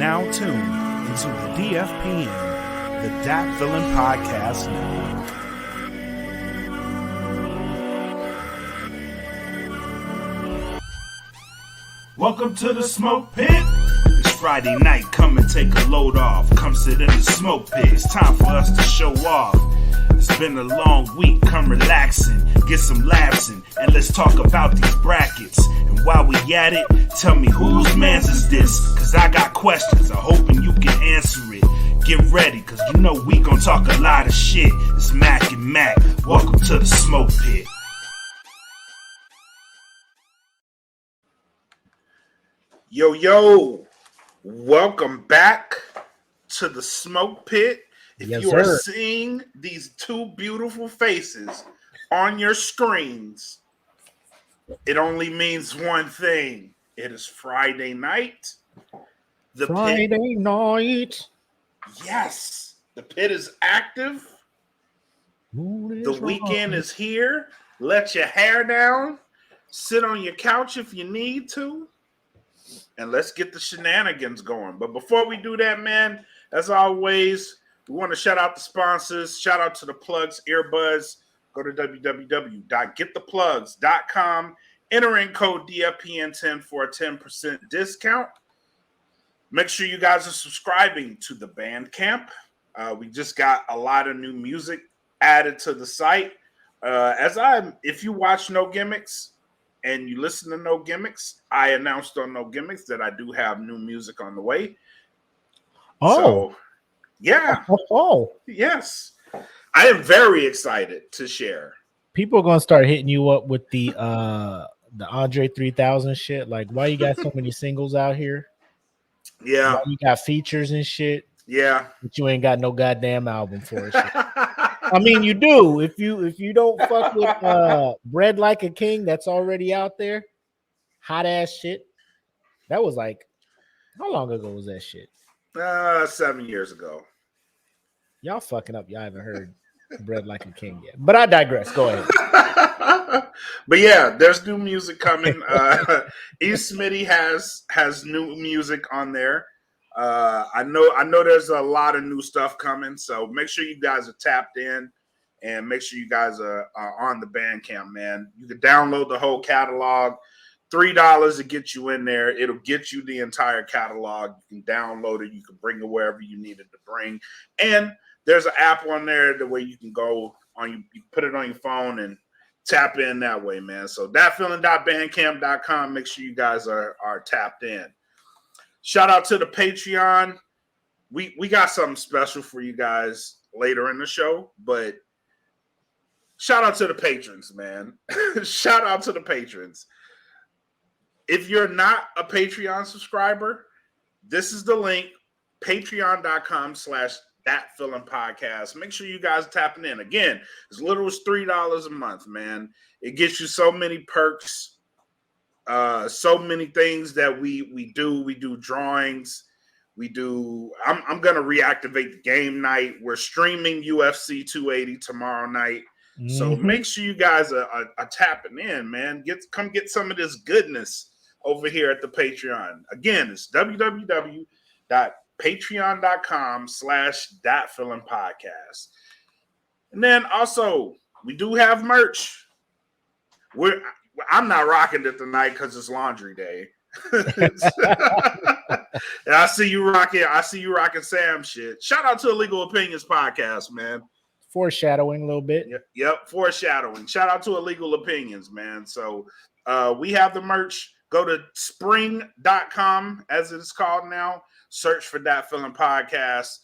now tuned into the DFPN, the Dat Villain Podcast Network. Welcome to the Smoke Pit. It's Friday night, come and take a load off. Come sit in the Smoke Pit, it's time for us to show off. It's been a long week, come relaxing, get some laughs in, and let's talk about these brackets. And while we at it, tell me whose mans is this? Cause I got questions, I'm hoping you can answer it. Get ready, cause you know we gon' talk a lot of shit. It's Mac and Mac, welcome to the Smoke Pit. Yo, welcome back to the Smoke Pit. If yes, you are sir. seeing these two beautiful faces on your screens, it only means one thing. It is Friday night. The Friday night. Yes, the pit is active. The weekend is here. Let your hair down. Sit on your couch if you need to. And let's get the shenanigans going. But before we do that, man, as always, we want to shout out the sponsors. Shout out to the plugs, Earbuds. Go to www.gettheplugs.com. Enter in code DFPN10 for a 10% discount. Make sure you guys are subscribing to the Bandcamp. We just got a lot of new music added to the site. If you watch No Gimmicks and you listen to No Gimmicks, I announced on No Gimmicks that I do have new music on the way. Oh. So, yeah. Oh. Yes. I am very excited to share. People are gonna start hitting you up with the Andre 3000 shit. Like, why you got so many singles out here? Yeah. Why you got features and shit? Yeah. But you ain't got no goddamn album for it. I mean, you do. If you don't fuck with Bread Like a King, that's already out there. Hot ass shit. That was like, how long ago was that shit? 7 years ago. Y'all fucking up. Y'all haven't heard Bread Like a King yet. But I digress. Go ahead. But yeah, there's new music coming. E. Smitty has new music on there. I know there's a lot of new stuff coming, so make sure you guys are tapped in and make sure you guys are on the Bandcamp, man. You can download the whole catalog. $3 to get you in there. It'll get you the entire catalog. You can download it. You can bring it wherever you need it to bring. And there's an app on there the way you can go on. You put it on your phone and tap in that way, man. So thatfeeling.bandcamp.com. Make sure you guys are tapped in. Shout out to the Patreon. We got something special for you guys later in the show, but shout out to the patrons, man. Shout out to the patrons. If you're not a Patreon subscriber, this is the link, patreon.com/thatfeelingpodcast. Make sure you guys are tapping in. Again, as little as $3 a month, man. It gets you so many perks, so many things that we do. We do drawings. We do. I'm gonna reactivate the game night. We're streaming UFC 280 tomorrow night. So make sure you guys are tapping in, man. Come get some of this goodness over here at the Patreon. Again, it's www.patreon.com/thatfeelingpodcast. And then also, we do have merch. I'm not rocking it tonight because it's laundry day. And I see you rocking Sam shit. Shout out to Illegal Opinions Podcast, man. Foreshadowing a little bit. Yep, foreshadowing. Shout out to Illegal Opinions, man. So we have the merch. Go to spring.com, as it is called now. Search for That Feeling Podcast.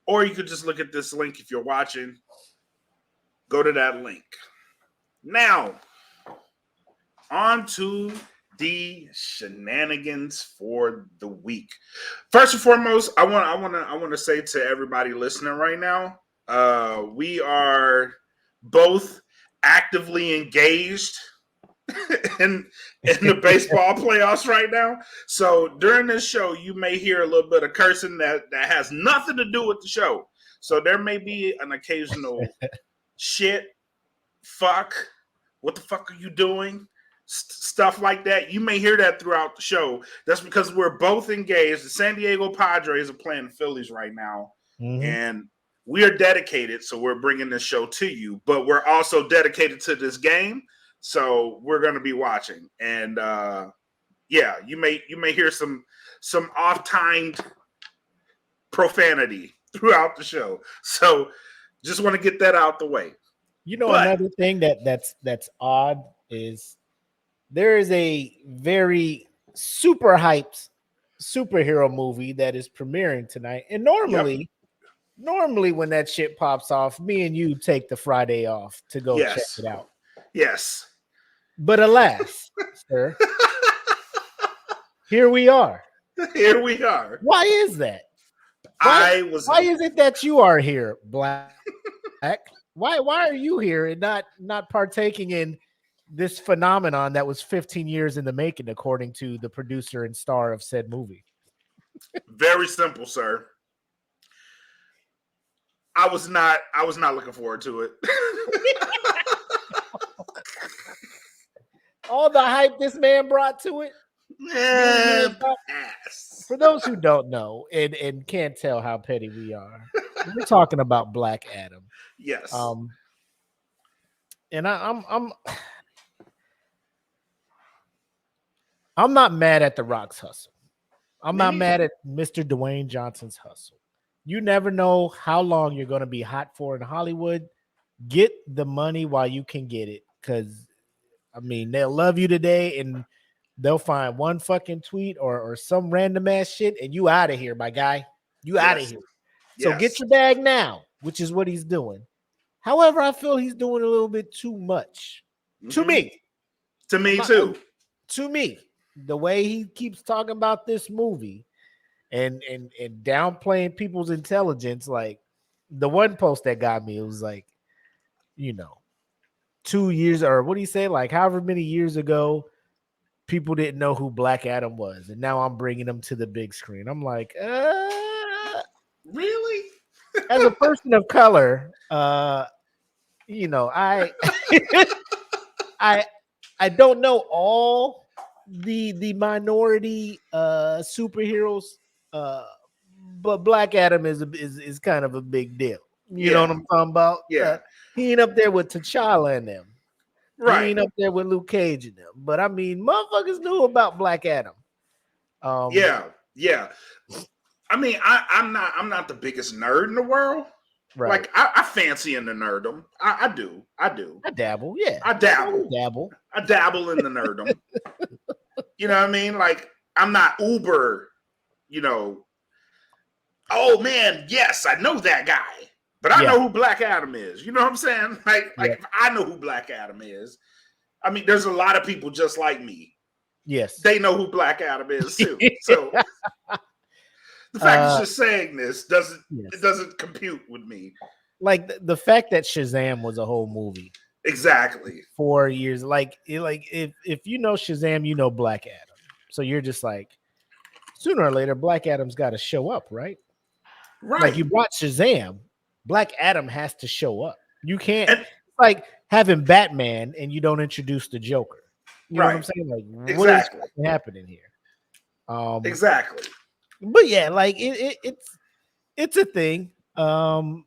Or you could just look at this link if you're watching. Go to that link. Now, on to the shenanigans for the week. First and foremost, I want to say to everybody listening right now, we are both actively engaged in the baseball playoffs right now. So during this show, you may hear a little bit of cursing that has nothing to do with the show. So there may be an occasional shit, fuck, what the fuck are you doing? stuff like that. You may hear that throughout the show. That's because we're both engaged. The San Diego Padres are playing the Phillies right now, and we are dedicated. So we're bringing this show to you, but we're also dedicated to this game. So we're going to be watching, and yeah, you may hear some off-timed profanity throughout the show. So just want to get that out the way. You know, another thing that's odd is there is a very super hyped superhero movie that is premiering tonight. And normally when that shit pops off, me and you take the Friday off to go check it out. Yes. But alas, sir, here we are. Here we are. Why is that? Why is it that you are here, Black? Why are you here and not partaking in this phenomenon that was 15 years in the making, according to the producer and star of said movie? Very simple, sir. I was not looking forward to it. All the hype this man brought to it. For those who don't know and can't tell how petty we are, we're talking about Black Adam. Yes. And I'm not mad at The Rock's hustle. I'm not mad at Mr. Dwayne Johnson's hustle. You never know how long you're going to be hot for in Hollywood. Get the money while you can get it, because I mean, they'll love you today and they'll find one fucking tweet or some random ass shit and you out of here, my guy. You out of here. So get your bag now, which is what he's doing. However, I feel he's doing a little bit too much. To me. To me, too. To me. The way he keeps talking about this movie and downplaying people's intelligence, like the one post that got me, it was like, 2 years, or what do you say? Like however many years ago, people didn't know who Black Adam was, and now I'm bringing him to the big screen. I'm like, really? As a person of color, I I don't know all the minority superheroes, but Black Adam is kind of a big deal. You know what I'm talking about? Yeah. He ain't up there with T'Challa and them. Right. He ain't up there with Luke Cage and them. But I mean, motherfuckers knew about Black Adam. Yeah. I mean, I'm not the biggest nerd in the world. Right. Like I fancy in the nerdom. I do. I dabble. Yeah. I dabble in the nerdom. You know what I mean? Like I'm not uber, oh man, yes, I know that guy. But I know who Black Adam is. You know what I'm saying? Like if I know who Black Adam is, I mean, there's a lot of people just like me. Yes. They know who Black Adam is too. So the fact that you're saying this doesn't compute with me. Like the fact that Shazam was a whole movie. Exactly. 4 years. Like if you know Shazam, you know Black Adam. So you're just like, sooner or later, Black Adam's got to show up, right? Right. Like you brought Shazam. Black Adam has to show up. You can't like having Batman and you don't introduce the Joker. You know what I'm saying? Like what is happening here? Exactly. But yeah, like it's a thing. The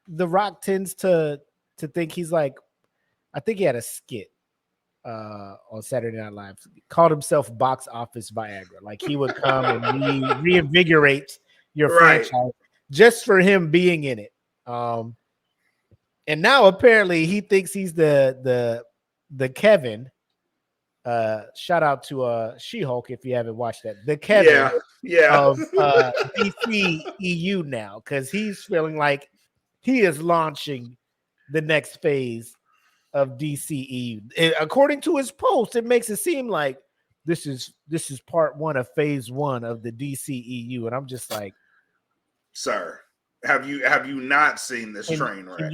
Rock tends to think he's like, I think he had a skit on Saturday Night Live, called himself Box Office Viagra. Like he would come and reinvigorate your franchise just for him being in it. And now apparently he thinks he's the Kevin. Shout out to She-Hulk if you haven't watched that. The Kevin of DC EU now, because he's feeling like he is launching the next phase of DCEU. According to his post, it makes it seem like this is part one of phase one of the DCEU, and I'm just like, sir, have you not seen this train wreck?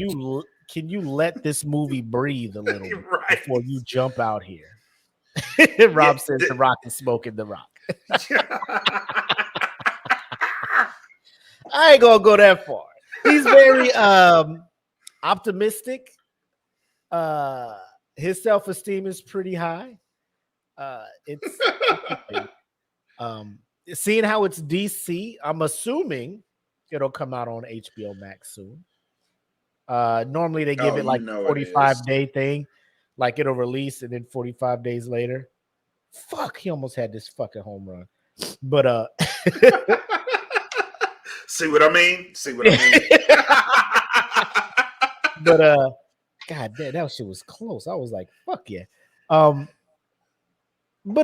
Can you let this movie breathe a little before you jump out here? Rob says The Rock is smoking the Rock. I ain't gonna go that far. He's very optimistic. His self-esteem is pretty high. It's interesting. Seeing how it's DC, I'm assuming it'll come out on HBO Max soon. Normally they give Oh, it you like know it is. 45-day thing, like it'll release and then 45 days later. Fuck, he almost had this fucking home run. But See what I mean? See what I mean? but god damn, that shit was close. I was like, fuck yeah. But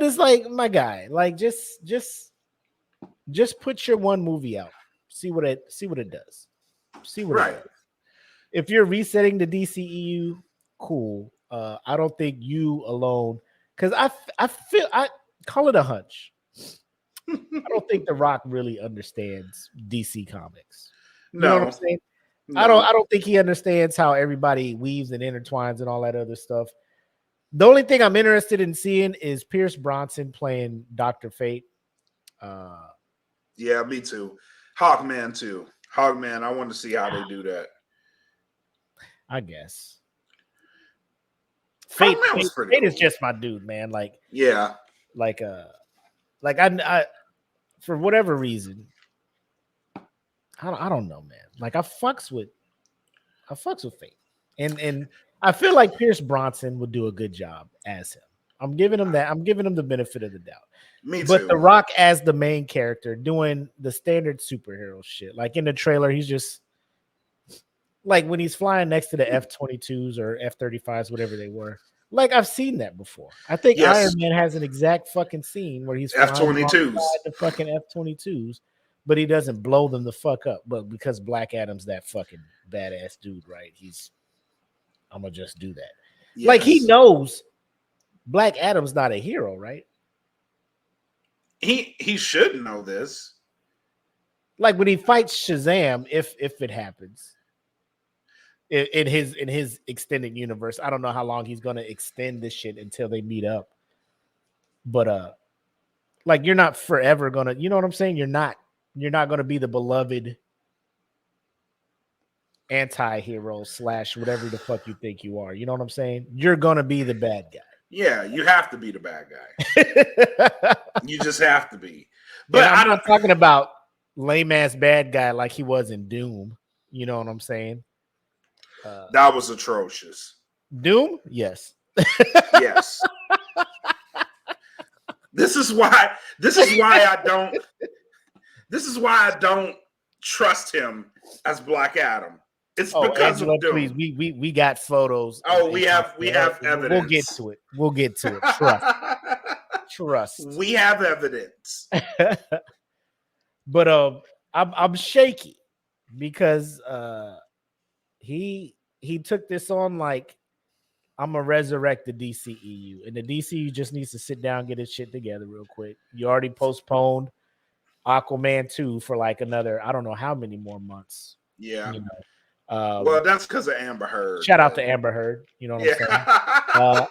it's like, my guy, like just put your one movie out. See what it does. See what it Right. does. If you're resetting the DCEU, cool. I don't think you alone, because I feel, I call it a hunch. I don't think The Rock really understands DC Comics. You know what I'm No. saying? No. I don't think he understands how everybody weaves and intertwines and all that other stuff. The only thing I'm interested in seeing is Pierce Bronson playing Dr. Fate. Yeah, me too. Hawkman too. Hawkman, I want to see how they do that. I guess. Hawkman was pretty Fate cool. is just my dude, man. Yeah. Like I for whatever reason, I don't know, man. Like I fucks with Fate. And I feel like Pierce Bronson would do a good job as him. I'm giving him that. I'm giving him the benefit of the doubt. Me too. But The Rock as the main character doing the standard superhero shit. Like in the trailer, he's just like when he's flying next to the F-22s or F-35s, whatever they were. Like I've seen that before. I think Yes. Iron Man has an exact fucking scene where he's flying F-22s. alongside the fucking F-22s, but he doesn't blow them the fuck up. But because Black Adam's that fucking badass dude, right? I'm gonna just do that. Yes. Like he knows Black Adam's not a hero, right? He should know this. Like when he fights Shazam, if it happens in his extended universe, I don't know how long he's gonna extend this shit until they meet up. But like you're not forever gonna, you know what I'm saying? You're not gonna be the beloved anti-hero / whatever the fuck you think you are. You know what I'm saying? You're gonna be the bad guy. Yeah, you have to be the bad guy. You just have to be. But I'm not talking about lame ass bad guy like he was in Doom. You know what I'm saying? That was atrocious. Doom? Yes. Yes. This is why I don't trust him as Black Adam. It's because Angela, of Doom. please, we got photos. Oh, we have evidence. We'll get to it. Trust. We have evidence. But I'm shaky because he took this on like I'm gonna resurrect the DCEU, and the DCEU just needs to sit down and get its shit together real quick. You already postponed Aquaman 2 for like another, I don't know how many more months. Yeah. You know. Well, that's because of Amber Heard. Shout out to Amber Heard. You know what I'm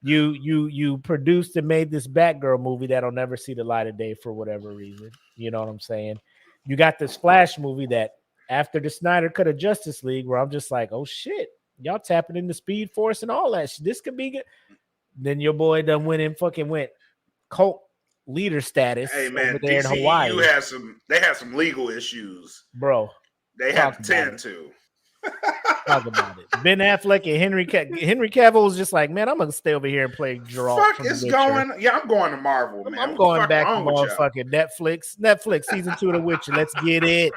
saying? You produced and made this Batgirl movie that'll never see the light of day for whatever reason. You know what I'm saying? You got this Flash movie that after the Snyder Cut of Justice League, where I'm just like, oh shit, y'all tapping into Speed Force and all that shit. This could be good. Then your boy done went cult leader status. Hey man, over there DCEU in Hawaii. They had some legal issues, bro. They had to tend to. Talk about it. Ben Affleck and Henry Cavill was just like, man, I'm gonna stay over here and play Geralt. Fuck is going? Yeah, I'm going to Marvel, man. I'm going back to motherfucking Netflix season 2 of The Witcher. Let's get it.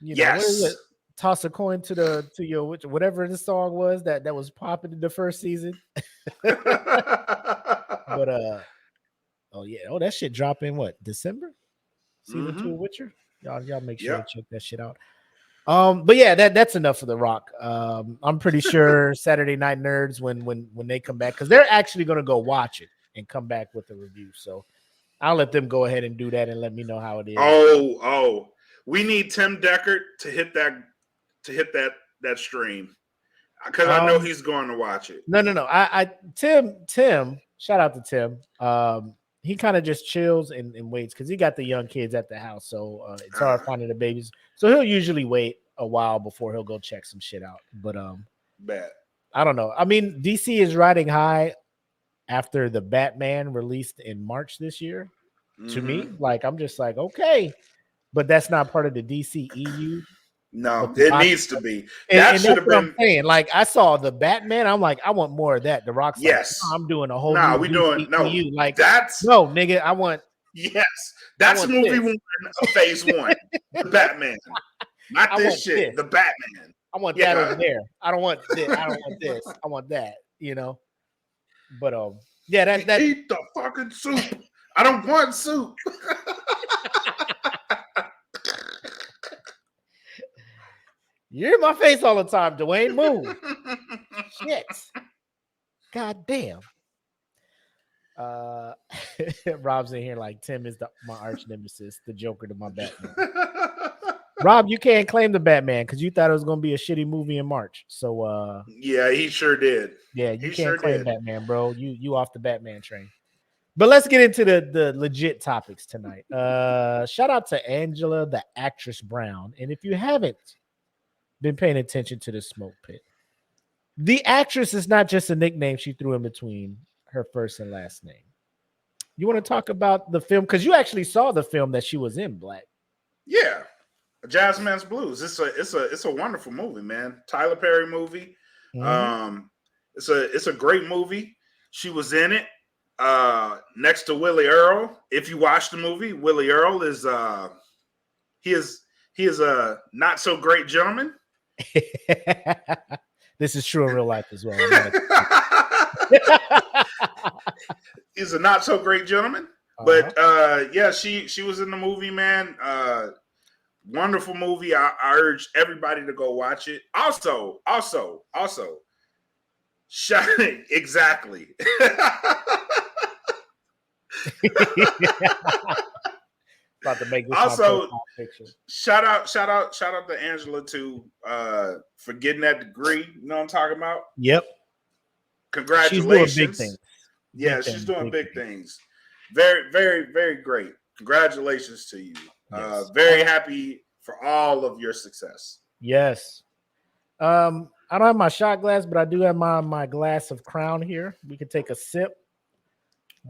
You know, yes. Toss a coin to your Witcher, whatever the song was that was popping in the first season. But oh yeah, that shit drop in what, December? Season 2 of Witcher. Y'all make sure to check that shit out. But yeah, that's enough for The Rock. I'm pretty sure Saturday Night Nerds when they come back, because they're actually gonna go watch it and come back with a review. So I'll let them go ahead and do that and let me know how it is. Oh, we need Tim Deckard to hit that stream, because I know he's going to watch it. No. Tim. Shout out to Tim. He kind of just chills and waits because he got the young kids at the house, so it's hard finding the babies. So he'll usually wait a while before he'll go check some shit out. But bet. I don't know. I mean, DC is riding high after the Batman released in March this year. To me, like I'm just like, okay, but that's not part of the DC EU. No, But the it Rock, needs to be. That and should that's have what I'm been. saying. Like I saw the Batman, I'm like, I want more of that. The Rock's like, no, Yes. I'm doing a whole Nah, new we DC doing no. EU. Like, That's no, nigga, yes. I That's want movie this. one of phase one. The Batman. Not I this want shit. this. The Batman. I want that over Yeah. there. I don't want this. I don't want this. I want that. You know. But yeah, that Eat the fucking soup. I don't want soup. you're in my face all the time, Dwayne. Move. Shit. God damn. Rob's in here like Tim is my arch nemesis, the Joker to my Batman. Rob, you can't claim the Batman because you thought it was gonna be a shitty movie in March. So yeah, he sure did. yeah, you He can't sure claim did. Batman, bro. You off the Batman train. But let's get into the legit topics tonight. Shout out to Angela, the actress Brown. And if you haven't been paying attention to the Smoke Pit, the actress is not just a nickname she threw in between her first and last name. You want to talk about the film? Because you actually saw the film that she was in, Black. Yeah. Jazzman's Blues. It's a wonderful movie, man. Tyler Perry movie. It's a great movie. She was in it. Next to Willie Earl. If you watch the movie, Willie Earl is he is a not so great gentleman. This is true in real life as well. He's a not so great gentleman. But yeah, she was in the movie, man. Wonderful movie. I urge everybody to go watch it. Also, exactly. About to make this also picture. Shout out to Angela too for getting that degree. You know what I'm talking about? Yep. Congratulations. She's doing big things. Yeah, she's doing big things. Very, very, very great. Congratulations to you. Yes. Very happy for all of your success. Yes. I don't have my shot glass, but I do have my glass of Crown here. We can take a sip.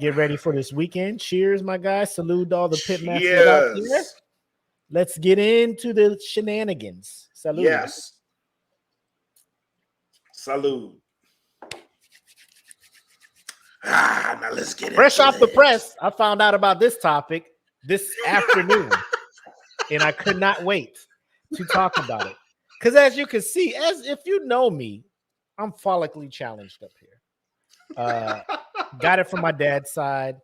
Get ready for this weekend. Cheers, my guys. Salute all the pitmasters out there. Let's get into the shenanigans. Salute. Yes. Salute. Now let's get fresh off the press. I found out about this topic this afternoon, and I could not wait to talk about it. Because as you can see, as if you know me, I'm follically challenged up here. Got it from my dad's side.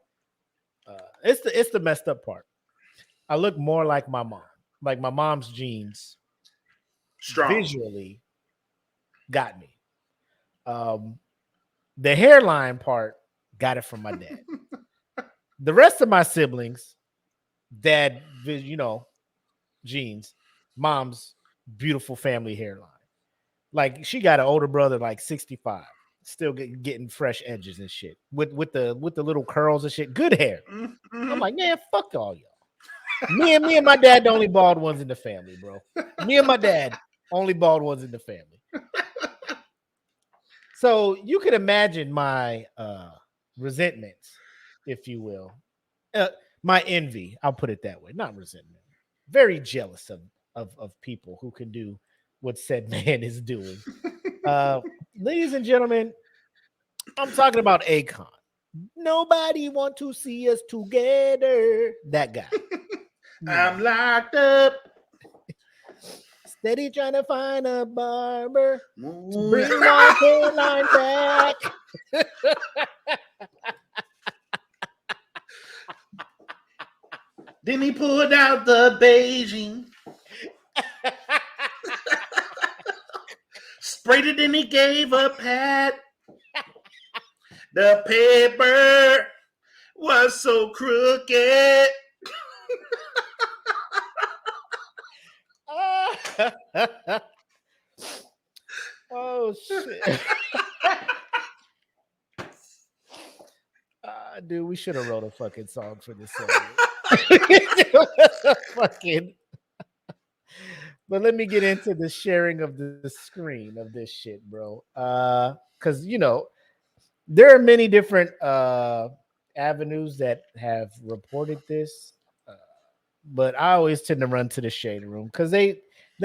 It's the messed up part. I look more like my mom. Like my mom's genes visually got me. The hairline part got it from my dad. The rest of my siblings, dad, genes, mom's beautiful family hairline. Like she got an older brother, like 65, still getting fresh edges and shit with the little curls and shit. Good hair. Mm-hmm. I'm like, man, fuck all y'all. Me and my dad, the only bald ones in the family, bro. Me and my dad, only bald ones in the family. So you can imagine my resentment, if you will, my envy. I'll put it that way, not resentment. Very jealous of people who can do what said man is doing. Ladies and gentlemen, I'm talking about Akon. Nobody want to see us together. That guy. I'm locked up. Steady trying to find a barber to bring my hairline back. Then he pulled out the Beijing. Sprayed it and he gave a pat. The paper was so crooked. Oh shit. Dude, we should have wrote a fucking song for this song. Fucking But let me get into the sharing of the screen of this shit, bro. Because there are many different avenues that have reported this, uh, but I always tend to run to the shade room because they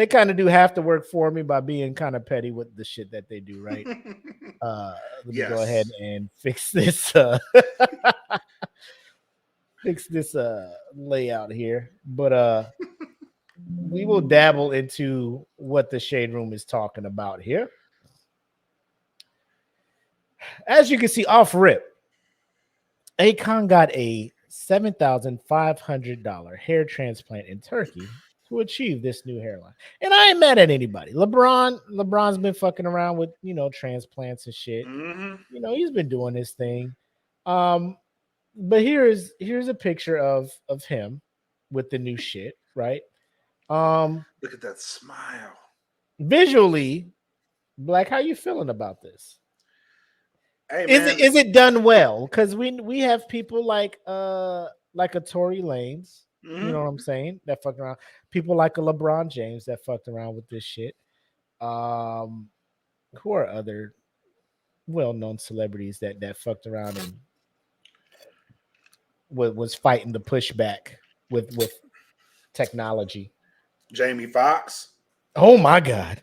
kind of do have to work for me by being kind of petty with the shit that they do, right? Let me go ahead Yes. and fix this fix this layout here. But we will dabble into what the shade room is talking about here. As you can see off rip, Akon got a $7,500 hair transplant in Turkey to achieve this new hairline. And I ain't mad at anybody. LeBron's been fucking around with, transplants and shit. Mm-hmm. He's been doing his thing. Um, but here's a picture of him with the new shit, right? Look at that smile. Visually, Black, how you feeling about this? Hey Is it man. is it done well? Because we have people like a Tory Lanez, you know Mm-hmm. what I'm saying? That fucked around. People like a LeBron James that fucked around with this shit. Um, who are other well-known celebrities that fucked around and was fighting the pushback with technology? Jamie Foxx. Oh my god.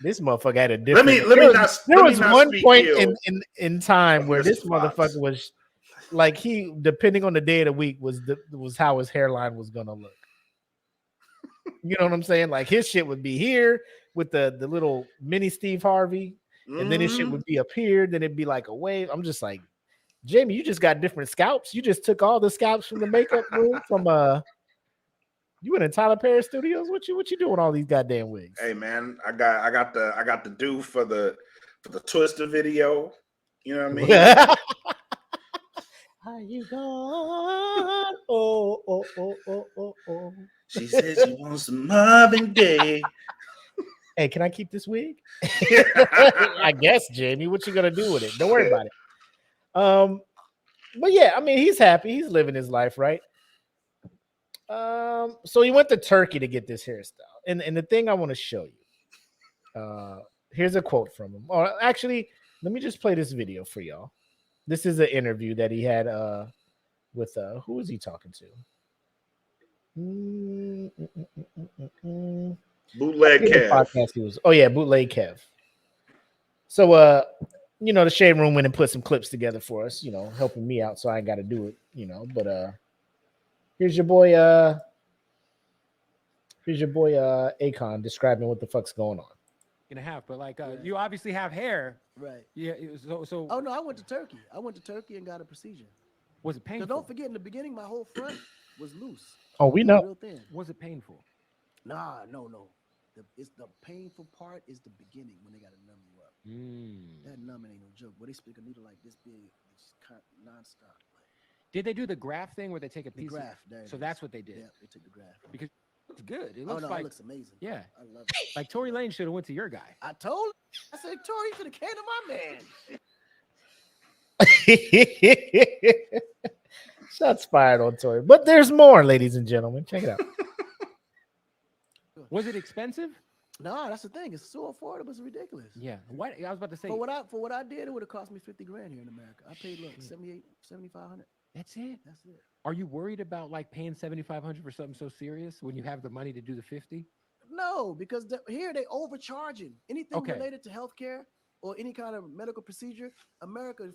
This motherfucker had a Let me different. let me not There let me was not one speak point ill in time of where Mr. this motherfucker Fox. was like he, depending on the day of the week, was how his hairline was gonna look. You know what I'm saying? Like his shit would be here with the little mini Steve Harvey, and then his shit Mm-hmm. would be up here. Then it'd be like a wave. I'm just like, Jamie, you just got different scalps. You just took all the scalps from the makeup room from You went in Tyler Perry Studios. What you doing all these goddamn wigs? Hey man, I got the do for the Twister video. You know what I mean? Are you gone? Oh. She says she wants some Marvin Gaye. Hey, can I keep this wig? I guess, Jamie. What you gonna do with it? Don't worry about it. But yeah, I mean, he's happy. He's living his life, right? So he went to Turkey to get this hairstyle, and the thing I want to show you. Here's a quote from him. Or actually, let me just play this video for y'all. This is an interview that he had with who was he talking to? I Bootleg forget what Kev. podcast he was. Oh yeah, Bootleg Kev. So the shade room went and put some clips together for us, helping me out so I ain't got to do it, but here's your boy Akon describing what the fuck's going on. And a half, but like you obviously have hair. Right. Yeah. So Oh no, I went to Turkey. I went to Turkey and got a procedure. was it Because painful? don't forget, in the beginning, my whole front was loose. Oh, we It was know. real thin. Was it painful? Nah, no. It's the painful part is the beginning when they gotta numb you up. That numbing ain't no joke. But they stick a needle like this big, it's nonstop. Like, Did they do the graft thing where they take a the piece? graft. There So it that's is. what they did. Yeah, they took the graft. Because it's good. It Oh looks no, like it looks amazing. yeah. I love it. Like Tory Lane should have went to your guy. I told him. I said, Tori, you should have came to my man. Shots fired on Tory. But there's more, ladies and gentlemen. Check it out. Was it expensive? No, that's the thing. It's so affordable. It's ridiculous. Yeah. What I was about to say. For what I did, it would have cost me $50,000 here in America. I paid look 7,500. That's it. That's it. Are you worried about like paying $7,500 for something so serious when you have the money to do the 50? No, because here they overcharging anything Okay. related to healthcare or any kind of medical procedure. America,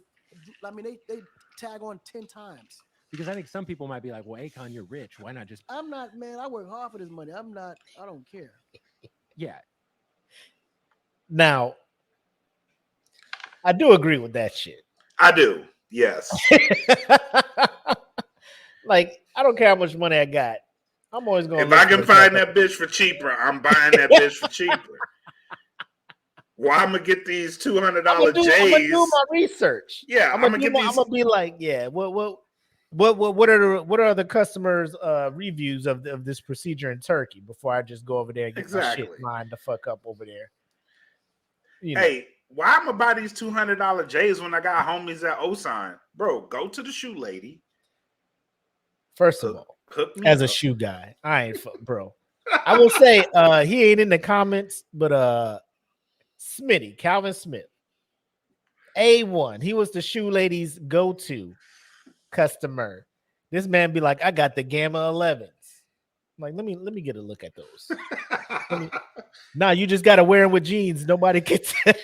I mean, they tag on 10 times. Because I think some people might be like, well, Akon, you're rich. Why not just? I'm not, man. I work hard for this money. I don't care. Yeah. Now, I do agree with that shit. I do. Yes. Like, I don't care how much money I got. I'm always going If to I can find that bitch for cheaper, I'm buying that bitch for cheaper. Well, I'm gonna get these $200 I'm gonna do J's. my research. Yeah, I'm gonna be like, yeah, what are the customers' reviews of this procedure in Turkey before I just go over there and get my shit lined the fuck up over there? Hey, why I'm gonna buy these $200 J's when I got homies at Osign? Bro, go to the shoe lady. First of all, Hook me as a up. shoe guy. I ain't bro. I will say he ain't in the comments, but Smitty, Calvin Smith, A1. He was the shoe lady's go-to customer. This man be like, I got the Gamma 11s. I'm like, let me get a look at those. Nah, you just gotta wear them with jeans. Nobody can tell.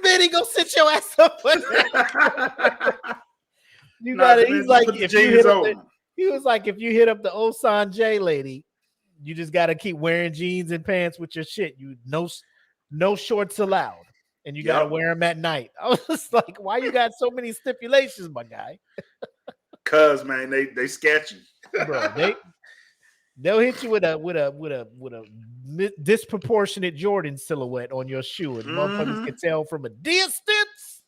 Smitty, go sit your ass up with that. You got it. He's like, if you hit up he was like, if you hit up the Osan J lady, you just got to keep wearing jeans and pants with your shit. You no shorts allowed, and you got to wear them at night. I was just like, why you got so many stipulations, my guy? Cause man, they sketchy, bro. They'll hit you with a disproportionate Jordan silhouette on your shoe, and motherfuckers can tell from a distance.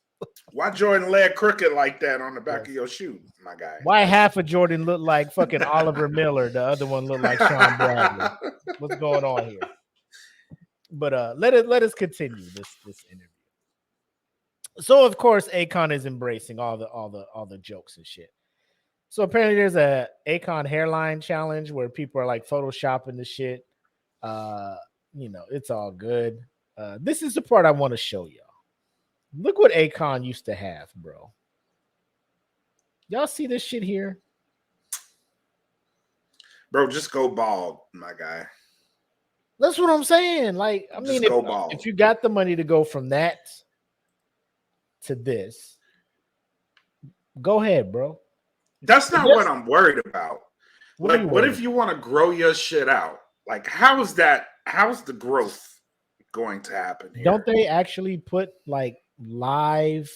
Why Jordan leg crooked like that on the back of your shoe, my guy? Why half of Jordan look like fucking Oliver Miller? The other one looked like Sean Bradley. What's going on here? But let us continue this interview. So of course, Akon is embracing all the jokes and shit. So apparently, there's a Akon hairline challenge where people are like photoshopping the shit. It's all good. This is the part I want to show y'all. Look what Akon used to have, bro. Y'all see this shit here? Bro, just go bald, my guy. That's what I'm saying. Like, I mean, if you got the money to go from that to this, go ahead, bro. That's not what I'm worried about. What if you want to grow your shit out? Like, how's the growth going to happen here? Don't they actually put like live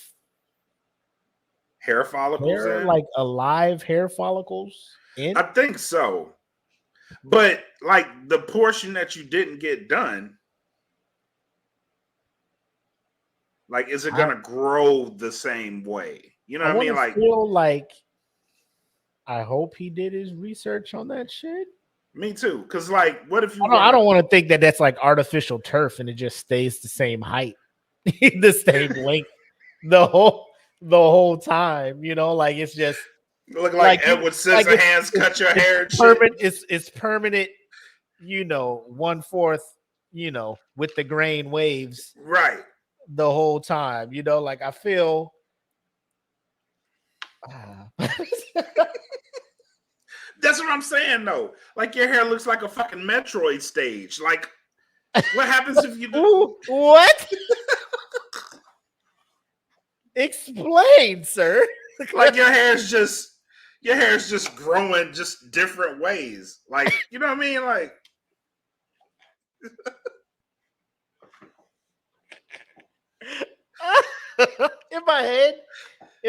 hair follicles in? Like alive hair follicles in? I think so. But like the portion that you didn't get done, like, is it gonna grow the same way? You know what I mean? Like, feel like I hope he did his research on that shit. Me too. Because like, what if you? I don't want to think that that's like artificial turf and it just stays the same height, the same length, the whole time. You know, like it's just look like Edward Scissorhands cut your hair. Permanent. It's permanent. 1/4. With the grain waves, right, the whole time. Like I feel. That's what I'm saying, though. Like your hair looks like a fucking Metroid stage. Like, what happens if you do what? Explain, sir. Like your hair's just growing just different ways. Like, you know what I mean? Like, in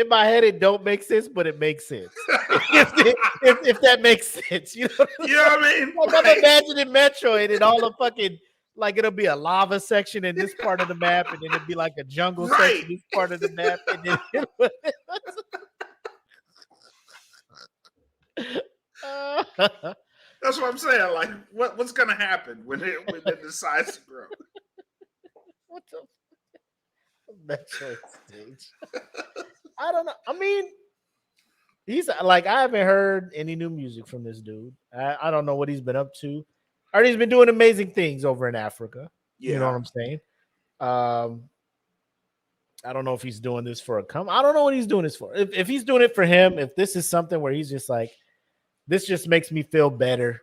my head, it don't make sense, but it makes sense. if that makes sense, you know what I mean? Like, I'm imagining Metroid and all the fucking, like, it'll be a lava section in this part of the map, and then it'll be like a jungle section in this part of the map, and then that's what I'm saying. Like, what's gonna happen when it decides to grow? What the Metroid stage? I don't know. I mean, he's like, I haven't heard any new music from this dude. I don't know what he's been up to. I heard he's been doing amazing things over in Africa. Yeah. You know what I'm saying? I don't know if he's doing this for I don't know what he's doing this for. If he's doing it for him, if this is something where he's just like, this just makes me feel better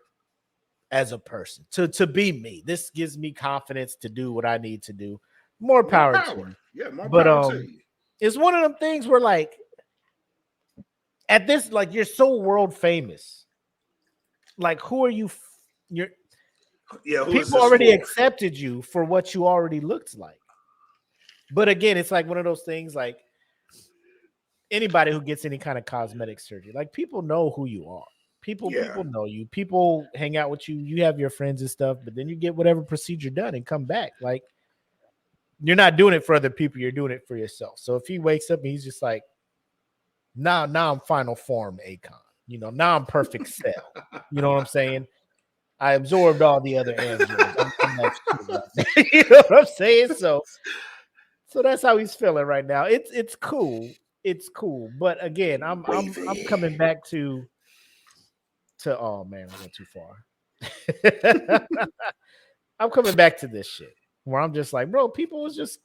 as a person to be me. This gives me confidence to do what I need to do. More power to him. Yeah, more power to you. It's one of them things where, like, at this, like, you're so world famous. Like, who are you? People already accepted you for what you already looked like. But again, it's like one of those things, like, anybody who gets any kind of cosmetic surgery, like, people know who you are. People know you. People hang out with you. You have your friends and stuff, but then you get whatever procedure done and come back. Like, you're not doing it for other people. You're doing it for yourself. So if he wakes up and he's just like, now I'm final form Akon. Now I'm perfect cell. You know what I'm saying? I absorbed all the other androids. You know what I'm saying? So that's how he's feeling right now. It's cool. it's cool. But again, I'm coming back to oh man, I went too far. I'm coming back to this shit where I'm just like, bro, people was just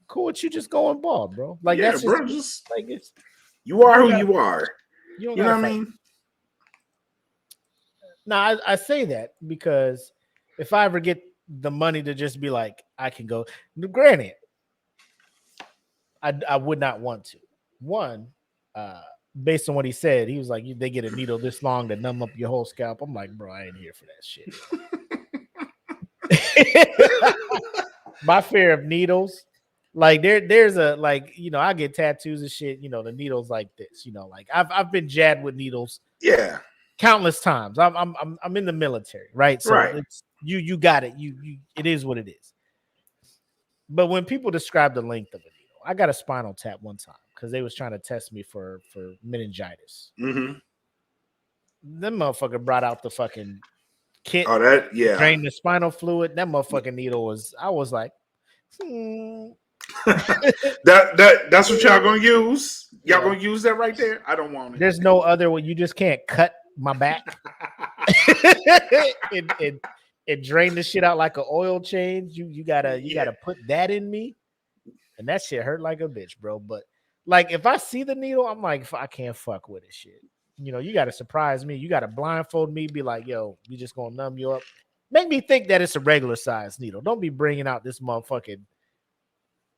cool with you just going bald, bro. Like Yeah, that's bro, just like it's you are who gotta- you are. you don't You know gotta what I fight. mean? No, I say that because if I ever get the money to just be like, I can go. Granted, I would not want to. One, based on what he said, he was like, they get a needle this long to numb up your whole scalp. I'm like, bro, I ain't here for that shit. My fear of needles, like there's a like, you know, I get tattoos and shit. You know, the needles like this. You know, like I've been jabbed with needles. Yeah, Countless times. I'm in the military, right? So right. it's you got it. You it is what it is. But when people describe the length of a needle, I got a spinal tap one time because they was trying to test me for meningitis. Mm-hmm. Them motherfucker brought out the fucking kit, Oh, that yeah. drained the spinal fluid. That motherfucking needle was. I was like, That's what y'all gonna use. Y'all Yeah. gonna use that right there. I don't want it. There's no other way. You just can't cut my back. It drained the shit out like an oil change. You gotta put that in me, and that shit hurt like a bitch, bro. But like if I see the needle, I'm like, I can't fuck with it, shit. You know, you gotta surprise me. You gotta blindfold me. Be like, yo, we just gonna numb you up. Make me think that it's a regular size needle. Don't be bringing out this motherfucking.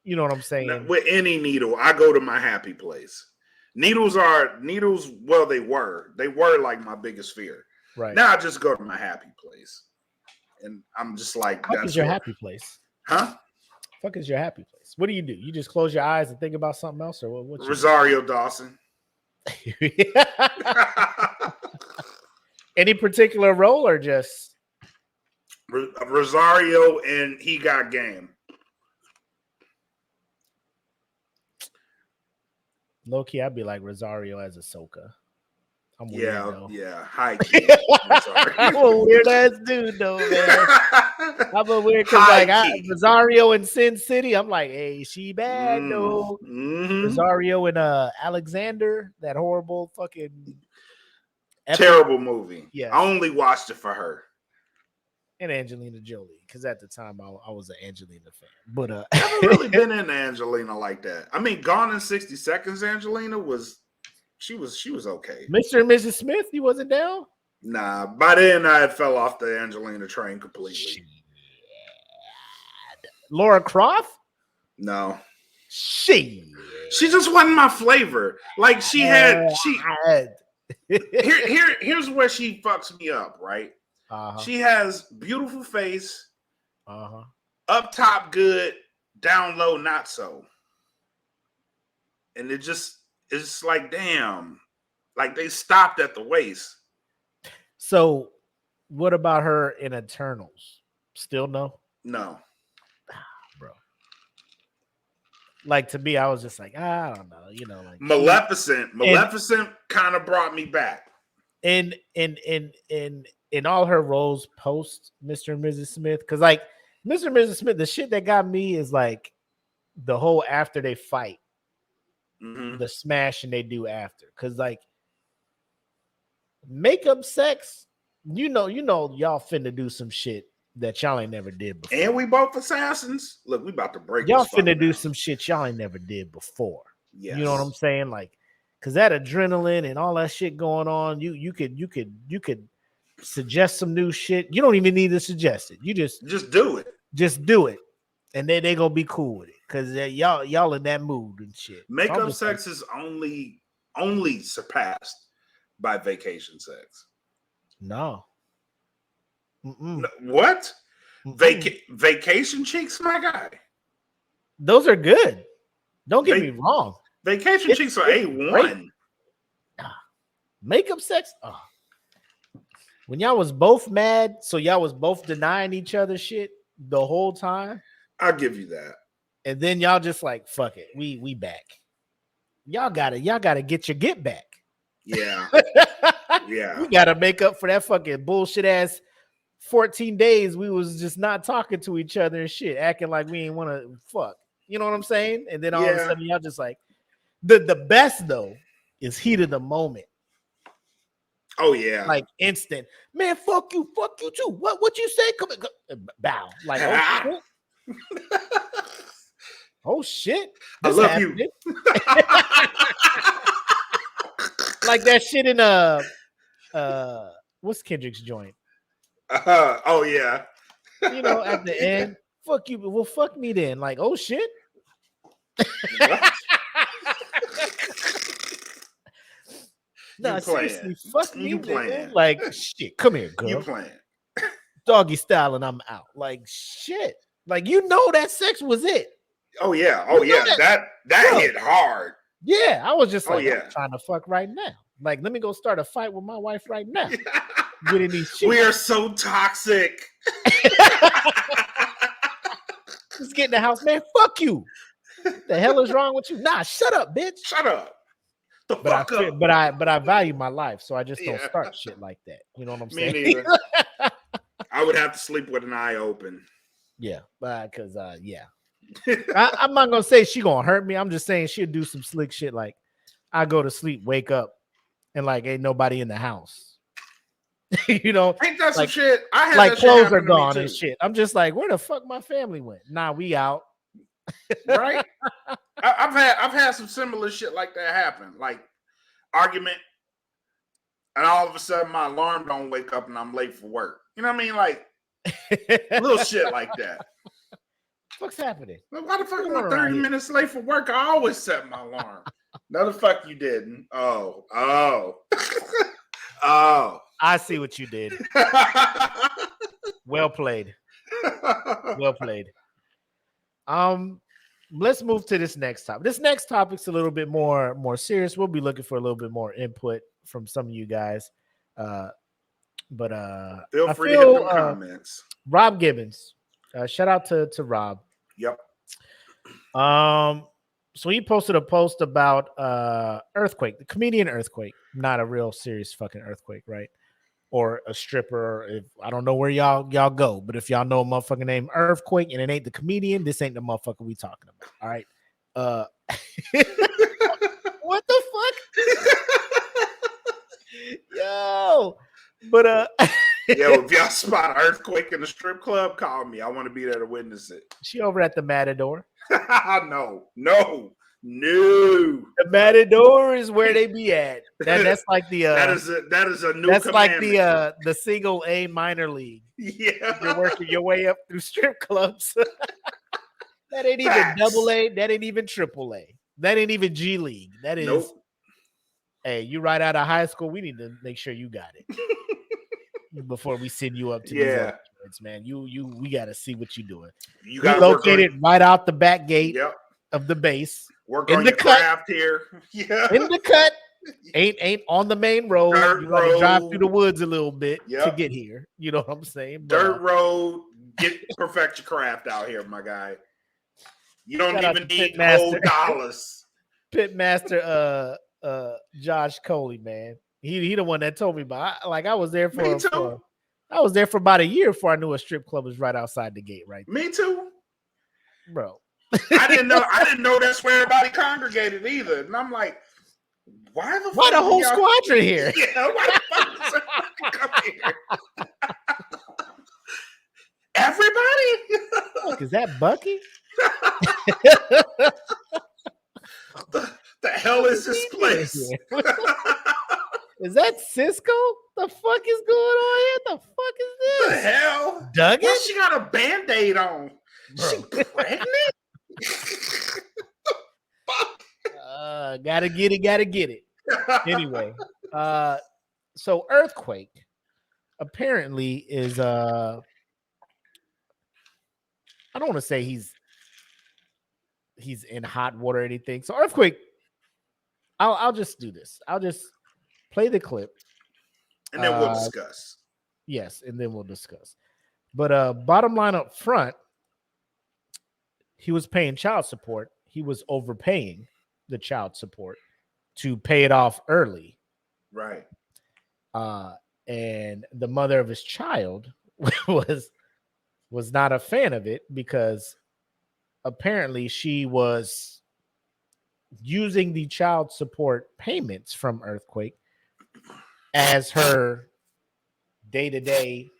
You know what I'm saying? With any needle, I go to my happy place. Needles. Well, they were like my biggest fear. Right now, I just go to my happy place, and I'm just like, fuck is your happy place? Huh? Fuck is your happy place? What do? You just close your eyes and think about something else, or what? Rosario Dawson. Any particular role or just Rosario and He Got Game? Low key, I'd be like Rosario as Ahsoka. I'm weird, though. Yeah. High key. I'm a weird ass dude, though, man. I'm a weird because like Rosario in Sin City, I'm like, hey, she bad though. Mm-hmm. Rosario and Alexander, that horrible fucking terrible movie. Yeah, I only watched it for her. And Angelina Jolie, because at the time I was an Angelina fan. But I haven't really been into Angelina like that. I mean, Gone in 60 Seconds, Angelina was okay. Mr. and Mrs. Smith, you wasn't down? Nah, by then I had fell off the Angelina train completely. Shit. Laura Croft? No. She just wasn't my flavor. Like here's where she fucks me up, right? She has beautiful face, up top good, down low not so, and it's like damn, like they stopped at the waist. So, what about her in Eternals? Still no, bro. Like to me, I was just like, I don't know, you know, like Maleficent kind of brought me back. In all her roles post Mr. and Mrs. Smith, because like Mr. and Mrs. Smith, the shit that got me is like the whole after they fight, the smashing they do after, because like makeup sex, you know, y'all finna do some shit that y'all ain't never did before. And we both assassins. Look, we about to break. Y'all finna do some shit y'all ain't never did before. Yes. You know what I'm saying? Like, cause that adrenaline and all that shit going on, you could suggest some new shit. You don't even need to suggest it. You just do it. Just do it. And then they gonna be cool with it. Cause y'all in that mood and shit. Makeup sex is only surpassed by vacation sex. No. What? Vacation cheeks, my guy. Those are good. Don't get me wrong. Vacation cheeks are A1. Makeup sex. Oh. When y'all was both mad, so y'all was both denying each other shit the whole time. I'll give you that. And then y'all just like, fuck it. We back. Y'all gotta get your get back. Yeah. Yeah. We gotta make up for that fucking bullshit ass 14 days we was just not talking to each other and shit, acting like we ain't want to fuck. You know what I'm saying? And then all of a sudden y'all just like, The best though is heat of the moment. Oh yeah. Like instant. Man, fuck you too. What you say? Come bow. Like, oh shit. Oh shit. I This love happened. you. Like that shit in what's Kendrick's joint? Oh yeah. You know, at the end, fuck you. Well, fuck me then. Like, oh shit. What? No, seriously, fuck me. You Nigga. playing. Like, shit, come here, girl. You playing. Doggy style, and I'm out. Like, shit. Like, you know that sex was it. Oh yeah. Oh yeah. That Bro. hit hard. Yeah, I was just like, yeah. I'm trying to fuck right now. Like, let me go start a fight with my wife right now. Getting these shit. We are so toxic. Just get in the house, man. Fuck you. What the hell is wrong with you? Nah, shut up, bitch. Shut up. The But fuck I, up. but I value my life, so I just don't start shit like that. You know what I'm Me saying? neither. I would have to sleep with an eye open. Yeah, because yeah, I'm not gonna say she gonna hurt me. I'm just saying she'll do some slick shit like I go to sleep, wake up, and like ain't nobody in the house. You know, Ain't that like, some shit? I had like that shit clothes happen are to me, gone too. and shit. I'm just like, where the fuck my family went? Nah, we out. Right? I've had some similar shit like that happen. Like argument, and all of a sudden my alarm don't wake up and I'm late for work. You know what I mean? Like little shit like that. What's happening? Like, why the fuck am Going I on 30 around here? minutes late for work? I always set my alarm. No, the fuck you didn't. Oh. Oh. I see what you did. Well played. Well played. Let's move to this next topic. This next topic's a little bit more serious. We'll be looking for a little bit more input from some of you guys. But Feel free to hit them comments. Rob Gibbons. Shout out to Rob. Yep. So he posted a post about Earthquake, the comedian Earthquake, not a real serious fucking earthquake, right? Or a stripper. If I don't know where y'all go, but if y'all know a motherfucker named Earthquake and it ain't the comedian, this ain't the motherfucker we talking about. All right. What the fuck? Yo, but yo, if y'all spot Earthquake in the strip club, call me. I want to be there to witness it. She over at the Matador. No. The Matador is where they be at. That's like the that is a new. That's like the single A minor league. Yeah, you're working your way up through strip clubs. That ain't even double A. That ain't even triple A. That ain't even G League. That is. Nope. Hey, you right out of high school. We need to make sure you got it before we send you up to these other kids, man. We got to see what you're doing. You got located right out the back gate of the base. Work on your craft here. Yeah, in the cut. Ain't on the main road. You got to drive through the woods a little bit to get here. You know what I'm saying? Dirt road. Perfect your craft out here, my guy. You don't even need old dollars. Pitmaster Josh Coley, man. He the one that told me about. I was there for I was there for about a year before I knew a strip club was right outside the gate, right there. Me too. Bro. I didn't know that's where everybody congregated either. And I'm like, why the whole squadron here? Yeah, why the fuck does everybody come here? Everybody? Look, is that Bucky? the hell is this place? Is that Cisco? The fuck is going on here? The fuck is this? The hell? Duggan? Why she got a Band-Aid on? Bro. She pregnant? Gotta get it. Anyway, so Earthquake apparently is I don't want to say he's in hot water or anything. So Earthquake, I'll just do this. I'll just play the clip. And then we'll discuss. Yes, and then we'll discuss. But bottom line up front, he was paying child support. He was overpaying the child support to pay it off early. Right. And the mother of his child was not a fan of it because apparently she was using the child support payments from Earthquake as her day-to-day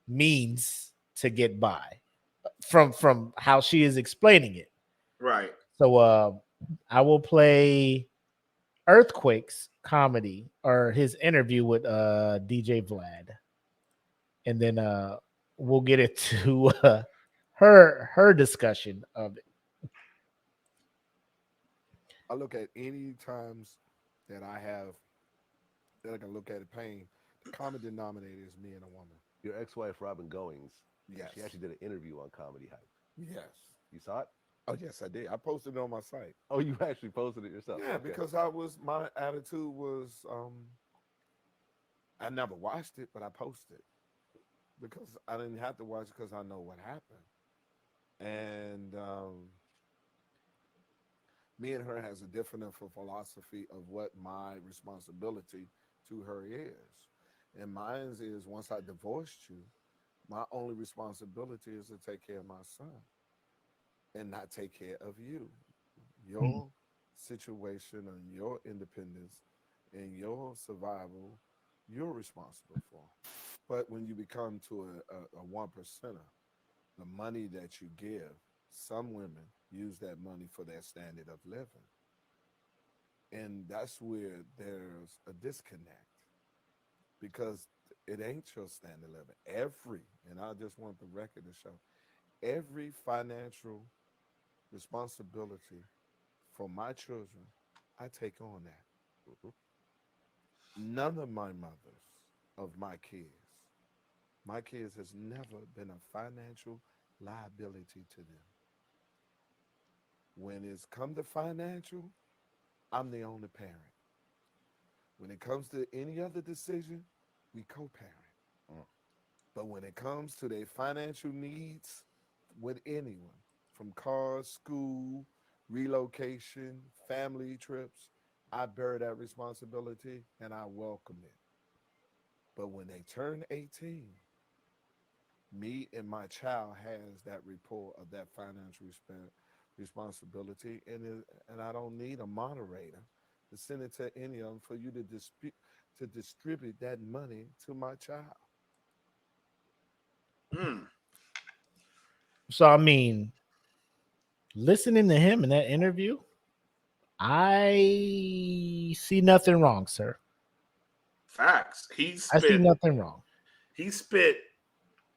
means to get by from how she is explaining it. Right. So I will play Earthquake's comedy or his interview with DJ Vlad, and then we'll get it to her discussion of it. I look at any times that I have that I can look at it pain. The common denominator is me and a woman. Your ex-wife Robin Goings. Yes. She actually did an interview on Comedy Hype. Yes. You saw it? Oh yes, I did. I posted it on my site. Oh, you actually posted it yourself? Yeah, Okay. because my attitude was I never watched it, but I posted because I didn't have to watch it because I know what happened. And me and her has a different philosophy of what my responsibility to her is. And mine is once I divorced you, my only responsibility is to take care of my son and not take care of you. Your situation and your independence and your survival, you're responsible for. But when you become to a one percenter, the money that you give, some women use that money for their standard of living. And that's where there's a disconnect because it ain't your standard of living. And I just want the record to show, every financial responsibility for my children, I take on that. None of my mothers of my kids has never been a financial liability to them. When it's come to financial, I'm the only parent. When it comes to any other decision, we co-parent. But when it comes to their financial needs with anyone, from cars, school, relocation, family trips, I bear that responsibility and I welcome it. But when they turn 18, me and my child has that rapport of that financial responsibility, and I don't need a moderator to send it to any of them for you to distribute that money to my child. Mm. So I mean, listening to him in that interview, I see nothing wrong, sir. Facts. I see nothing wrong. He spit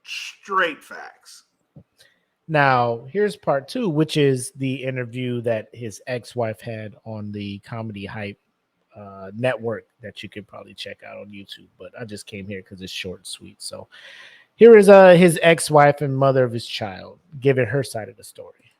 straight facts. Now, here's part two, which is the interview that his ex-wife had on the Comedy Hype network that you could probably check out on YouTube. But I just came here because it's short and sweet. So here is his ex-wife and mother of his child giving her side of the story.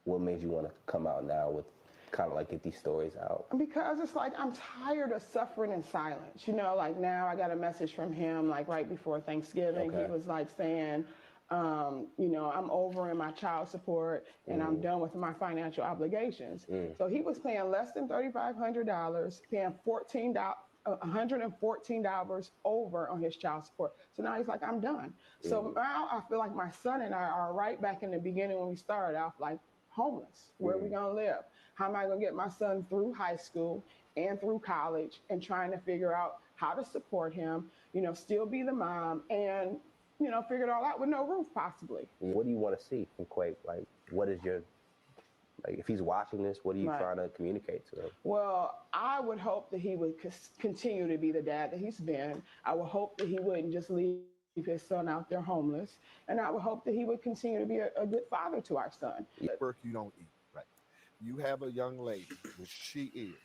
What made you want to come out now with kind of like get these stories out? Because it's like I'm tired of suffering in silence. You know, like now I got a message from him like right before Thanksgiving. Okay. He was like saying, you know, I'm over in my child support and I'm done with my financial obligations. So he was paying less than $3,500, paying $114 over on his child support. So now he's like, I'm done. So now I feel like my son and I are right back in the beginning when we started off, like homeless. Where are we gonna live? How am I gonna get my son through high school and through college and trying to figure out how to support him, you know, still be the mom and, you know, figure it all out with no roof possibly. What do you want to see from Quake? Like, what is your, like, if he's watching this, what are you trying to communicate to him? Well, I would hope that he would continue to be the dad that he's been. I would hope that he wouldn't just leave his son out there homeless. And I would hope that he would continue to be a good father to our son. Work you don't eat, right? You have a young lady, which she is,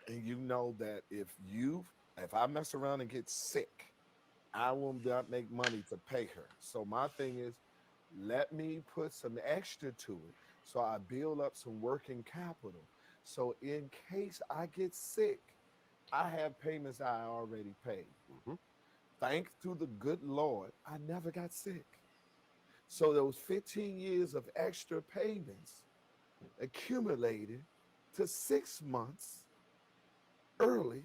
and you know that if I mess around and get sick, I will not make money to pay her. So my thing is, let me put some extra to it so I build up some working capital. So in case I get sick, I have payments I already paid. Thanks to the good Lord, I never got sick. So those 15 years of extra payments accumulated to 6 months early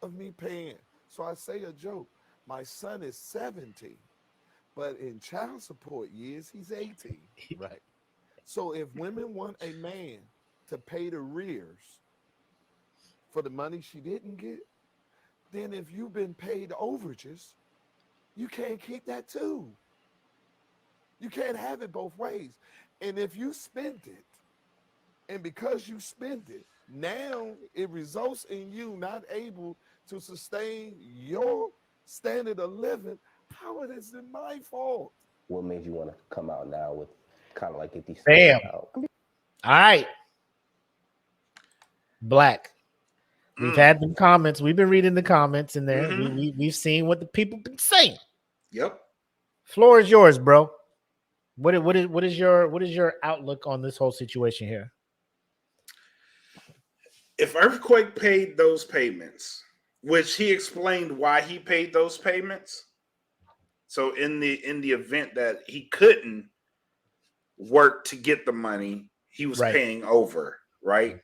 of me paying. So I say a joke. My son is 17, but in child support years, he's 18. Right. So if women want a man to pay the rears for the money she didn't get, then if you've been paid overages, you can't keep that too. You can't have it both ways. And if you spend it, and because you spend it, now it results in you not able to sustain your standard of living, how it is my fault? What made you want to come out now with kind of like get these Bam. stories out? All right. Black. We've had them comments. We've been reading the comments in there. We've seen what the people been saying. Yep. Floor is yours, bro. What is your outlook on this whole situation here? If Earthquake paid those payments, which he explained why he paid those payments. So in the event that he couldn't work to get the money, he was paying over, right?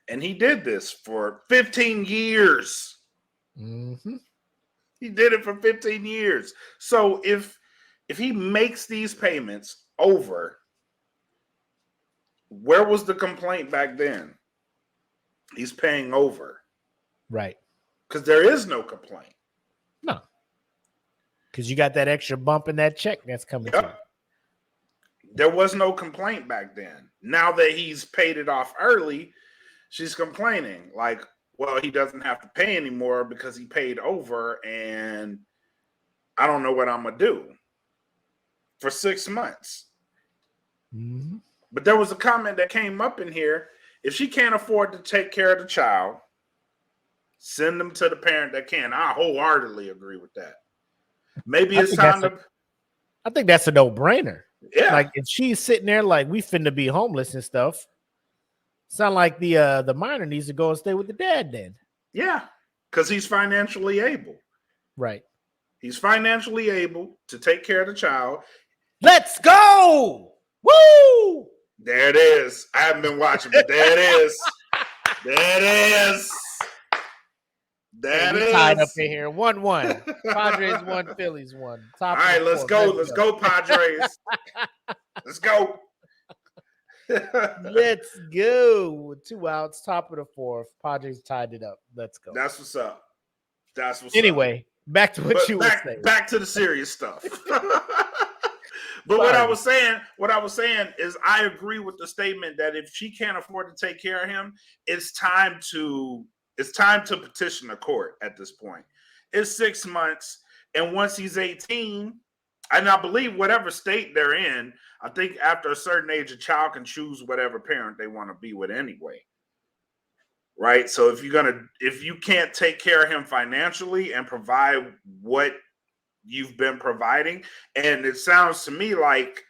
And he did this for 15 years. Mm-hmm. He did it for 15 years. So if he makes these payments over, where was the complaint back then? He's paying over. Right. Because there is no complaint. No. Because you got that extra bump in that check that's coming to you. There was no complaint back then. Now that he's paid it off early, she's complaining. Like, well, he doesn't have to pay anymore because he paid over, and I don't know what I'm going to do for 6 months. Mm-hmm. But there was a comment that came up in here. If she can't afford to take care of the child, send them to the parent that can. I wholeheartedly agree with that. Maybe it's time to... I think that's a no-brainer. Yeah. Like, if she's sitting there like, we finna be homeless and stuff, sound like the minor needs to go and stay with the dad then. Yeah, because he's financially able. Right. He's financially able to take care of the child. Let's go! Woo! There it is. I haven't been watching, but there it is. There it is. There it is. Tied up in here. 1-1. Padres 1, Phillies 1. All right, let's go. Let's go, Padres. Let's go. Let's go. 2 outs, top of the 4th. Padres tied it up. Let's go. That's what's up. That's what's anyway, up. Back to what you were saying. Back to the serious stuff. But what I was saying is I agree with the statement that if she can't afford to take care of him, it's time to petition the court at this point. It's 6 months, and once he's 18, and I believe whatever state they're in, I think after a certain age, a child can choose whatever parent they want to be with anyway. Right? So if you can't take care of him financially and provide what you've been providing, and it sounds to me like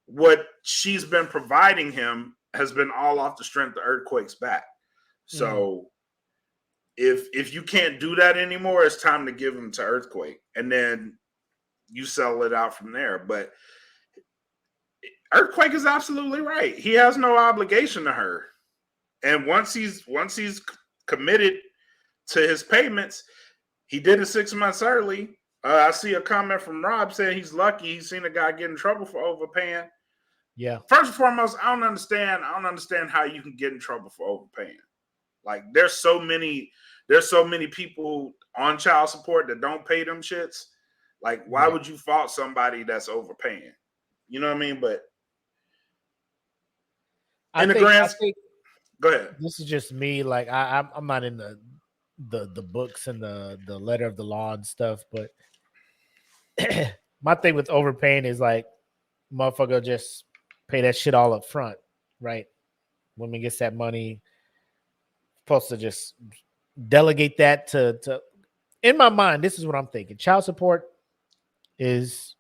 what she's been providing him has been all off the strength of Earthquake's back. So if you can't do that anymore, it's time to give him to Earthquake, and then you settle it out from there. But Earthquake is absolutely right. He has no obligation to her, and once he's committed to his payments, he did it 6 months early. I see a comment from Rob saying he's lucky he's seen a guy get in trouble for overpaying. Yeah. First and foremost, I don't understand how you can get in trouble for overpaying. Like, there's so many people on child support that don't pay them shits. Like, why would you fault somebody that's overpaying? You know what I mean? But I think go ahead. This is just me. Like, I'm not in the books and the letter of the law and stuff, but my thing with overpaying is like, motherfucker just pay that shit all up front, right? Women gets that money, supposed to just delegate that to. In my mind, this is what I'm thinking. Child support is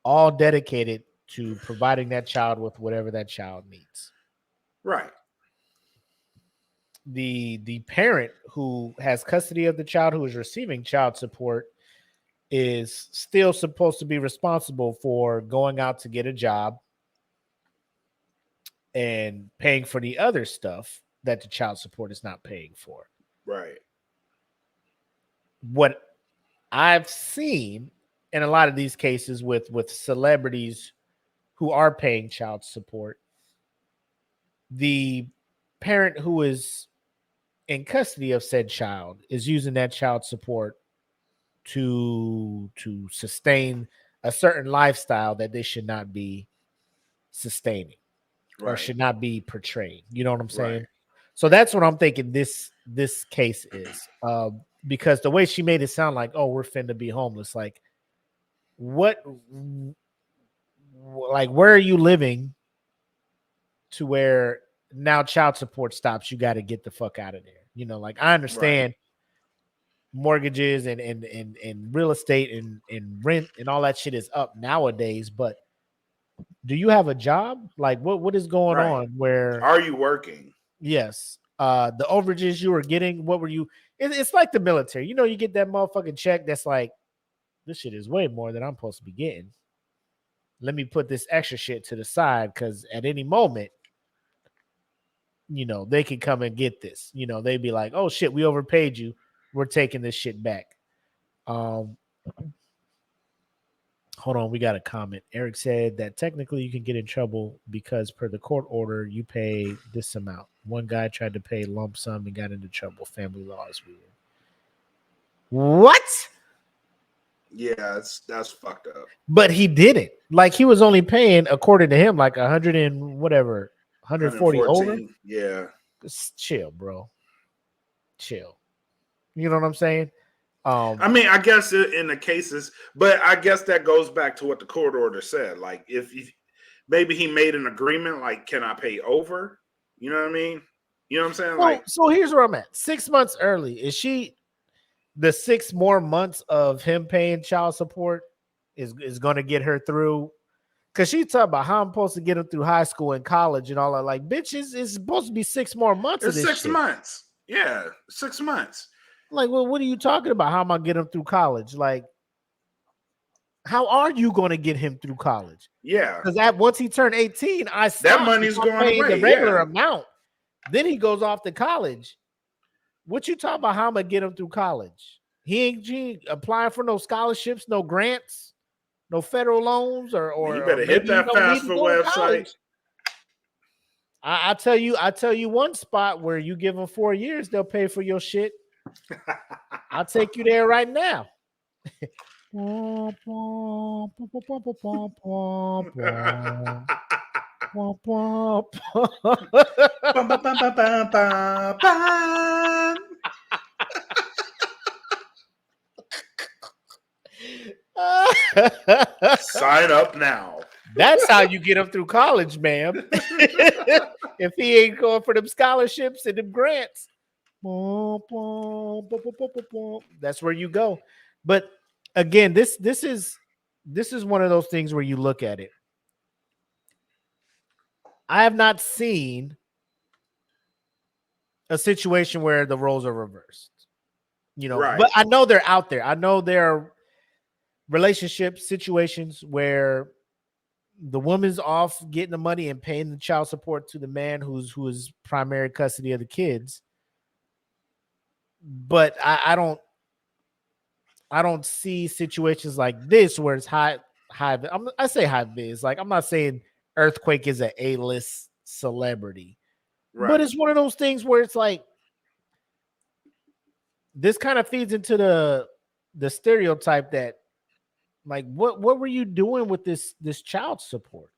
all dedicated to providing that child with whatever that child needs. Right. The parent who has custody of the child who is receiving child support is still supposed to be responsible for going out to get a job and paying for the other stuff that the child support is not paying for. Right. What I've seen in a lot of these cases with celebrities who are paying child support, the parent who is in custody of said child is using that child support to sustain a certain lifestyle that they should not be sustaining or should not be portraying. You know what I'm saying? Right. So that's what I'm thinking this case is. Because the way she made it sound like, oh, we're finna be homeless. Like, what? Like, where are you living to where now child support stops? You got to get the fuck out of there. You know, like I understand mortgages and real estate and rent and all that shit is up nowadays, but do you have a job? Like what is going on where are you working? Yes. The overages you were getting, what were you? It's like the military. You know, you get that motherfucking check that's like, this shit is way more than I'm supposed to be getting. Let me put this extra shit to the side because at any moment, you know, they can come and get this. You know, they'd be like, oh shit, we overpaid you. We're taking this shit back. Hold on, we got a comment. Eric said that technically you can get in trouble because per the court order, you pay this amount. One guy tried to pay lump sum and got into trouble. Family law is weird. What? Yeah, that's fucked up. But he didn't. Like he was only paying, according to him, like 100 and whatever, 140 over. Yeah. Just chill, bro. Chill. You know what I'm saying? I mean, I guess in the cases, but I guess that goes back to what the court order said. Like, if maybe he made an agreement, like, can I pay over? You know what I mean? You know what I'm saying? So here's where I'm at. 6 months early. Is she the 6 more months of him paying child support is going to get her through? Because she talking about how I'm supposed to get him through high school and college and all that. Like, bitch, it's supposed to be 6 more months. It's of this 6 shit. months. Yeah, 6 months. Like, well, what are you talking about? How am I going to get him through college? Like, how are you going to get him through college? Yeah. Because once he turned 18, that money's going paying away. The regular amount. Then he goes off to college. What you talking about? How I'm going to get him through college? He ain't applying for no scholarships, no grants, no federal loans, or you better or hit that FAFSA website. I tell you one spot where you give them 4 years, they'll pay for your shit. I'll take you there right now. Sign up now. That's how you get them through college, ma'am. If he ain't going for them scholarships and them grants, that's where you go. But again, this is one of those things where you look at it. I have not seen a situation where the roles are reversed. You know, but I know they're out there. I know there are relationship situations where the woman's off getting the money and paying the child support to the man who is primary custody of the kids. But I don't see situations like this where it's high. I say high vis. Like, I'm not saying Earthquake is an A-list celebrity, but it's one of those things where it's like this kind of feeds into the stereotype that, like, what were you doing with this child support?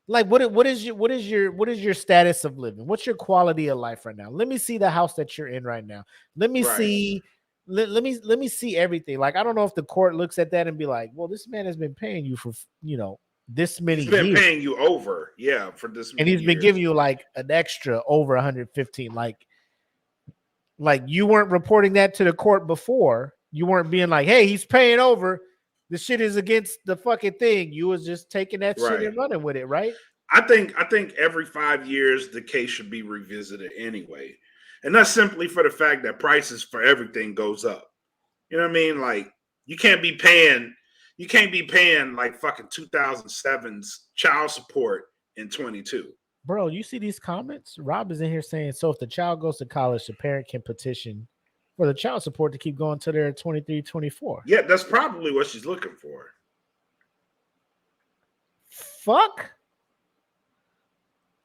Like, what is your status of living? What's your quality of life right now? Let me see the house that you're in right now. Let me see. Let me see everything. Like, I don't know if the court looks at that and be like, well, this man has been paying you for, this many years. He's been paying you over, for this many and he's years. been giving you like an extra over 115. Like you weren't reporting that to the court before. You weren't being like, hey, he's paying over. The shit is against the fucking thing. You was just taking that shit and running with it, right? I think every 5 years the case should be revisited anyway. And that's simply for the fact that prices for everything goes up. You know what I mean? Like, you can't be paying like fucking 2007's child support in 22. Bro, you see these comments? Rob is in here saying, so if the child goes to college, the parent can petition for the child support to keep going till they're 23, 24. Yeah, that's probably what she's looking for. fuck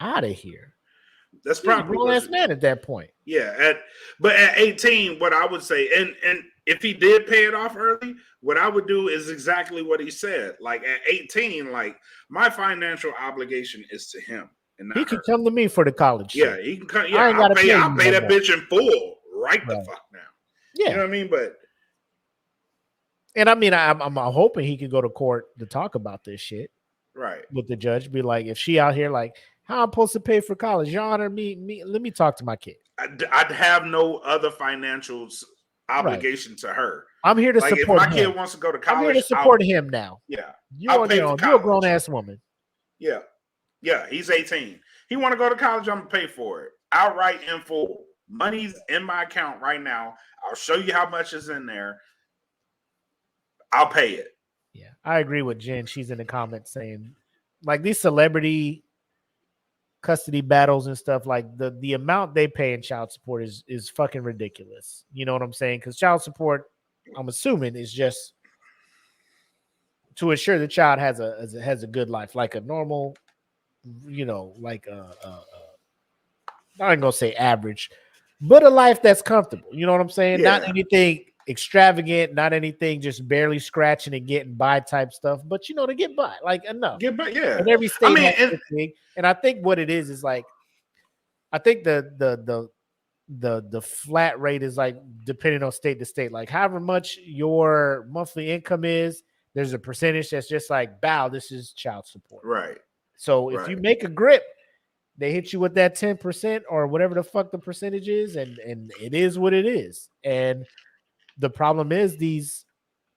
out of here. That's He's a probably grown ass man at that point. Yeah, but at 18, what I would say, and if he did pay it off early, what I would do is exactly what he said. Like at 18, like my financial obligation is to him, and not He can her. come to me for the college. Yeah, shit. he can come. I Yeah, ain't gotta pay I'll you pay no that more. bitch in full right the Right. fuck now. Yeah, You know what I mean? But and I mean, I'm hoping he could go to court to talk about this shit right, with the judge. Be like, if she out here, like, how I'm supposed to pay for college? Your Honor, let me talk to my kid. I'd have no other financial obligation to her. I'm here to Like if support my him. kid wants to go to I'm here college, to support him now. Yeah, You I'll on pay your for own. You a college. grown ass woman. Yeah, he's 18. He want to go to college, I'm gonna pay for it outright in full. Money's in my account right now. I'll show you how much is in there. I'll pay it. Yeah, I agree with Jen. She's in the comments saying, like, these celebrity custody battles and stuff, like the amount they pay in child support is fucking ridiculous. You know what I'm saying? Because child support, I'm assuming, is just to ensure the child has a good life, like a normal, you know, like I ain't gonna say average, but a life that's comfortable. You know what I'm saying? Not Yeah. anything extravagant, not anything just barely scratching and getting by type stuff, but you know, to get by, like enough. Get back, yeah. And every state mean, has and- their thing. And I think what it is like, I think the flat rate is like depending on state to state. Like however much your monthly income is, there's a percentage that's just like, bow, this is child support. Right. So if you make a grip, they hit you with that 10% or whatever the fuck the percentage is, and it is what it is. And the problem is these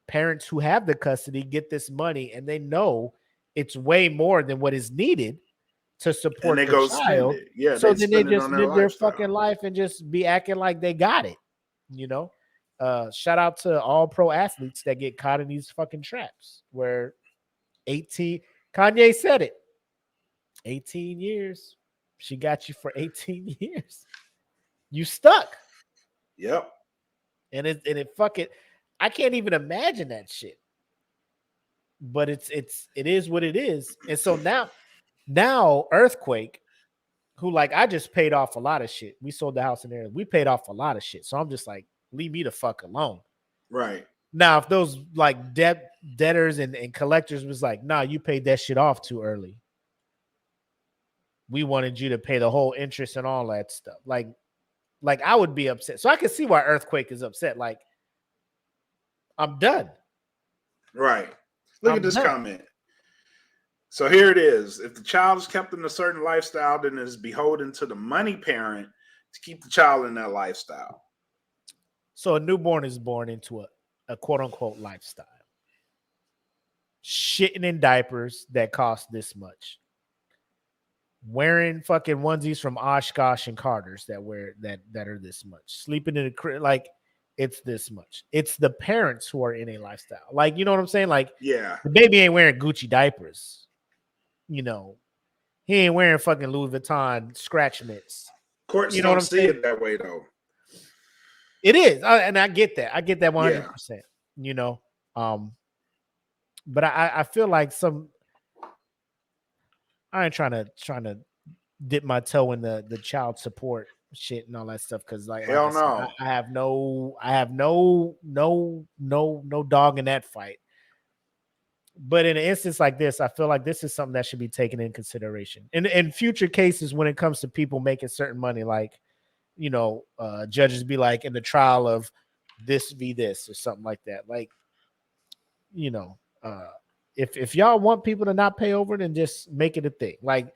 parents who have the custody get this money and they know it's way more than what is needed to support they the go child. spend it. Yeah, so they then they spend it just on their live their lifestyle. fucking life and just be acting like they got it. You know, shout out to all pro athletes that get caught in these fucking traps where 18, Kanye said it, 18 years. She got you for 18 years. You stuck. Yep. And it fuck it. I can't even imagine that shit. But it is what it is. And so now Earthquake, who like I just paid off a lot of shit. We sold the house in there. We paid off a lot of shit. So I'm just like, leave me the fuck alone. Right. Now, if those like debtors and collectors was like, nah, you paid that shit off too early. We wanted you to pay the whole interest and all that stuff. Like I would be upset. So I can see why Earthquake is upset. Like, I'm done. Right. Look at this comment. So here it is. If the child is kept in a certain lifestyle, then it is beholden to the money parent to keep the child in that lifestyle. So a newborn is born into a quote unquote lifestyle. Shitting in diapers that cost this much. Wearing fucking onesies from Oshkosh and Carter's that are this much. Sleeping in a crib, like it's this much. It's the parents who are in a lifestyle. Like, you know what I'm saying? Like, yeah, the baby ain't wearing Gucci diapers. You know, he ain't wearing fucking Louis Vuitton scratch mitts. Courts you know don't what I'm see saying? it that way though. It is, and I get that. I get that 100%. Yeah. You know, but I feel like I ain't trying to dip my toe in the child support shit and all that stuff because like hell I said, I have no dog in that fight. But in an instance like this, I feel like this is something that should be taken in consideration in future cases when it comes to people making certain money. Like, you know, judges be like in the trial of this v this or something like that. Like, you know, if y'all want people to not pay over, then just make it a thing. Like,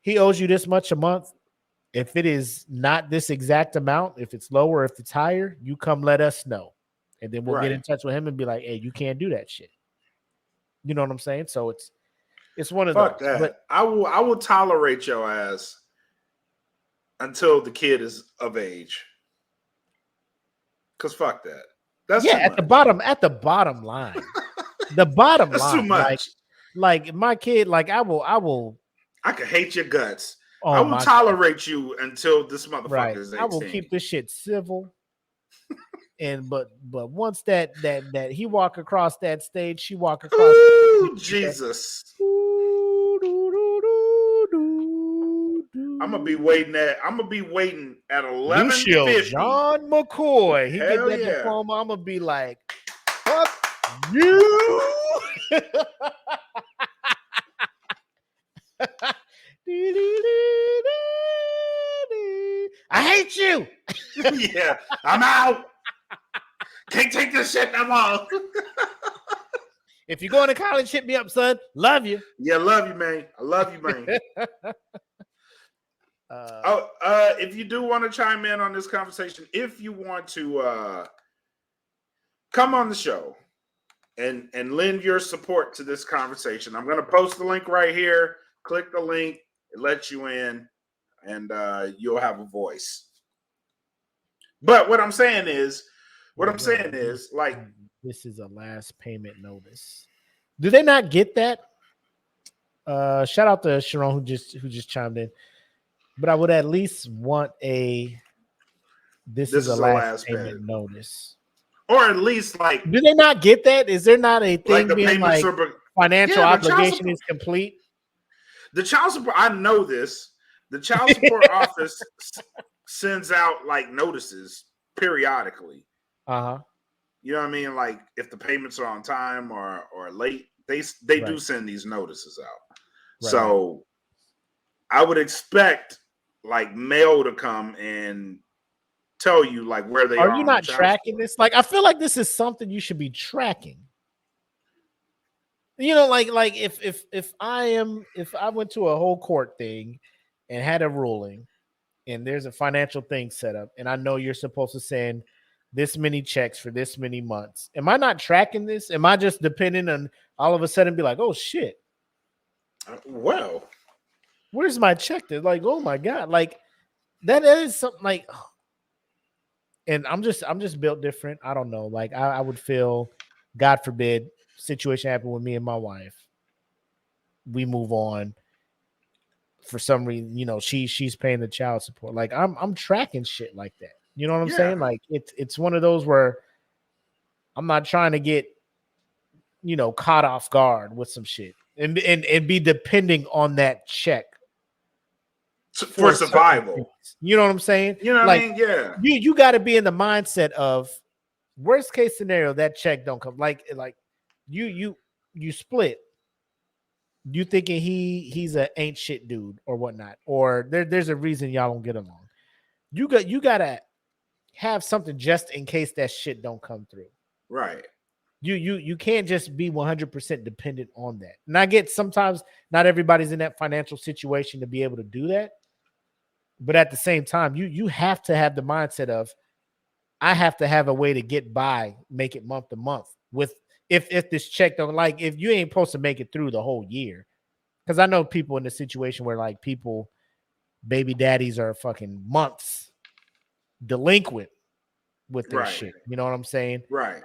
he owes you this much a month. If it is not this exact amount, if it's lower, if it's higher, you come let us know. And then we'll get in touch with him and be like, hey, you can't do that shit. You know what I'm saying? So it's one of Fuck those. that. But I will tolerate your ass until the kid is of age. Cause fuck that. That's yeah, at the bottom line. The bottom That's line. too much. Like my kid, like I could hate your guts. Oh, I will tolerate you until this motherfucker is 18. I will keep this shit civil. And but once that he walk across that stage, she walk across. Ooh, Jesus. I'm gonna be waiting at 11:50. Lucio John McCoy. He Hell get that yeah. diploma. I'm gonna be like, fuck you. I hate you. Yeah, I'm out. Can't take this shit no more. If you're going to college, hit me up, son. Love you. Yeah, love you, man. I love you, man. If you do want to chime in on this conversation, if you want to come on the show and lend your support to this conversation, I'm going to post the link right here. Click the link. It lets you in, and you'll have a voice. But what I'm saying is, like, this is a last payment notice. Do they not get that? Shout out to Sharon who just chimed in. But I would at least want this is a last payment notice. Or at least like, do they not get that? Is there not a thing like the being like financial obligation is complete? The child support, I know this. The child support office sends out like notices periodically. Uh-huh. You know what I mean? Like if the payments are on time or late, they do send these notices out. Right. So I would expect like mail to come and tell you like where they are. Are you not tracking this? Like I feel like this is something you should be tracking. You know, like if I went to a whole court thing and had a ruling and there's a financial thing set up and I know you're supposed to send this many checks for this many months. Am I not tracking this? Am I just depending on all of a sudden be like, oh shit. Well, where's my check? They're like, oh my God. Like that is something like, and I'm just built different. I don't know. Like I would feel, God forbid, situation happened with me and my wife. We move on. For some reason, you know, she's paying the child support. Like I'm tracking shit like that. You know what I'm saying? Like it's one of those where I'm not trying to get, you know, caught off guard with some shit and be depending on that check for survival. You know what I'm saying? You know what like, I mean? Yeah. You got to be in the mindset of worst case scenario that check don't come. Like you split. You thinking he's a ain't shit dude or whatnot, or there's a reason y'all don't get along. You gotta have something just in case that shit don't come through. Right. You can't just be 100% dependent on that. And I get sometimes not everybody's in that financial situation to be able to do that. But at the same time, you have to have the mindset of I have to have a way to get by, make it month to month with if this check don't, like if you ain't supposed to make it through the whole year. Because I know people in the situation where like people, baby daddies are fucking months delinquent with their shit. You know what I'm saying? Right.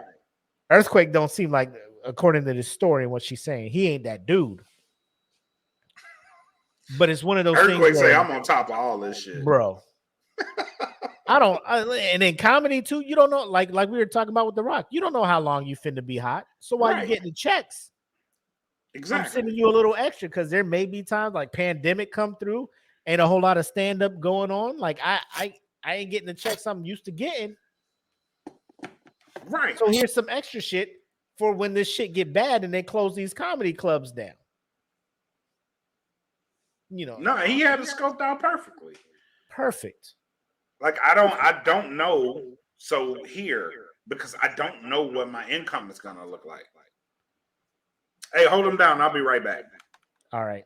Earthquake don't seem like, according to this story and what she's saying, he ain't that dude. But it's one of those Earthquake things where, say I'm on top of all this shit, bro. And in comedy too, you don't know, like we were talking about with The Rock, you don't know how long you finna be hot. So while you're getting the checks, exactly, I'm sending you a little extra because there may be times like pandemic come through, ain't a whole lot of stand up going on. Like I ain't getting the checks I'm used to getting. Right. So here's some extra shit for when this shit get bad and they close these comedy clubs down. You know, no, he had it scoped out perfectly. Perfect. Like I don't know. So here, because I don't know what my income is gonna look like. Hey, hold him down. I'll be right back. All right.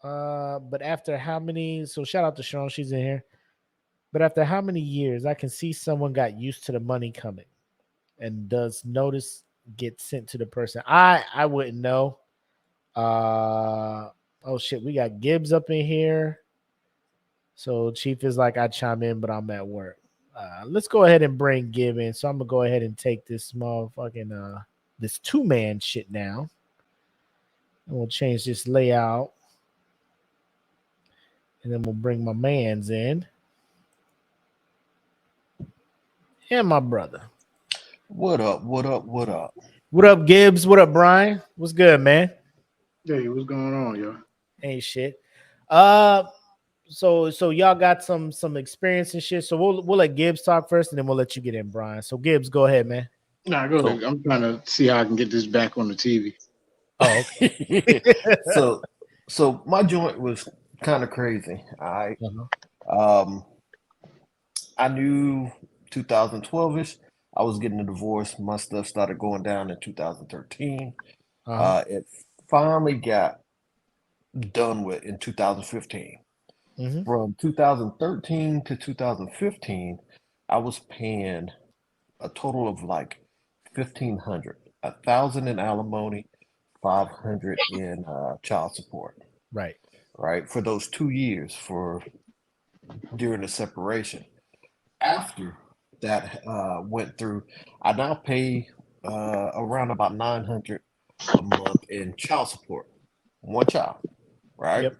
But after how many? So shout out to Sharon, she's in here. But after how many years, I can see someone got used to the money coming, and does notice get sent to the person. I wouldn't know. Oh shit, we got Gibbs up in here. So Chief is like, I chime in, but I'm at work. Let's go ahead and bring Gibb in. So I'm gonna go ahead and take this motherfucking this 2-man shit now. And we'll change this layout. And then we'll bring my mans in. And my brother. What up? What up? What up? What up, Gibbs? What up, Brian? What's good, man? Hey, what's going on, y'all? ain't shit. So y'all got some experience and shit. So we'll let Gibbs talk first, and then we'll let you get in, Brian. So Gibbs, go ahead, man. Nah, go ahead. I'm trying to see how I can get this back on the TV. Oh, okay. so my joint was kind of crazy. I knew 2012ish. I was getting a divorce. My stuff started going down in 2013. It finally got done with in 2015. From 2013 to 2015, I was paying a total of like 1,500, 1,000 in alimony, 500 in child support. Right. Right, for those 2 years during the separation. After that went through, I now pay around about 900 a month in child support. One child, right? Yep.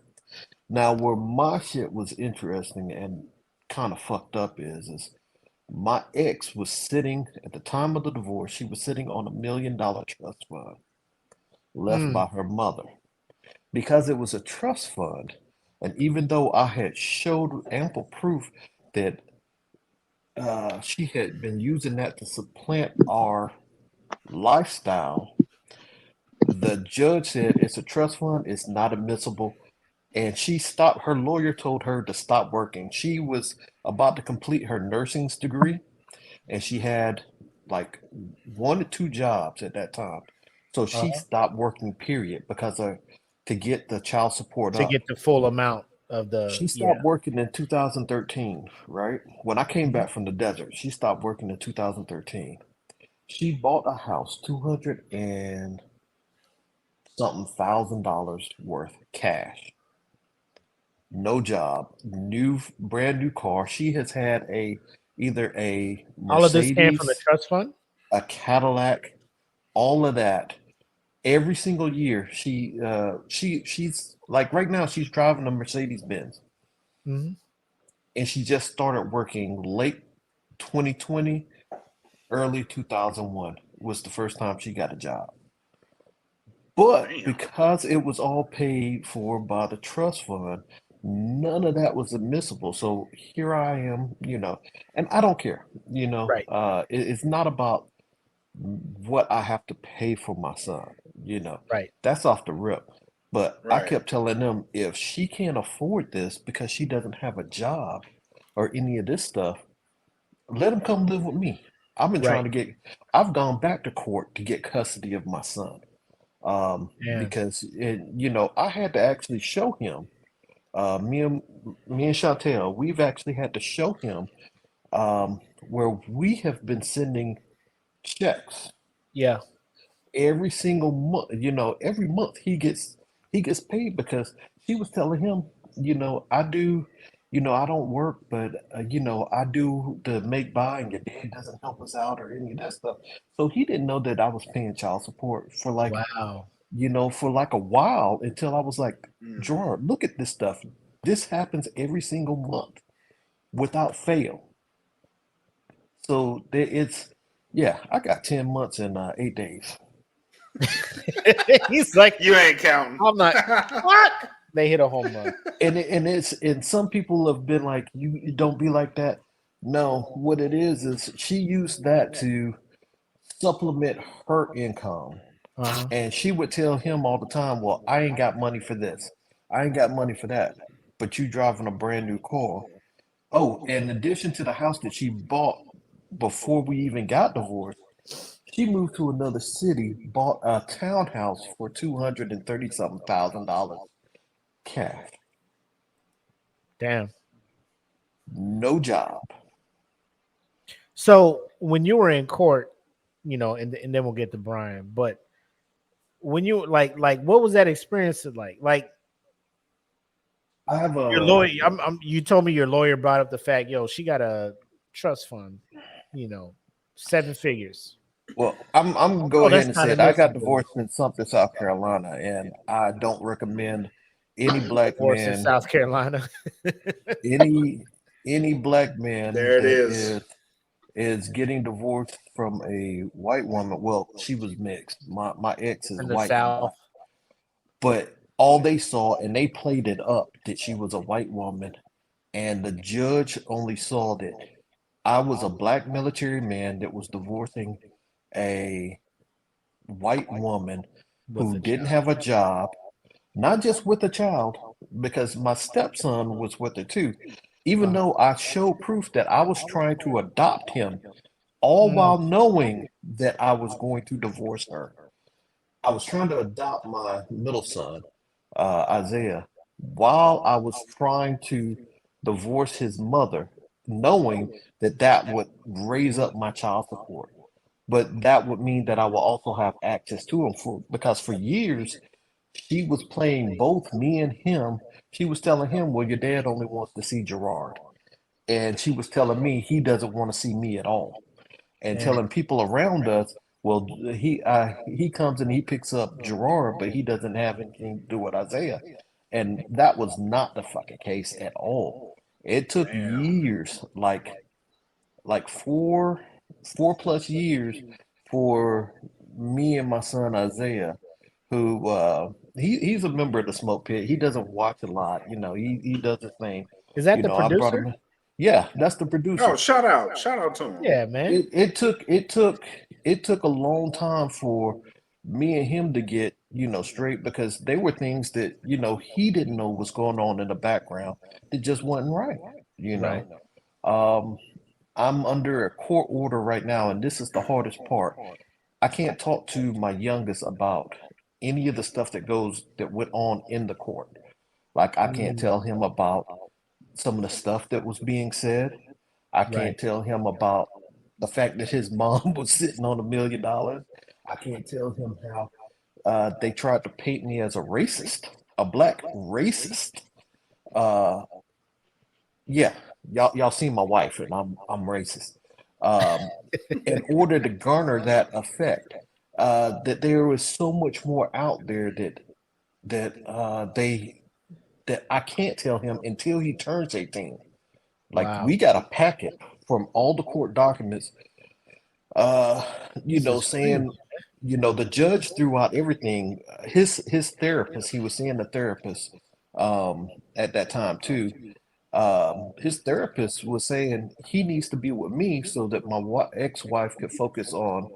Now, where my shit was interesting and kind of fucked up is my ex was sitting at the time of the divorce. She was sitting on $1 million trust fund left by her mother. Because it was a trust fund, and even though I had showed ample proof that she had been using that to supplant our lifestyle, the judge said it's a trust fund, it's not admissible, and she stopped. Her lawyer told her to stop working. She was about to complete her nursing's degree, and she had like 1 or 2 jobs at that time. So she stopped working, period, because to get the child support To up. get the full amount of the She stopped working in 2013, right? When I came back from the desert, she stopped working in 2013. She bought a house, 200 and something $1,000 worth cash. No job, brand new car. She has had either a all of this came from the Mercedes, trust fund. a Cadillac, all of that. Every single year, she's like right now she's driving a Mercedes Benz, and she just started working late 2020, early 2001 was the first time she got a job. But because it was all paid for by the trust fund, none of that was admissible. So here I am, and I don't care, Right. It's not about what I have to pay for my son, Right. that's off the rip. But I Right. kept telling them if she can't afford this because she doesn't have a job or any of this stuff, let him come live with me. I've gone back to court to get custody of my son. Yeah. Because I had to actually show him, me and Chantel, we've actually had to show him where we have been sending checks Yeah. every single month. Every month he gets paid because she was telling him, I do, I don't work, but I do the make buy, and your dad doesn't help us out or any of that stuff. So he didn't know that I was paying child support for Wow. for like a while until I was like, Gerard, look at this stuff. This happens every single month without fail. So I got 10 months and 8 days. He's like, you ain't counting. I'm not. What? They hit a home run. And some people have been like, you don't be like that. No, what it is she used that to supplement her income. And she would tell him all the time, well, I ain't got money for this. I ain't got money for that. But you driving a brand new car. Oh, in addition to the house that she bought before we even got divorced, she moved to another city, bought a townhouse for $230 something thousand cash. Damn. No job. So when you were in court, and then we'll get to Brian, but when you like what was that experience like? Like I have your lawyer, you told me your lawyer brought up the fact, she got a trust fund, 7 figures. Well, I'm gonna go ahead and say it. I got admissible. divorced in Sumter, South Carolina, and I don't recommend any black Divorce in man, South Carolina. any black man There it that is. is getting divorced from a white woman. Well, she was mixed. My ex is In a the white woman, South. but all they saw, and they played it up, that she was a white woman, and the judge only saw that I was a black military man that was divorcing a white woman who didn't have a job, not just with a child, because my stepson was with her too. Even though I showed proof that I was trying to adopt him, all while knowing that I was going to divorce her. I was trying to adopt my middle son, Isaiah, while I was trying to divorce his mother, knowing that that would raise up my child support. But that would mean that I will also have access to him because for years she was playing both me and him. She was telling him, well, your dad only wants to see Gerard. And she was telling me he doesn't want to see me at all. And telling people around us, well, he comes and he picks up Gerard, but he doesn't have anything to do with Isaiah. And that was not the fucking case at all. It took years, like 4+ years for me and my son Isaiah, who he's a member of the Smoke Pit. He doesn't watch a lot, he does his thing. Is that the I brought producer? him. Yeah, that's the producer. Oh, shout out to him. Yeah, man. It took a long time for me and him to get, straight, because they were things that, he didn't know was going on in the background that just wasn't right, Right. I'm under a court order right now, and this is the hardest part. I can't talk to my youngest about any of the stuff that went on in the court. Like, I can't tell him about some of the stuff that was being said. I can't tell him about the fact that his mom was sitting on $1 million. I can't tell him how they tried to paint me as a racist, a black racist. Yeah, y'all seen my wife, and I'm racist. In order to garner that effect, that there was so much more out there that I can't tell him until he turns 18. Like, we got a packet from all the court documents, saying, the judge threw out everything. His therapist, he was seeing the therapist at that time too. His therapist was saying he needs to be with me so that my ex-wife could focus on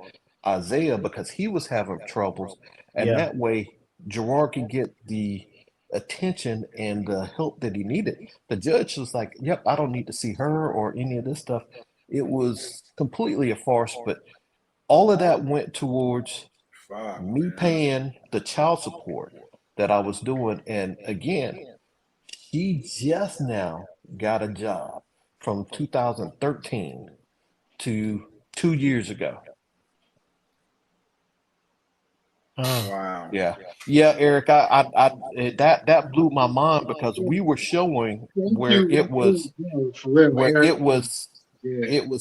Isaiah because he was having troubles, and that way Gerard can get the attention and the help that he needed. The judge was like, yep, I don't need to see her or any of this stuff. It was completely a farce, but all of that went towards me paying the child support that I was doing. And again, she just now got a job from 2013 to 2 years ago. Wow. Yeah, Eric, that blew my mind because we were showing where it was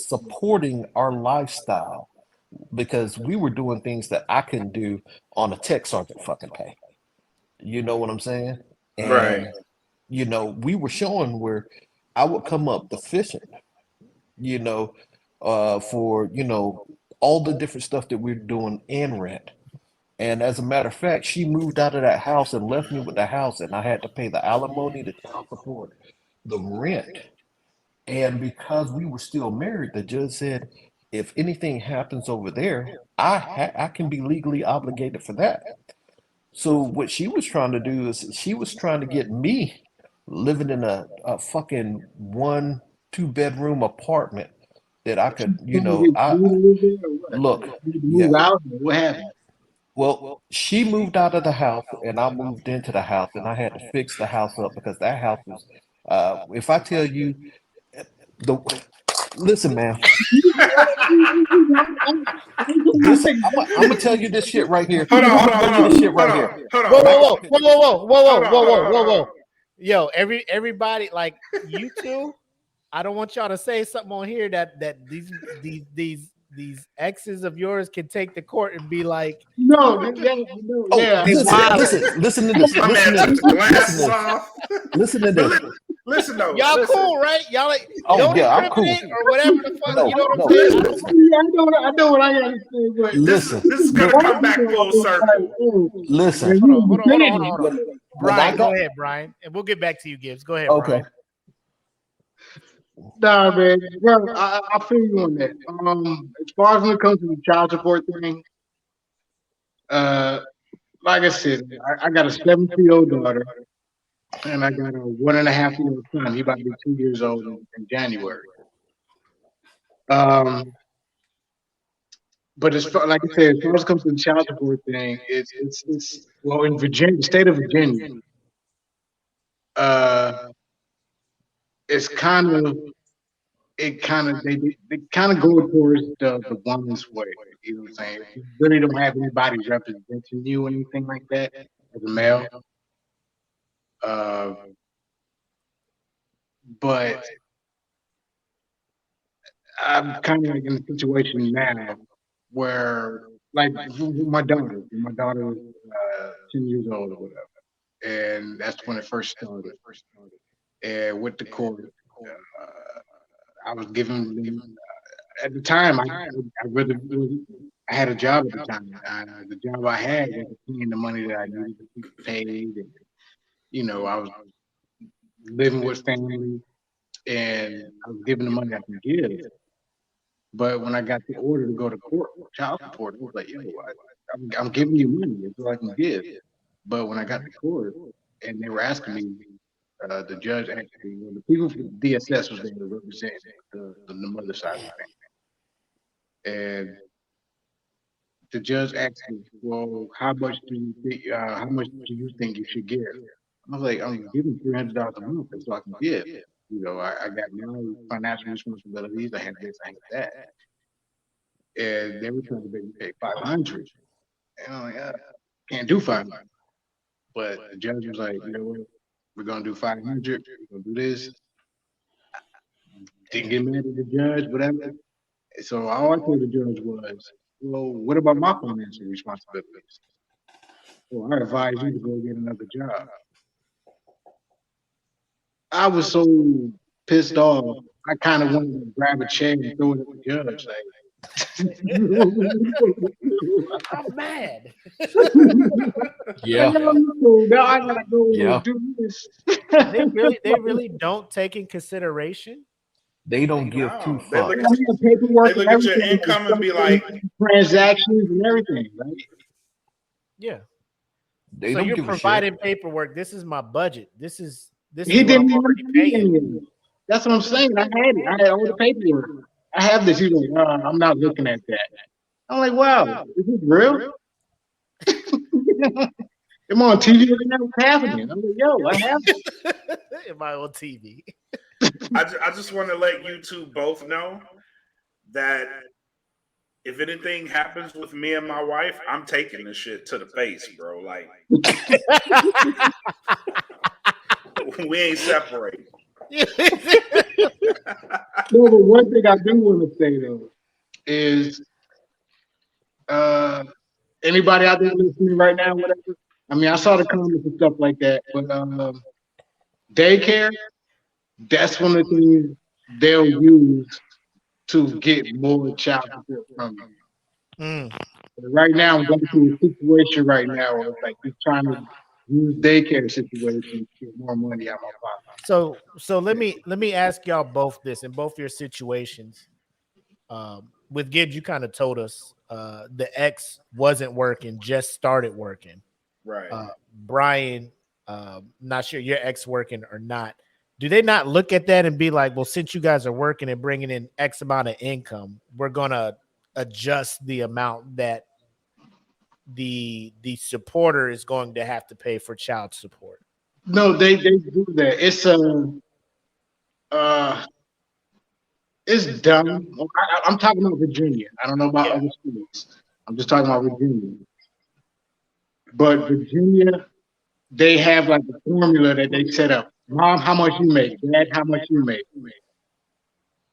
supporting our lifestyle, because we were doing things that I couldn't do on a tech sergeant fucking pay. You know what I'm saying? And, right. We were showing where I would come up deficient, for, all the different stuff that we're doing and rent. And as a matter of fact, she moved out of that house and left me with the house, and I had to pay the alimony, the child support, the rent. And because we were still married, the judge said, if anything happens over there, I can be legally obligated for that. So what she was trying to do is she was trying to get me living in a fucking 1-2 bedroom apartment that I could, look. What happened? Well, she moved out of the house and I moved into the house, and I had to fix the house up because that house was, if I tell you, listen, man, I'm gonna tell you this shit right here. Hold on. Whoa. Yo, everybody, like, you two, I don't want y'all to say something on here that these exes of yours can take to court and be like, listen to this. Listen to this. Listen though. Y'all cool, right? Y'all like, I'm cool. Or whatever the fuck. You know what I'm saying? I know what I got to say. But Listen. This is gonna come back full circle. Listen. Hold on. Brian, I go got- ahead, Brian, and we'll get back to you, Gibbs. Go ahead, Okay. Brian. Nah, man, bro, I feel you on that. As far as when it comes to the child support thing, like I said, I got a 7-year-old daughter, and I got a 1.5-year-old son. He about to be 2 years old in January. But as far, like I said, as far as it comes to the child support thing, it's well in Virginia, the state of Virginia, it's they kind of go towards the woman's way. You know what I'm saying? You really don't have anybody representing you or anything like that as a male. But I'm kind of like in a situation now where, like, with my daughter was 10 years old or whatever, and that's when it first started. And with the court, I was giving them at the time. I had a job at the time. The job I had wasn't paying the money that I needed to keep paid, and I was living with family, and I was giving the money I can give. But when I got the order to go to court for child support, I was like, yo, I'm giving you money. It's all I can give. But when I got to court and they were asking me, the judge actually, the people from DSS was there to represent the mother side of the family. And the judge asked me, well, how much do you think you should give? I was like, I'm giving $300 a month. That's all I can give. I got my financial responsibilities. I have this, I have that. And they were trying to make me pay $500. And I'm like, can't do $500. But the judge was like, you know what? We're gonna do $500. We're gonna do this. Didn't get mad at the judge, whatever. So all I told the judge was, well, what about my financial responsibilities? Well, I advise you to go get another job. I was so pissed off. I kind of wanted to grab a chair and throw it at the judge, like. I'm mad. Yeah. Now I gotta go and do this. They really don't take in consideration. They don't give two They fucks. look at your income and be like, transactions and everything, right? Yeah. They So don't you're give a shit. providing paperwork. This is my budget. This is He what didn't I'm already even pay paying. any of it. That's what I'm saying. I had it. I had all the paperwork. I have this. He's like, I'm not looking at that. I'm like, wow, is this real? I'm on TV right now. What's happening? I'm like, yo, I have it. Am I on TV? I just want to let you two both know that if anything happens with me and my wife, I'm taking this shit to the face, bro. Like, we ain't separating. No, but one thing I do want to say though is, anybody out there listening right now, whatever. I mean, I saw the comments and stuff like that, but daycare, that's one of the things they'll use to get more child support from you. Right now, I'm going through a situation right now where it's like he's trying to use daycare situation to get more money out of my pocket. So let me ask y'all both this in both your situations. With Gibbs, you kind of told us the X wasn't working, just started working. Right. Brian, not sure your X working or not. Do they not look at that and be like, well, since you guys are working and bringing in X amount of income, we're gonna adjust the amount that the supporter is going to have to pay for child support? No, they do that. It's dumb. I'm talking about Virginia. I don't know about other states. I'm just talking about Virginia. But Virginia, they have like a formula that they set up. Mom, how much you make? Dad, how much you make?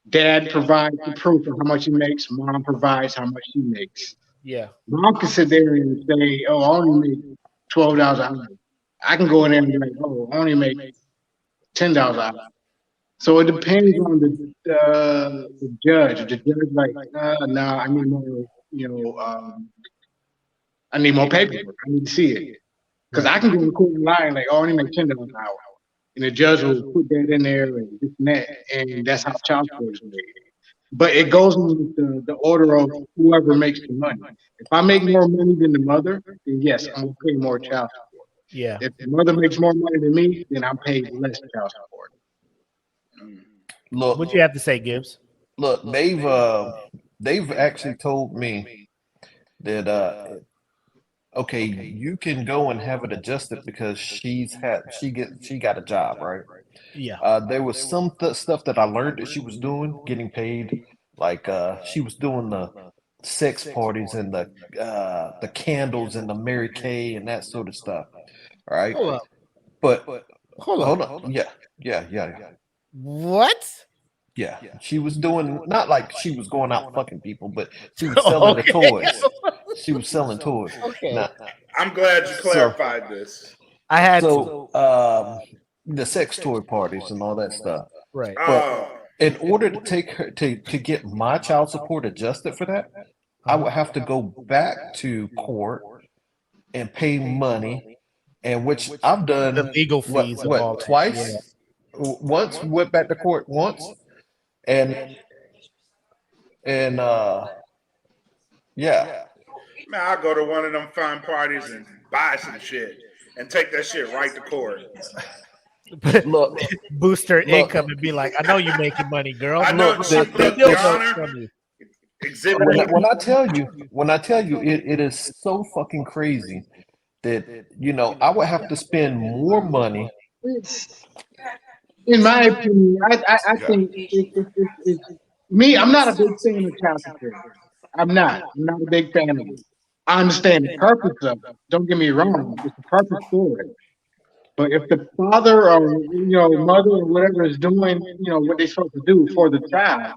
Dad provides the proof of how much he makes. Mom provides how much she makes. Yeah. Mom can sit there and say, "Oh, I only make $12 an hour." I can go in there and be like, "Oh, I only make $10 an hour." So it depends on the judge. The judge like, nah, I need more. I need more paperwork. I need to see it. Because I can go to court and lie like, oh, I only make $10 an hour, and the judge will put that in there and this and that, and that's how child support is made. But it goes in the order of whoever makes the money. If I make more money than the mother, then yes, I'm gonna pay more child support. Yeah. If the mother makes more money than me, then I'm paid less child support. Look, What you have to say, Gibbs? look, they've actually told me that okay, you can go and have it adjusted because she got a job, right? Yeah. There was some stuff that I learned that she was doing, getting paid, like she was doing the sex parties and the candles and the Mary Kay and that sort of stuff, right? Hold up. But Hold hold up. on, yeah. What? Yeah, she was doing not like she was going out fucking people, but she was selling the toys. She was selling toys. Okay. Now, I'm glad you clarified this. I had to. so the sex toy parties and all that stuff. Right. But in order to take her to get my child support adjusted for that, I would have to go back to court and pay money, and which I've done The legal fees of all that, twice. yeah. Once went back to court once, and yeah. Man, I'll go to one of them fun parties and buy some shit and take that shit right to court. Look, Boost her income and be like, I know you're making money, girl. I know. Look, Look, the Your dildo Honor, from you. exhibit when I tell you, it is so fucking crazy that I would have to spend more money. In my opinion, I think it's me. I'm not a big fan of child support. I'm not a big fan of it. I understand the purpose of it. Don't get me wrong. It's the purpose for it. But if the father or mother or whatever is doing what they're supposed to do for the child,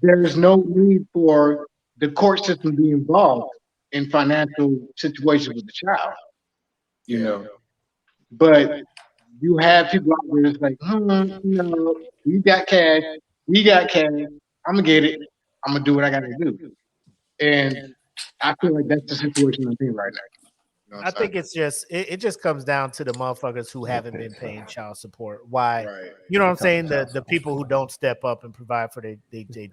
there is no need for the court system to be involved in financial situations with the child. But you have people out there that's like, we got cash, I'm gonna get it, I'm gonna do what I gotta do. And I feel like that's the situation I'm in right now. I think it's just it just comes down to the motherfuckers who haven't been paying child support. Why? Right. You know what I'm saying? The people who don't step up and provide for their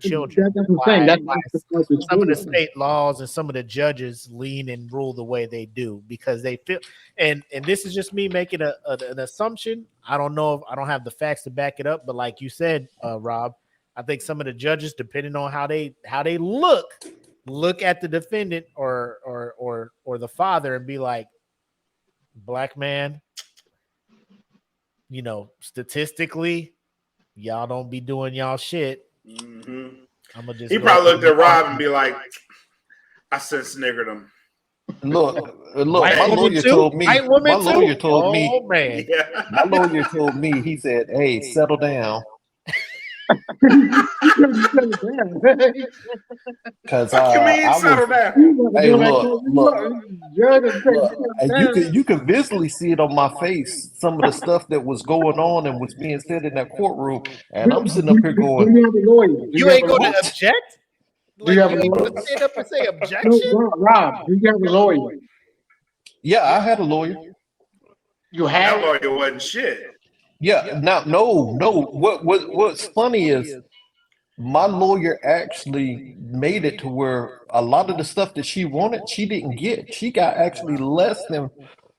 children. That's what I'm saying. Why That's the purpose some of the for it. state laws and some of the judges lean and rule the way they do because they feel and this is just me making an assumption. I don't know if I don't have the facts to back it up, but like you said, Rob, I think some of the judges, depending on how they look at the defendant or the father and be like, black man, statistically, y'all don't be doing y'all shit. Mm-hmm. I'm gonna just. He probably looked at Rob and be like, "I sense niggered him." Look. White My woman lawyer too? told me. White woman My lawyer too? told me. Oh man. Yeah. My lawyer told me. He said, "Hey, settle down." Because Fuck you mean I settle was. down? Hey, look. And you can visually see it on my face. Some of the stuff that was going on and was being said in that courtroom, and I'm sitting up here Do going, you have a lawyer? You ain't gonna What? object? Do you have you a ain't lawyer? gonna stand up and say No, objection? Rob, do you have a lawyer? "Yeah, I had a lawyer." You That have. lawyer wasn't shit. Yeah. Now, no. What's funny is my lawyer actually made it to where a lot of the stuff that she wanted, she didn't get. She got actually less than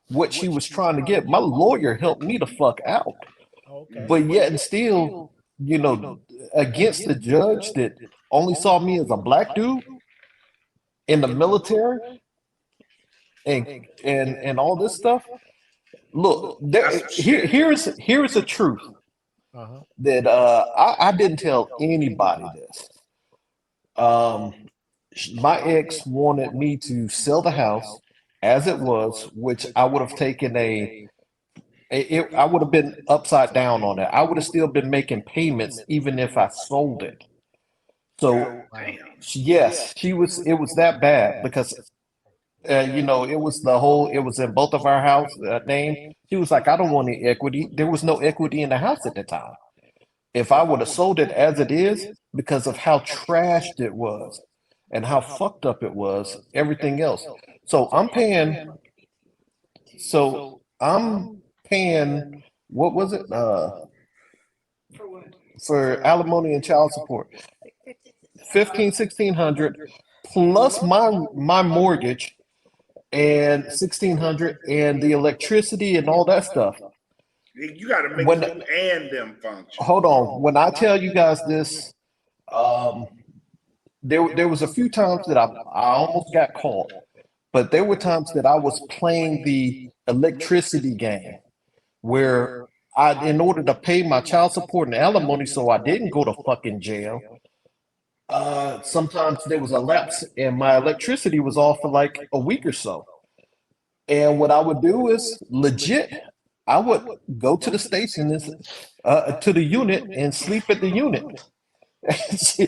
what she was trying to get. My lawyer helped me the fuck out. Okay. But yet and still, against the judge that only saw me as a black dude in the military and all this stuff. Look, here's the truth that I didn't tell anybody this. My ex wanted me to sell the house as it was, which I would have taken I would have been upside down on it. I would have still been making payments even if I sold it. So yes, it was that bad because it was it was in both of our house name. She was like, I don't want any equity. There was no equity in the house at the time. If I would have sold it as it is, because of how trashed it was and how fucked up it was, everything else. So I'm paying So I'm paying, what was it? For alimony and child support, 1600 plus my mortgage and 1600 and the electricity and all that stuff. You got to make When them and them function. hold on, when I tell you guys this, there was a few times that I almost got caught, but there were times that I was playing the electricity game where in order to pay my child support and alimony so I didn't go to fucking jail, sometimes there was a lapse and my electricity was off for like a week or so. And what I would do is legit, I would go to the station, to the unit and sleep at the unit.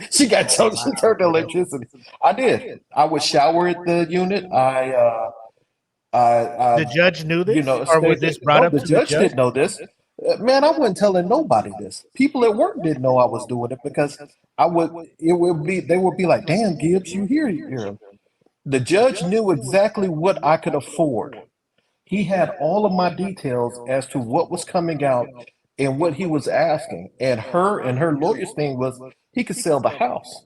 she got told she turned the electricity. I did. I would shower at the unit. The judge knew this, or was this brought up the to judge didn't know this. Man, I wasn't telling nobody this. People at work didn't know I was doing it because they would be like, damn, Gibbs, you here. The judge knew exactly what I could afford. He had all of my details as to what was coming out and what he was asking. And her lawyer's thing was he could sell the house.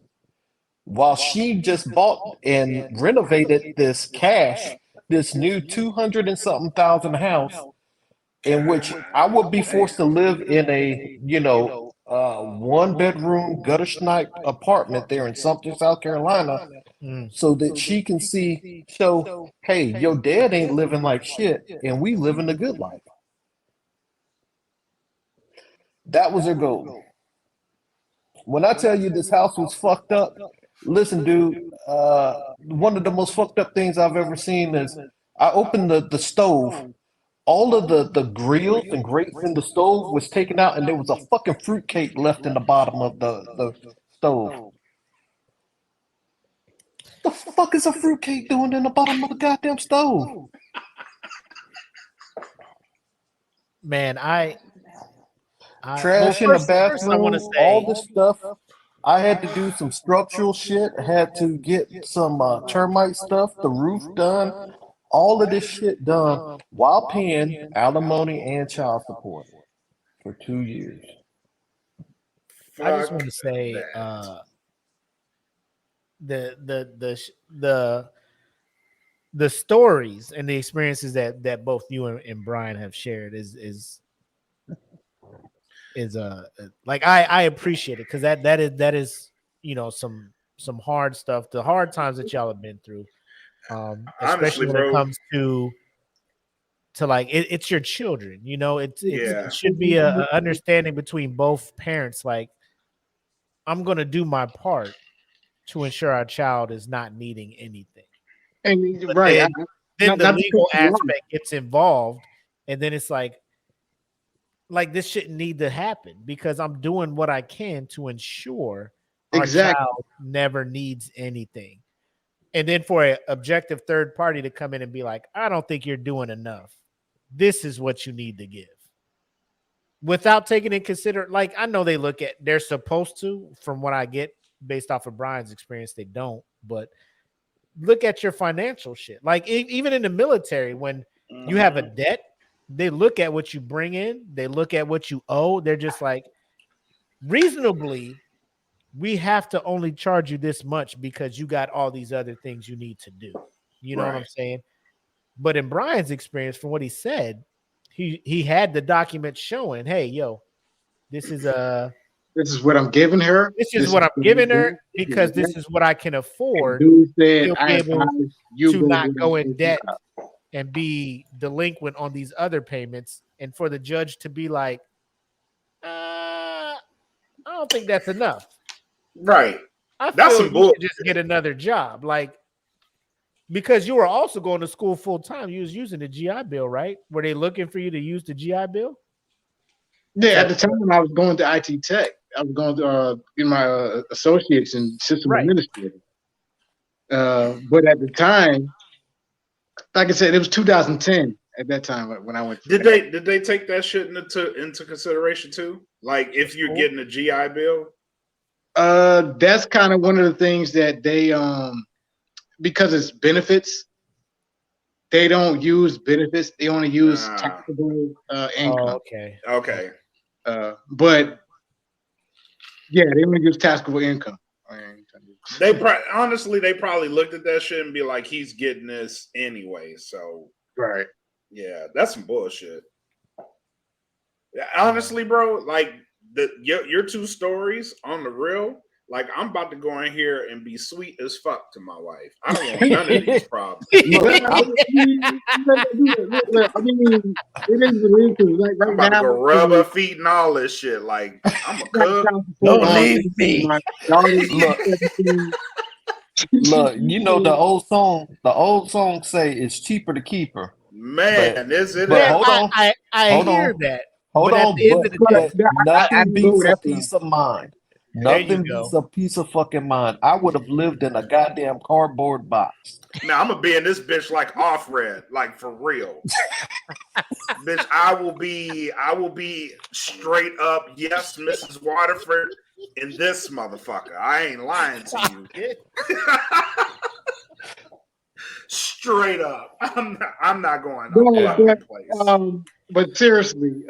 While she just bought and renovated this new 200 and something thousand house, in which I would be forced to live in a, 1-bedroom gutter snipe apartment there in Sumter, South Carolina, so that she can show, hey, your dad ain't living like shit, and we living the good life. That was her goal. When I tell you this house was fucked up, listen, dude, one of the most fucked up things I've ever seen is I opened the stove. All of the grills and grates in the stove was taken out, and there was a fucking fruitcake left in the bottom of the stove. The fuck is a fruitcake doing in the bottom of the goddamn stove? Man, Trash in the bathroom, all this stuff. I had to do some structural shit. I had to get some termite stuff, the roof done, all of this shit done while paying alimony and child support for 2 years. I just want to say, the stories and the experiences that both you and Brian have shared is like I appreciate it, because that is some hard stuff, the hard times that y'all have been through, especially Honestly, when bro, it comes to like it's your children, it should be a understanding between both parents, like, I'm gonna do my part to ensure our child is not needing anything. And But right, then the not to legal cut you off. aspect gets involved, and then it's like this shouldn't need to happen, because I'm doing what I can to ensure our child never needs anything. And then for an objective third party to come in and be like, I don't think you're doing enough. This is what you need to give. Without taking in consider, like, I know they're supposed to, from what I get based off of Brian's experience, they don't, but look at your financial shit. Like, even in the military, when you have a debt, they look at what you bring in, they look at what you owe. They're just like, reasonably, we have to only charge you this much because you got all these other things you need to do. You know what I'm saying? But in Brian's experience, from what he said, he had the document showing, hey, yo, this is what I'm giving her. This is what I'm giving her because this is what I can afford. Dude said, He'll I be able advise you to not get go a in job. debt and be delinquent on these other payments, and for the judge to be like, I don't think that's enough. Right. I That's feel some you should just get another job. Like, because you were also going to school full time. You was using the GI Bill, right? Were they looking for you to use the GI Bill? Yeah, at the time I was going to IT Tech. I was going to get my associates in system administrator. But at the time, like I said, it was 2010 at that time when I went. Did they take that shit into consideration too? Like, if you're getting a GI Bill? That's kind of one of the things that they because it's benefits. they don't use benefits. They only use Nah. taxable income. Oh, okay. Okay. But yeah, they only use taxable income. Honestly, they probably looked at that shit and be like, he's getting this anyway. So right. Yeah, that's some bullshit. Honestly, bro, like your two stories on the real, like I'm about to go in here and be sweet as fuck to my wife. I don't want none of these problems. I mean, it is what it is. Like I'm right about to now, go rub her feet and all this shit. Like I'm a cook. Don't leave me. Look, you know the old song say it's cheaper to keep her. Man, is it? But hold on. I Hold hear on. that. Hold but at on, the end of the day, nothing beats a peace of mind. There you Nothing go. beats a piece of fucking mind. I would have lived in a goddamn cardboard box. Now I'm gonna be in this bitch like off red, like for real. Bitch, I will be straight up, yes, Mrs. Waterford in this motherfucker. I ain't lying to you. Straight up. I'm not going but seriously,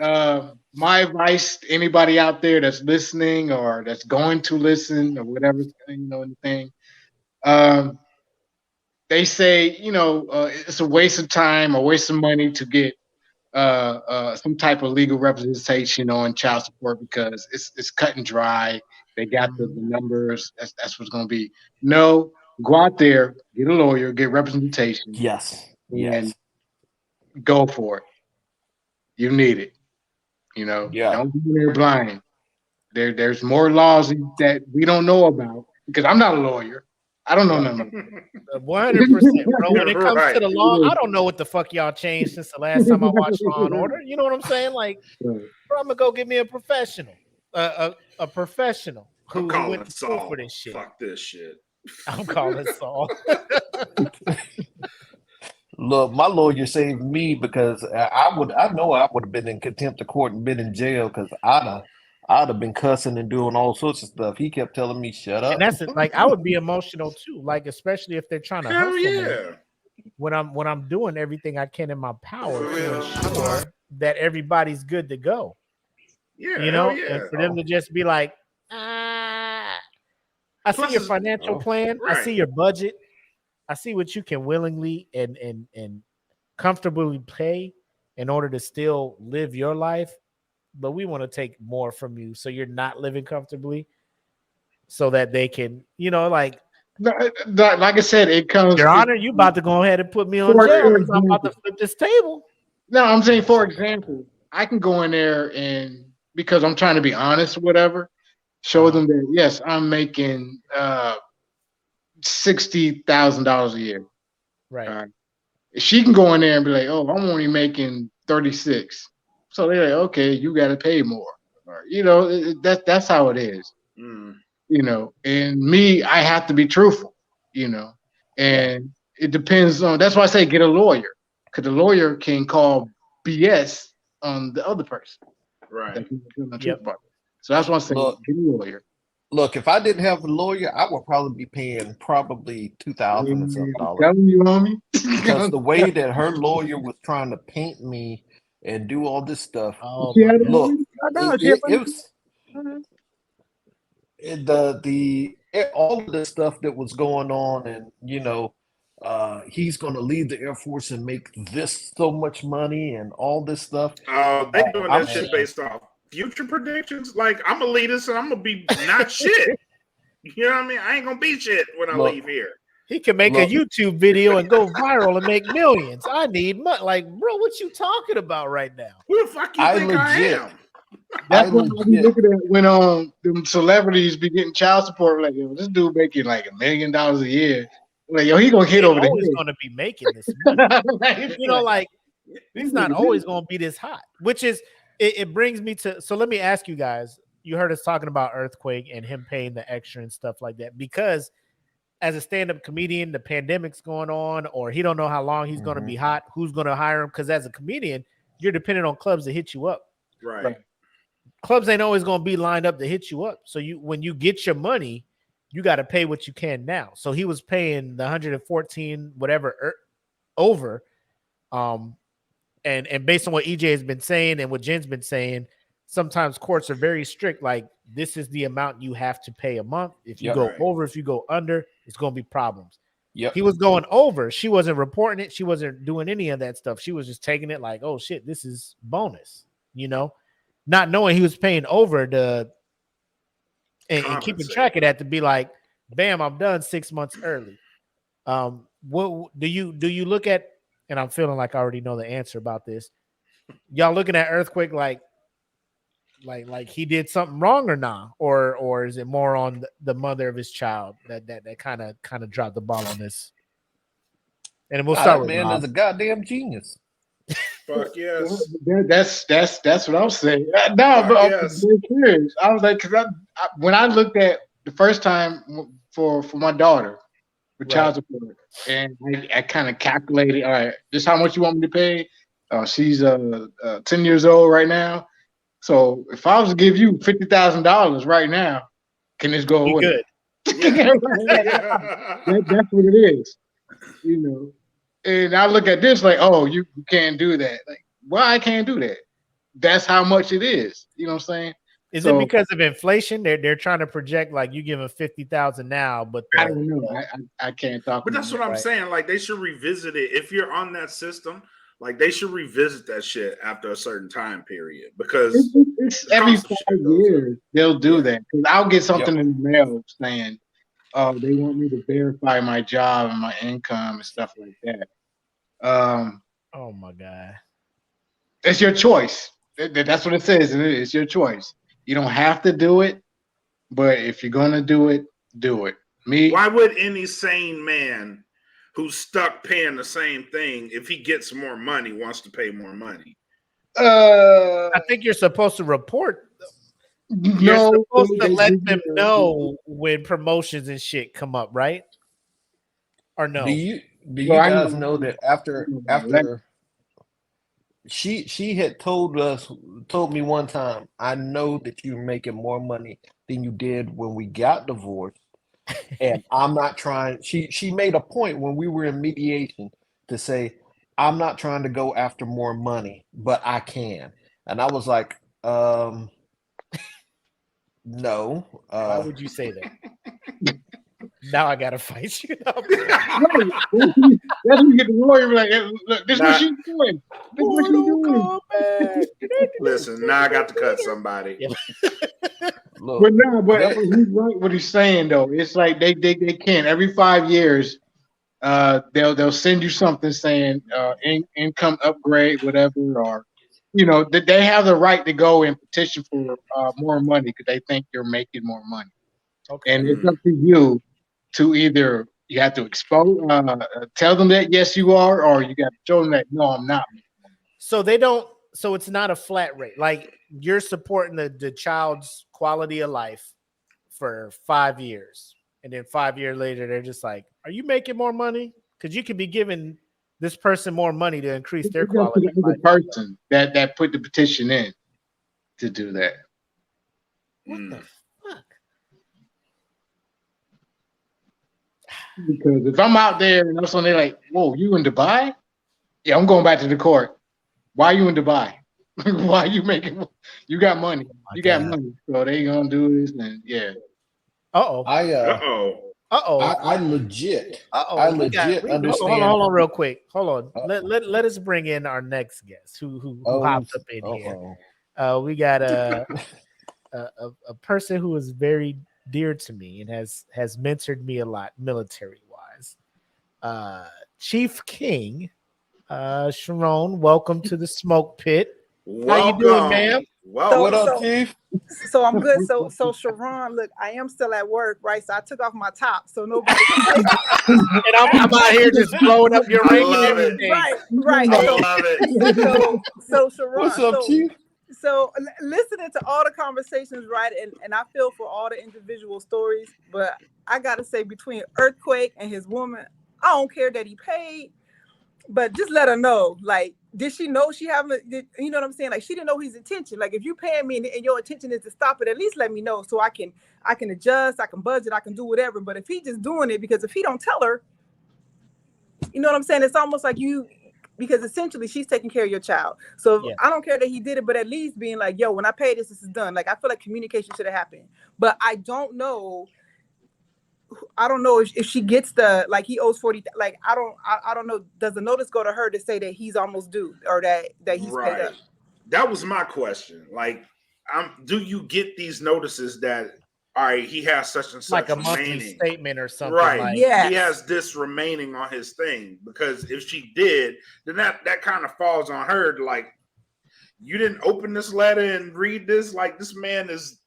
my advice to anybody out there that's listening or that's going to listen or whatever, anything. They say, it's a waste of time, a waste of money to get some type of legal representation on child support because it's cut and dry. They got the numbers. That's what's going to be. No, go out there, get a lawyer, get representation. Yes. And go for it. You need it. Yeah. Don't be there blind. There's more laws that we don't know about because I'm not a lawyer. I don't know nothing. 100%, bro. When it comes to the law, I don't know what the fuck y'all changed since the last time I watched Law and Order. You know what I'm saying? Like, bro, I'm gonna go get me a professional, a professional who went to school for this shit. Fuck this shit. I'm calling Saul. Look, my lawyer saved me because I know I would have been in contempt of court and been in jail because I'd have been cussing and doing all sorts of stuff. He kept telling me, shut up. And that's it. Like, I would be emotional too. Like, especially if they're trying to hustle me. When I'm doing everything I can in my power to ensure that everybody's good to go. Yeah. And for them to just be like, I see your financial plan. Right. I see your budget. I see what you can willingly and comfortably pay in order to still live your life. But we want to take more from you so you're not living comfortably so that they can, like I said, it comes. Your Honor, you about to go ahead and put me on jail because I'm about to flip this table. No, I'm saying, for example, I can go in there and because I'm trying to be honest or whatever, show them that, yes, I'm making $60,000 a year. Right. She can go in there and be like, oh, I'm only making 36. So they're like, okay, you got to pay more. Or, that's how it is. And me, I have to be truthful, and it depends on, that's why I say get a lawyer, because the lawyer can call BS on the other person. Right. So that's why I say get a lawyer. Look, if I didn't have a lawyer, I would probably be paying probably $2,000 or something. Telling you, homie. Because the way that her lawyer was trying to paint me and do all this stuff. Oh, look, it was all of this stuff that was going on, and he's going to leave the Air Force and make this so much money and all this stuff. They doing that shit based off future predictions. Like, I'm gonna leave this and I'm gonna be not shit. You know what I mean? I ain't gonna be shit when I leave here. He can make a YouTube video and go viral and make millions. I need money. Like, bro, what you talking about right now? Who the fuck you think I am? That's what I be looking at when them celebrities be getting child support. Like, yo, this dude making like $1 million a year. Like, yo, he gonna hit over the head. He's gonna be making this money. Like he's not always gonna be this hot. Which is it brings me to. So let me ask you guys. You heard us talking about Earthquake and him paying the extra and stuff like that because as a stand-up comedian, the pandemic's going on, or he don't know how long he's going to be hot. Who's going to hire him? Because as a comedian, you're dependent on clubs to hit you up. Right. Clubs ain't always going to be lined up to hit you up. So when you get your money, you got to pay what you can now. So he was paying the 114 whatever over, And based on what EJ has been saying and what Jen's been saying, sometimes courts are very strict. Like, this is the amount you have to pay a month. If you go over, if you go under, it's going to be problems. He was going over. She wasn't reporting it. She wasn't doing any of that stuff. She was just taking it like, oh shit, this is bonus, not knowing he was paying over and keeping track of that to be like, bam, I'm done 6 months early. What do you look at? And I'm feeling like I already know the answer about this. Y'all looking at Earthquake like he did something wrong or not, or is it more on the mother of his child that kind of dropped the ball on this? And we'll start with man Rob. is a goddamn genius. Fuck yes. That's what I'm saying. No, but I'm very curious. I was like, because when I looked at the first time for my daughter for child support, and I kind of calculated, all right, this is how much you want me to pay. She's 10 years old right now. So if I was to give you $50,000 right now, can this go away? Good. That's what it is, And I look at this like, oh, you can't do that. Like, well, I can't do that. That's how much it is. You know what I'm saying? Is it because of inflation? They're trying to project like you give them 50,000 now, but I don't know. I can't talk. But that's what I'm saying. Like, they should revisit it if you're on that system. Like, they should revisit that shit after a certain time period, because it's every 5 years they'll do that. Because I'll get something in the mail saying, "Oh, they want me to verify my job and my income and stuff like that." Oh my god, it's your choice. That's what it says. It's your choice. You don't have to do it, but if you're gonna do it, do it. Why would any sane man who's stuck paying the same thing, if he gets more money, wants to pay more money? I think you're supposed to report. You're supposed to let them know when promotions and shit come up, right? Or no? Do you guys know that after she had told me one time, I know that you're making more money than you did when we got divorced. And I'm not trying. She made a point when we were in mediation to say, I'm not trying to go after more money, but I can. And I was like, no. Why would you say that? Now I gotta fight you. That's when you get the lawyer. Like, look, this is what she's doing. This is what she's doing. Listen, now I got to cut somebody. Look, but he's right. What he's saying though, it's like they can every 5 years. They'll send you something saying income upgrade, whatever, or that they have the right to go and petition for more money because they think you're making more money. Okay. And it's up to you to either you have to expose, tell them that yes you are, or you got to show them that no I'm not. So they don't. So it's not a flat rate. Like, you're supporting the child's quality of life for 5 years, and then 5 years later they're just like, "Are you making more money? Because you could be giving this person more money to increase their quality." The person that put the petition in to do that. What the fuck? Because if I'm out there and also they're like, "Whoa, you in Dubai?" Yeah, I'm going back to the court. Why are you in Dubai? Why are you making? You got money. You got money. So they gonna do this and yeah. I legit. I legit understand. Hold on, real quick. Hold on. Let us bring in our next guest who hopped up in here. We got a person who is very dear to me and has mentored me a lot military wise. Chief King, Sharon, welcome to the Smoke Pit. How you doing, ma'am? What up, Chief? So I'm good. So Sharon, look, I am still at work, right? So I took off my top, so nobody can and I'm out here just blowing up your ring and everything. Right. I love it. So Sharon, what's up, Chief? So listening to all the conversations, right, and I feel for all the individual stories, but I gotta say, between Earthquake and his woman, I don't care that he paid, but just let her know, like, did she know she having you know what I'm saying? Like, she didn't know his intention. Like, if you paying me and your intention is to stop it, at least let me know so I can adjust, I can budget, I can do whatever. But if he just doing it because if he don't tell her, you know what I'm saying? It's almost like you because essentially she's taking care of your child. So Yeah. I don't care that he did it, but at least being like, yo, when I pay this, this is done. Like, I feel like communication should have happened. But I don't know if she gets the, like, he owes 40, like, I don't know, does the notice go to her to say that he's almost due, or that he's paid up? That was my question. Like, do you get these notices that, all right, he has such and such like a monthly remaining statement or something, right? like He has this remaining on his thing, because if she did, then that kind of falls on her. Like, you didn't open this letter and read this. Like, this man is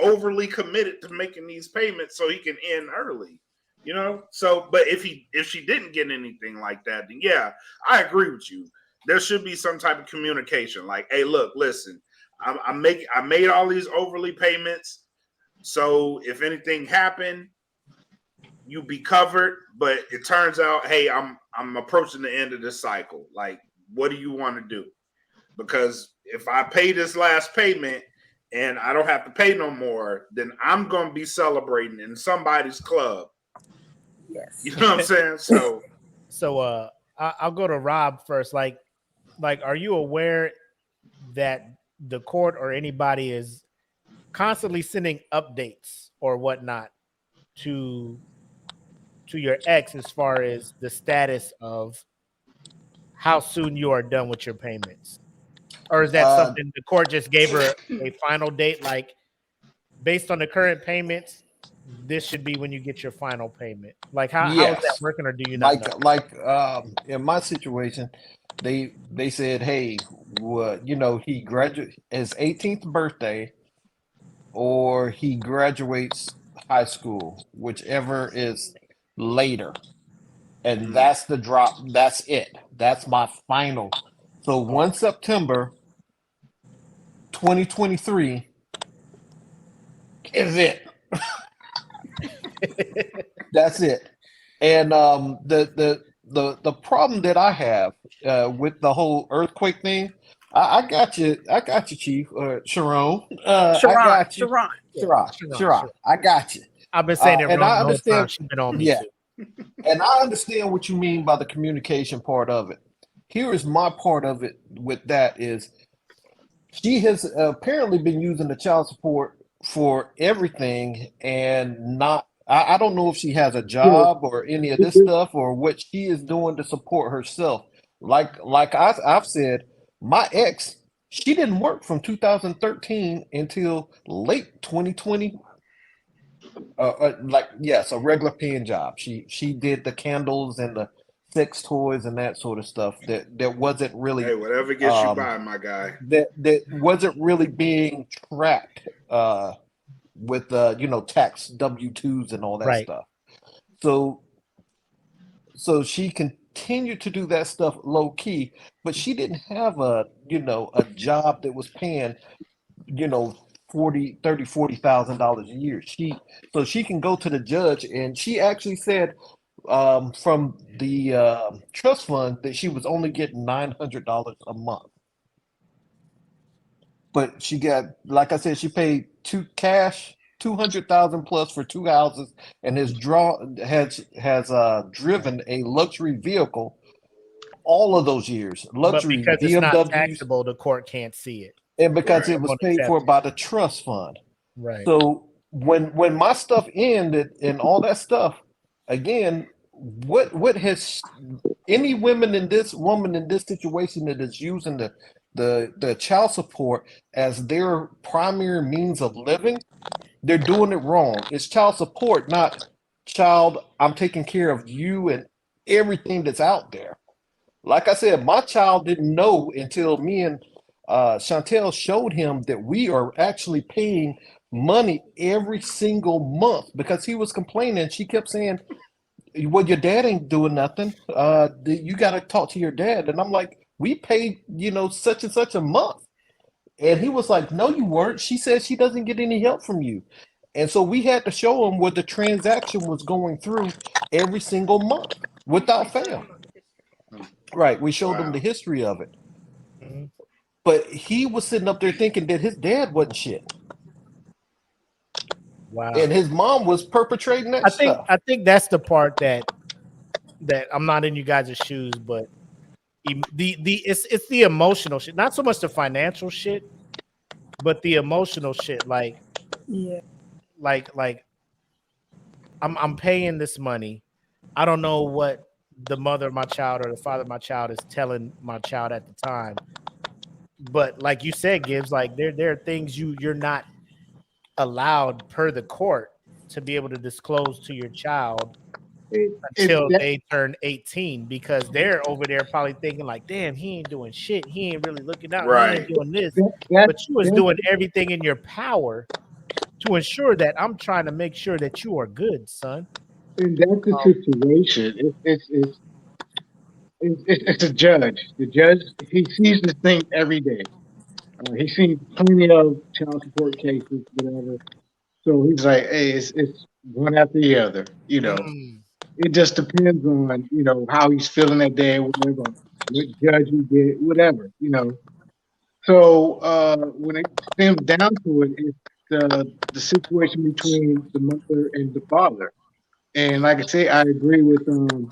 overly committed to making these payments so he can end early. You know, so but if she didn't get anything like that, then yeah, I agree with you. There should be some type of communication. Like, hey, look, listen, I made all these overly payments, so if anything happened, you be covered. But it turns out, hey, I'm approaching the end of this cycle. Like, what do you want to do? Because if I pay this last payment and I don't have to pay no more, then I'm gonna be celebrating in somebody's club. Yes. You know what I'm saying? So I'll go to Rob first. Like, are you aware that the court or anybody is constantly sending updates or whatnot to your ex as far as the status of how soon you are done with your payments? Or is that something the court just gave her a final date, like, based on the current payments, this should be when you get your final payment? Like, how is that working, or do you not know? Like in my situation, they said, hey, he graduates his 18th birthday, or he graduates high school, whichever is later. And that's the drop. That's it. That's my final. So 1 September 2023 is it. That's it. And the problem that I have with the whole earthquake thing, I got you, Chief Sharon. I got you, Sharon. I got you. I've been saying it wrong and I the whole time. understand. She's been on me Yeah, too. and I understand what you mean by the communication part of it. Here is my part of it with that is she has apparently been using the child support for everything, and not. I don't know if she has a job or any of this stuff, or what she is doing to support herself. Like I've said, my ex, she didn't work from 2013 until late 2020. Yes, a regular paying job. She did the candles and the sex toys and that sort of stuff that wasn't really Hey, whatever gets you by, my guy. that wasn't really being tracked with tax W-2s and all that Right. stuff. So she continued to do that stuff low key, but she didn't have a job that was paying 40,000 a year. So she can go to the judge, and she actually said from the trust fund that she was only getting $900 a month. But she got, like I said, she paid 200,000 plus for 2 houses, and has driven a luxury vehicle all of those years. Luxury But because it's not BMWs, taxable, the court can't see it. and because Right. it was Won't paid accept for it. by the trust fund. Right. So when my stuff ended and all that stuff, again, what has any woman in this situation that is using the child support as their primary means of living, they're doing it wrong. It's child support, not child, I'm taking care of you and everything that's out there. Like I said, my child didn't know until me and Chantel showed him that we are actually paying money every single month, because he was complaining. She kept saying, well, your dad ain't doing nothing. You got to talk to your dad. And I'm like, we paid, such and such a month. And he was like, no, you weren't. She said she doesn't get any help from you. And so we had to show him where the transaction was going through every single month without fail. Right. We showed him the history of it. Mm-hmm. But he was sitting up there thinking that his dad wasn't shit. Wow. And his mom was perpetrating that stuff. I think that's the part that I'm not in you guys' shoes, but it's the emotional shit, not so much the financial shit, but the emotional shit. Like I'm paying this money. I don't know what the mother of my child or the father of my child is telling my child at the time. But like you said, Gibbs, like there are things you're not allowed per the court to be able to disclose to your child until they turn 18, because they're over there probably thinking like, damn, he ain't doing shit. He ain't really looking out. He ain't doing this. But you was doing everything in your power to ensure that I'm trying to make sure that you are good, son. And that's the situation. It's a judge. The judge, he sees this thing every day. He's seen plenty of child support cases, whatever. So he's like, hey, it's one after the other. It just depends on how he's feeling that day, whatever, what judge he did, whatever. So when it stems down to it, it's the situation between the mother and the father. And like I say, I agree with I'm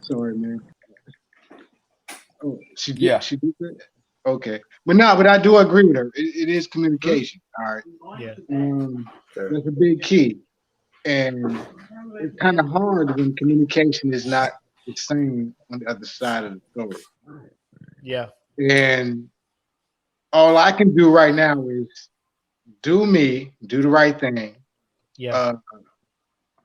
sorry, man. Oh, she did. She did that. Okay, but I do agree with her. It is communication. All right. Yeah. That's a big key, and it's kind of hard when communication is not the same on the other side of the story. Yeah. And all I can do right now is do me, do the right thing. Yeah.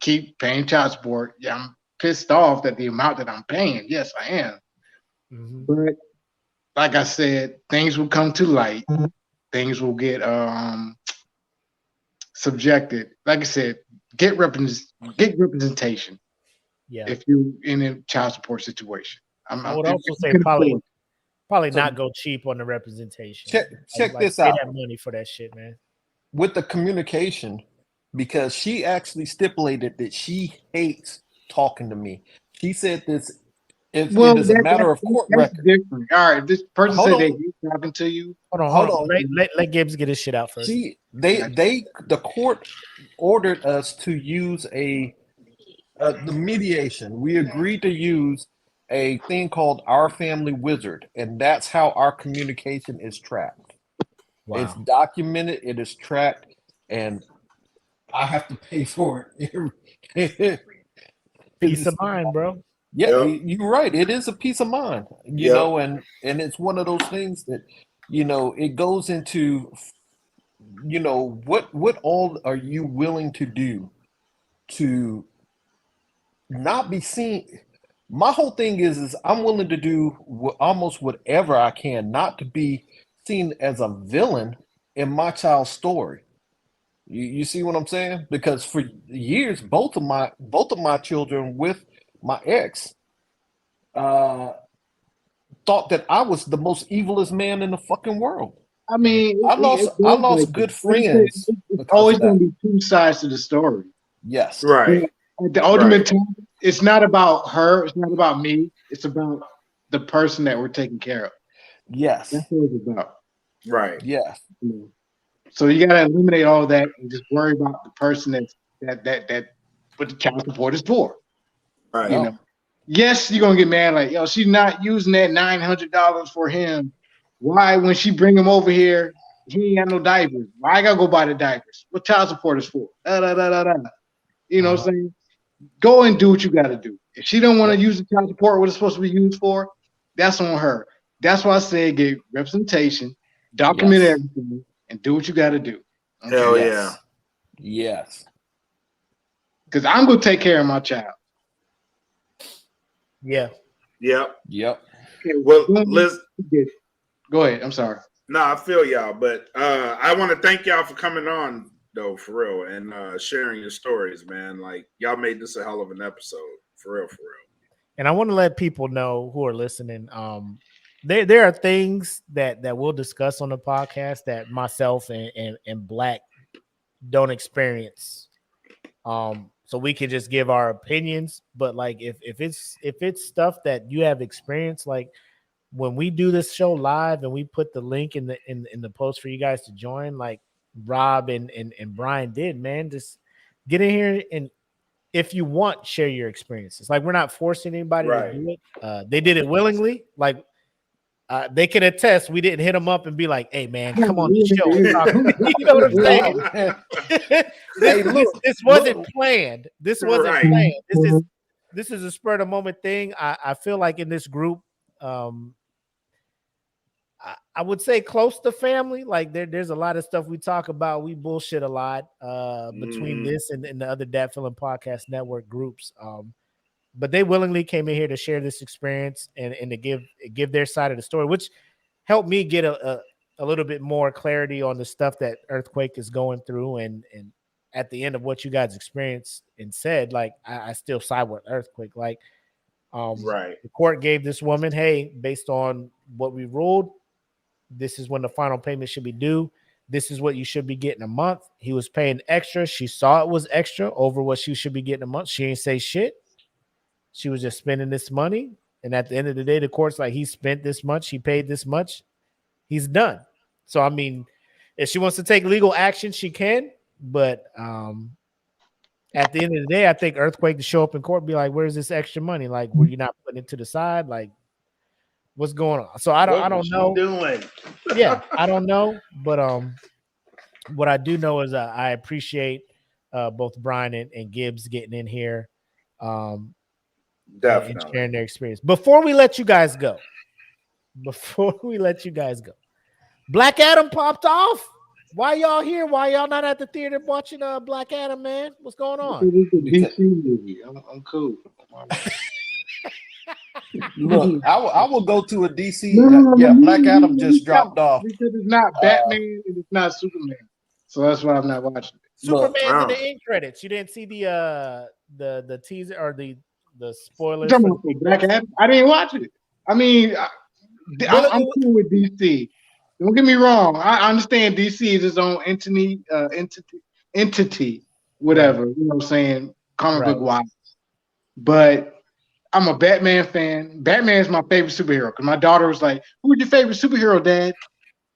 Keep paying child support. Yeah, I'm pissed off that the amount that I'm paying. Yes, I am. But like I said, things will come to light. Things will get subjected. Like I said, get representation. Yeah. If you in a child support situation, I would also say probably not go cheap on the representation. Check this pay out. that money for that shit, man. With the communication, because she actually stipulated that she hates talking to me. She said this. It is a matter of court record. Different. All right, this person said they hate talking to you. Hold on. Let Gibbs get his shit out first. The court ordered us to use the mediation. We agreed to use a thing called Our Family Wizard, and that's how our communication is tracked. Wow. It's documented, it is tracked, and I have to pay for it. Peace of mind, bro. Yeah, you're right. It is a peace of mind, know, and it's one of those things that, it goes into, what all are you willing to do to not be seen? My whole thing is I'm willing to do almost whatever I can not to be seen as a villain in my child's story. You see what I'm saying? Because for years, both of my children with my ex thought that I was the most evilest man in the fucking world. I mean, I lost good friends. It's always going to be two sides to the story. Yes. Right. At the ultimate time, it's not about her. It's not about me. It's about the person that we're taking care of. Yes. That's what it's about. Right. Yes. So you got to eliminate all that and just worry about the person that what the child support is for. Right. Yes, you're gonna get mad like, yo, she's not using that $900 for him. Why, when she bring him over here, he ain't got no diapers? Why I gotta go buy the diapers? What child support is for? Da, da, da, da, da. You know what I'm saying? Go and do what you gotta do. If she don't want to use the child support, what it's supposed to be used for, that's on her. That's why I said get representation, document everything, and do what you gotta do. Okay? Hell yeah. Yes. Because I'm gonna take care of my child. Yeah. Yep. Okay, well, Liz, go ahead. I'm sorry. No, I feel y'all, but I want to thank y'all for coming on, though, for real, and sharing your stories, man. Like, y'all made this a hell of an episode, for real. And I want to let people know who are listening. There are things that we'll discuss on the podcast that myself and Black don't experience. So we can just give our opinions, but like if it's stuff that you have experienced, like when we do this show live and we put the link in the post for you guys to join, like Rob and Brian did, man, just get in here. And if you want, share your experiences. Like we're not forcing anybody Right. to do it. They did it willingly. Like they can attest. We didn't hit them up and be like, "Hey man, come on the show." And talk. You know what I'm saying? This wasn't planned. This wasn't Right. planned. This is a spur of the moment thing. I feel like in this group, I would say close to family. Like there's a lot of stuff we talk about. We bullshit a lot between this and the other Dat Feeling Podcast Network groups. But they willingly came in here to share this experience and to give their side of the story, which helped me get a little bit more clarity on the stuff that Earthquake is going through. And at the end of what you guys experienced and said, like I still side with Earthquake. Like Right. the court gave this woman, hey, based on what we ruled, this is when the final payment should be due. This is what you should be getting a month. He was paying extra. She saw it was extra over what she should be getting a month. She ain't say shit. She was just spending this money. And at the end of the day, the court's like, he spent this much. He paid this much. He's done. So, I mean, if she wants to take legal action, she can. But at the end of the day, I think Earthquake to show up in court and be like, where's this extra money? Like, were you not putting it to the side? Like, what's going on? So I don't know. Doing? Yeah, I don't know. But what I do know is I appreciate both Brian and Gibbs getting in here. Definitely. And sharing their experience. Before we let you guys go, Black Adam popped off. Why y'all here? Why y'all not at the theater watching Black Adam, man? What's going on? It's a DC movie. I'm cool. Look, I will go to a DC. Yeah, Black Adam just dropped off. Because it's not Batman and it's not Superman. So that's why I'm not watching it. Superman's in the end credits. You didn't see the teaser or the spoilers. Black Adam? I didn't watch it. I mean, I'm cool with DC. Don't get me wrong. I understand DC is its own entity, whatever. You know what I'm saying? Comic book wise. But I'm a Batman fan. Batman is my favorite superhero. Because my daughter was like, "Who's your favorite superhero, Dad?"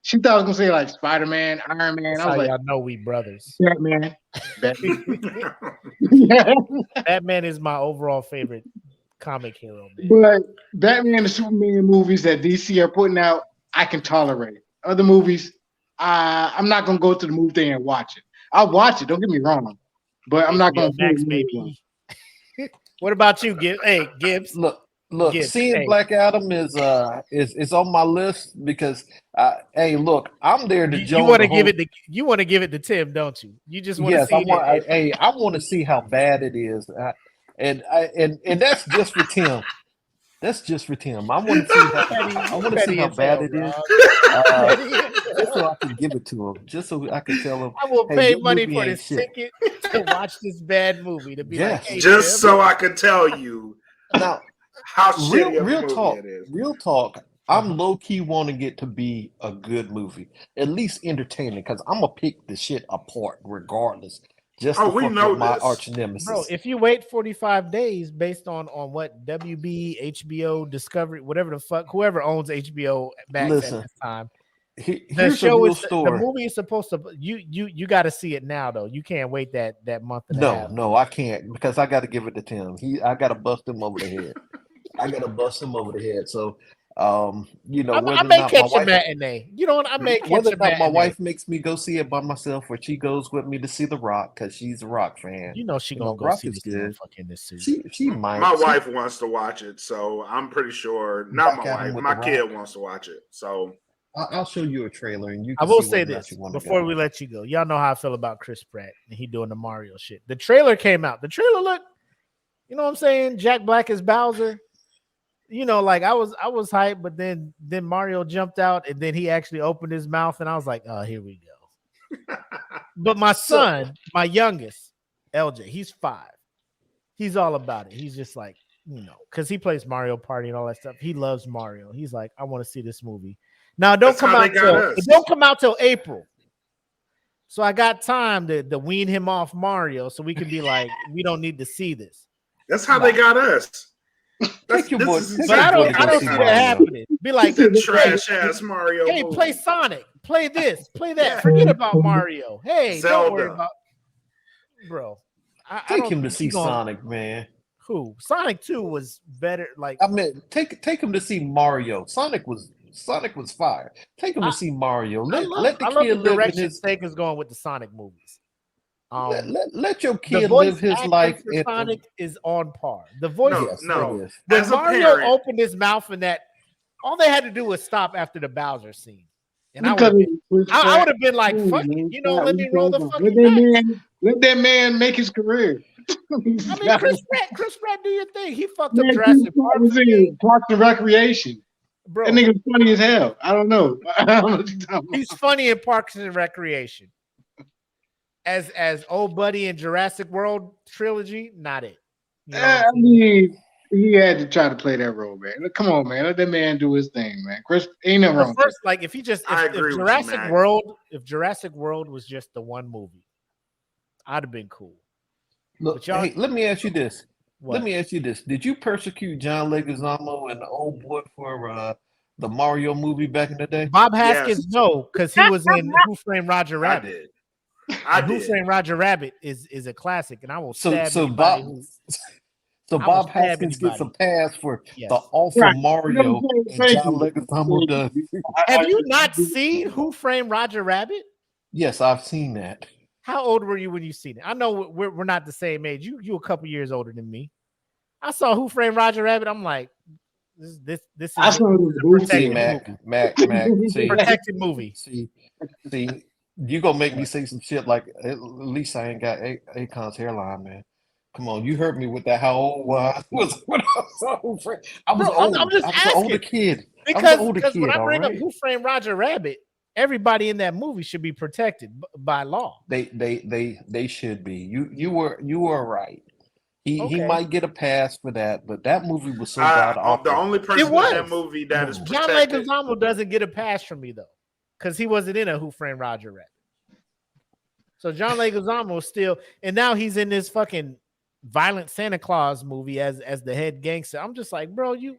She thought I was gonna say like Spider-Man, Iron Man. That's I was like, y'all know we brothers. Batman. Batman is my overall favorite comic hero, man. But Batman and Superman movies that DC are putting out, I can tolerate. Other movies, I'm not gonna go to the movie theater and watch it. I'll watch it. Don't get me wrong, but I'm not gonna. Max, baby. What about you, Gibbs? Hey, Gibbs. Look, Gibbs, seeing Black Adam is on my list because hey, look, I'm there to you want to give it to Tim, don't you? You just want to see it. I want to see how bad it is, and that's just for Tim. That's just for Tim. I want to see how bad it is, just so I can give it to him, just so I can tell him. I will pay money for this ticket to watch this bad movie. To be like, hey, just so I could tell you now how shitty of a movie it is. Real talk. I'm low key wanting it to be a good movie, at least entertaining, because I'm gonna pick the shit apart regardless. Just we know my this. arch nemesis. Bro, if you wait 45 days based on what WB, HBO, Discovery, whatever the fuck, whoever owns HBO Max at this time, the show is the movie is supposed to. You got to see it now though. You can't wait that month and a half. No, I can't because I got to give it to Tim. I got to bust him over the head. So. You know, I may catch a matinee. You know what? I may catch whether a or not matinee. my wife makes me go see it by myself, or she goes with me to see The Rock because she's a Rock fan. You know she gonna go see this motherfucker in this suit. She might. My wife wants to watch it, so I'm pretty sure. Not my wife. My kid wants to watch it, so I'll show you a trailer, and you. I will say this before we let you go. Y'all know how I feel about Chris Pratt and he doing the Mario shit. The trailer came out. The trailer looked, you know what I'm saying? Jack Black is Bowser. You know, like I was hyped, but then Mario jumped out and then he actually opened his mouth and I was like, oh, here we go. But my son, my youngest, LJ, he's 5. He's all about it. He's just like, you know, because he plays Mario Party and all that stuff. He loves Mario. He's like, I want to see this movie. Now it don't come out till April. So I got time to wean him off Mario so we can be like, we don't need to see this. That's how they got us. But I don't see that happening. Be like trash ass Mario. Hey, play Sonic, play this, play that. Forget about Mario. Hey, Zelda. don't worry about, bro. I Take don't him to think he see gonna- Sonic, man. Who? Sonic 2 was better. Like I mean, take him to see Mario. Sonic was fire. Take him to see Mario. Let the I love kid the live in direction his. Sega's going with the Sonic movies. Let your The kid voice live his acting life. for Sonic is on par. The voice, Yes, bro. it is. When As a Mario parent- opened his mouth in that, all they had to do was stop after the Bowser scene, and I Because would have been like, "Fuck it, you know, let me roll the fucking dice." Let that man make his career. I mean, Chris Pratt, do your thing. He fucked up Man, Jurassic Park. was in Parks and Recreation. Bro, That nigga's funny as hell. I don't know. I don't know what you're talking about. he's funny in Parks and Recreation. As old buddy in Jurassic World trilogy, not it. You know I mean, he had to try to play that role, man. Come on, man. Let that man do his thing, man. Chris, ain't nothing wrong. The first, like, if he just, I if agree with you, Jurassic Mac. World, if Jurassic World was just the one movie, I'd have been cool. Look, But y'all- hey, let me ask you this. What? Let me ask you this. Did you persecute John Leguizamo and the old boy for the Mario movie back in the day? Bob Haskins, no, because he was in Who Framed Roger I Rabbit. did. And Who Framed Roger Rabbit is a classic, and I will stab So anybody Bob, who- so I will Bob stab Haskins gets a anybody. pass for Yes. the awful Right. Mario, and Thank John you. Leguizamo does. Have you not seen Who Framed Roger Rabbit? Yes, I've seen that. How old were you when you seen it? I know we're not the same age. You a couple years older than me. I saw Who Framed Roger Rabbit. I'm like, this is I saw it in the movie. See, protected Mac, movie. Mac, see, Protected movie. see, you gonna make me say some shit like, at least I ain't got Akon's hairline, man. Come on, you heard me with that. How old was when I saw Who Framed? I was Bro, old. I'm just I was an older asking. kid. Because older when kid, I bring up alright? Who Framed Roger Rabbit, everybody in that movie should be protected by law. They should be. You were right. He Okay. might get a pass for that, but that movie was so god awful. The only person in was. that movie that is John protected. Leguizamo doesn't get a pass from me though, because he wasn't in a Who Framed Roger Rabbit. So John Leguizamo is still, and now he's in this fucking violent Santa Claus movie as the head gangster. I'm just like, bro, you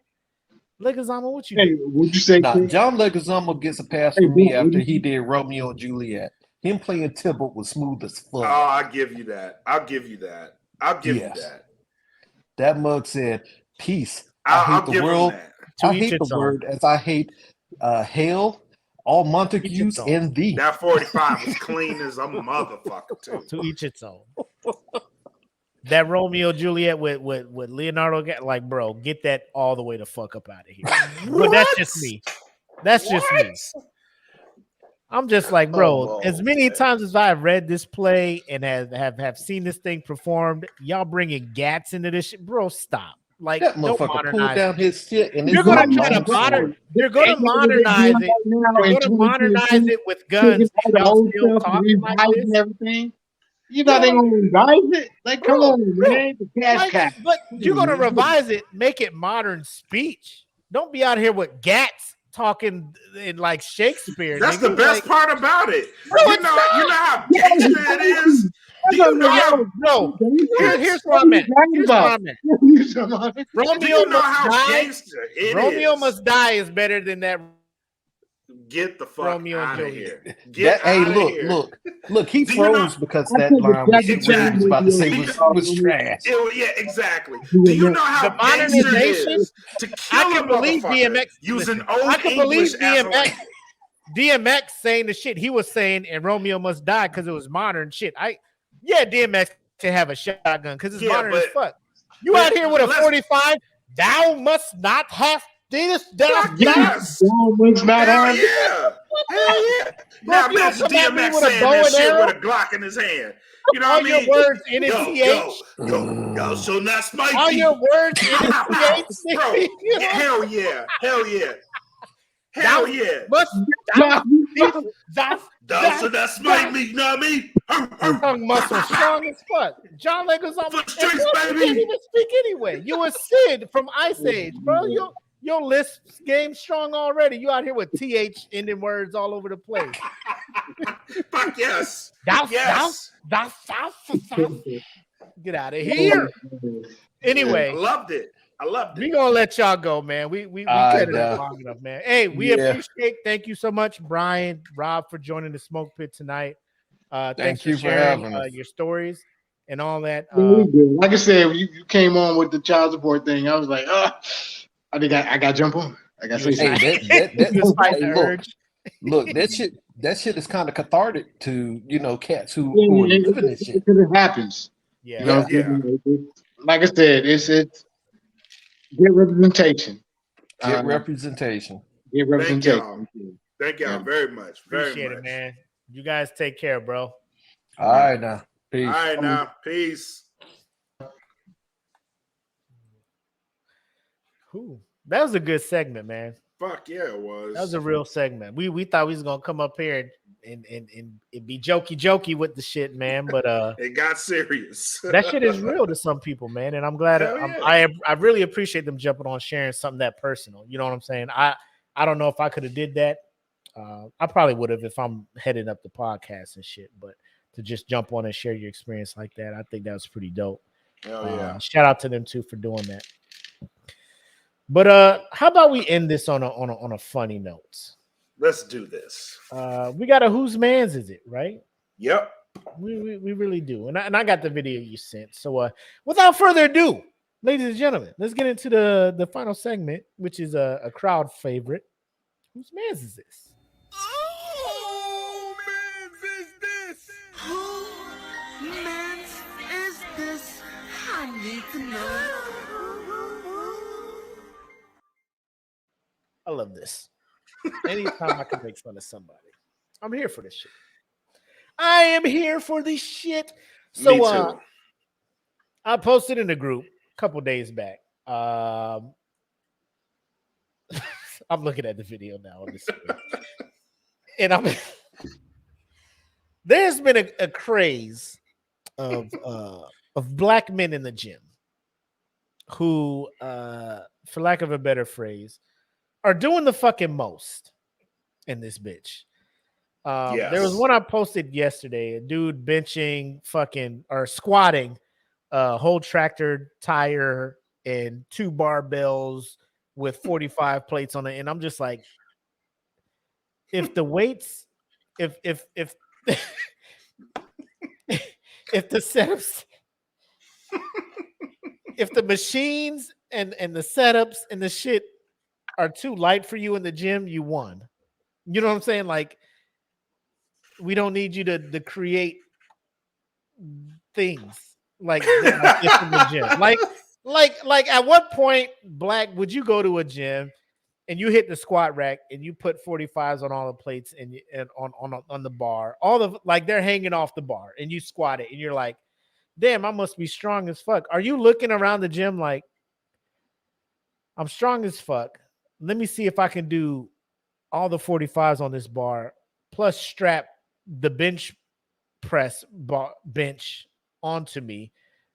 Leguizamo, what you Hey, do? what'd you say? Nah, Chris? John Leguizamo gets a pass Hey, from me bro, after he did Romeo and Juliet. Him playing Tybalt was smooth as fuck. Oh, I'll give you that. I'll give you that. Yes. That mug said, "Peace. I'll I hate the give him world. that. To I each hate the its own. word as I hate hail, all Montagues own. and thee." That 45 was clean as a motherfucker too. To each its own. That Romeo Juliet with Leonardo, like, bro, get that all the way the fuck up out of here. But that's just me. That's just me. I'm just like, bro, as many times as I've read this play and have seen this thing performed, y'all bringing gats into this shit, bro, stop. Like, That don't motherfucker pulled modernize down it. his shit and You're it's gonna a try to long sword. you're gonna modernize it. You're gonna modernize it with guns. And the y'all old still stuff and talking like revise this. and everything. You know they gonna revise it? Like, come Bro, on, man. The cash Like, cow. but you're gonna revise it, make it modern speech. Don't be out here with gats talking in like Shakespeare. That's nigga. the best Like, part about it. Bro, you it's know not. how gangster it is. Do you know how? Bro, here's where I'm at. Here's where I'm at. Do Romeo you know must how die. gangster it Romeo is? must die is better than that. Get the fuck Romeo and out of Juliet. here. Get Hey, out of here. look, he Do you know- froze because that line was what he was about to say was trash. Yeah, exactly. Do you know how The gangster it modernization? is to kill I a can believe motherfucker DMX. using listen, old I can English believe as a DMX. language? DMX saying the shit he was saying, and Romeo must die because it was modern shit. DMX can have a shotgun because it's modern as fuck. You out here with a 45? Thou must not have this. Yes. Hell yeah. Hell yeah. Now Bro, you don't imagine come at me DMX with a saying bow that and shit arrow. with a Glock in his hand. You know All what I your mean? words in a Yo, so not smite All me. your words in a Bro, You know? hell yeah. Hell yeah. Hell yeah. Thou should not smite me, you know what I mean? Tongue muscle strong as fuck. John Leguizamo. For streets, You baby. can't even speak anyway. You a Sid from Ice Age, bro. Your lisp game strong already. You out here with TH ending words all over the place. Fuck yes. Yes. Get out of here. Anyway, I loved it. We gonna let y'all go, man. We cut it up long enough, man. Hey, we appreciate. Thank you so much, Brian, Rob, for joining the Smoke Pit tonight. Thanks you for for sharing having us. your stories. and all that. Yeah, we good. Like I said, you came on with the child support thing. I was like, I think I got to jump on. I got to say Hey, something. look, that shit is kind of cathartic to cats who are Yeah, living this shit. because it happens. Yeah, Like I said, it's get representation. Get representation. Get Thank y'all. representation. Thank y'all very much. Very appreciate much. it, man. You guys take care, bro. All right, now. Peace. All right, now. Peace. That was a good segment, man. Fuck yeah, it was. That was a real segment. We thought we was gonna come up here and be jokey with the shit, man. But it got serious. That shit is real to some people, man. And I'm glad I really appreciate them jumping on sharing something that personal. You know what I'm saying? I don't know if I could have did that. I probably would have if I'm heading up the podcast and shit. But to just jump on and share your experience like that, I think that was pretty dope. Hell yeah. Shout out to them too for doing that. But how about we end this on a funny note? Let's do this. We got a whose man's is it, right? Yep. We really do. And I got the video you sent. So without further ado, ladies and gentlemen, let's get into the final segment, which is a crowd favorite. Whose man's is this? Who man's is this? Who man's is this? I need to know. I love this. Anytime I can make fun of somebody, I'm here for this shit. I am here for this shit. So, Me too. I posted in the group a couple days back. I'm looking at the video now on the screen. And there's been a craze of black men in the gym who, for lack of a better phrase, are doing the fucking most in this bitch. Yes. There was one I posted yesterday, a dude benching fucking or squatting a whole tractor tire and 2 barbells with 45 plates on it. And I'm just like, if the weights, if if the setups, if the machines and the setups and the shit are too light for you in the gym, you won. You know what I'm saying? Like, we don't need you to create things like this in the gym. Like at what point, Black, would you go to a gym and you hit the squat rack and you put 45s on all the plates and on the bar, all of like they're hanging off the bar and you squat it and you're like, damn, I must be strong as fuck. Are you looking around the gym like, I'm strong as fuck. Let me see if I can do all the 45s on this bar, plus strap the bench press bench onto me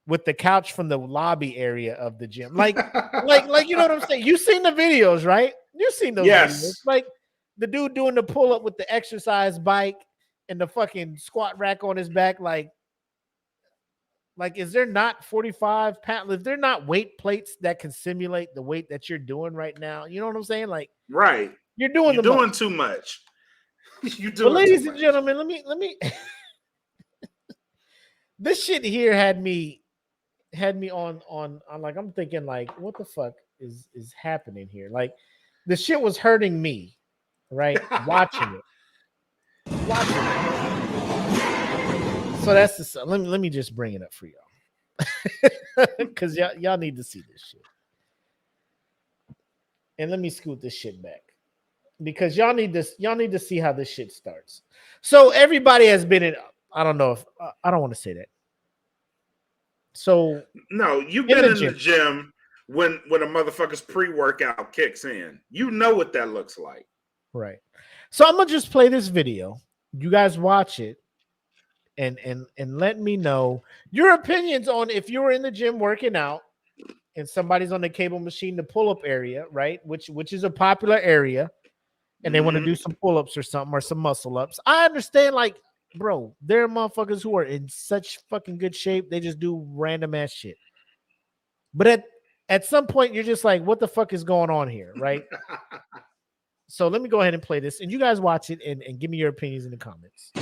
with the couch from the lobby area of the gym. Like, you know what I'm saying? You've seen the videos, right? You've seen those videos. Like the dude doing the pull up with the exercise bike and the fucking squat rack on his back. Like, is there not 45 pounds? If they're not weight plates that can simulate the weight that you're doing right now, you know what I'm saying? Like, right. You're doing too much. You doing but ladies too and much. gentlemen, let me this shit here had me on like, I'm thinking like, what the fuck is happening here? Like, the shit was hurting me, right? Watching it. So that's the let me just bring it up for y'all. Because y'all need to see this shit. And let me scoot this shit back. Because y'all need to see how this shit starts. So everybody has been in, I don't know if I don't want to say that. So no, you've been in the gym when a motherfucker's pre-workout kicks in. You know what that looks like. Right. So I'm gonna just play this video. You guys watch it and let me know your opinions on if you were in the gym working out and somebody's on the cable machine, the pull-up area, right? Which is a popular area, and they want to do some pull-ups or something or some muscle ups. I understand, like, bro, there are motherfuckers who are in such fucking good shape, they just do random ass shit. But at some point, you're just like, what the fuck is going on here, right? So let me go ahead and play this, and you guys watch it and give me your opinions in the comments.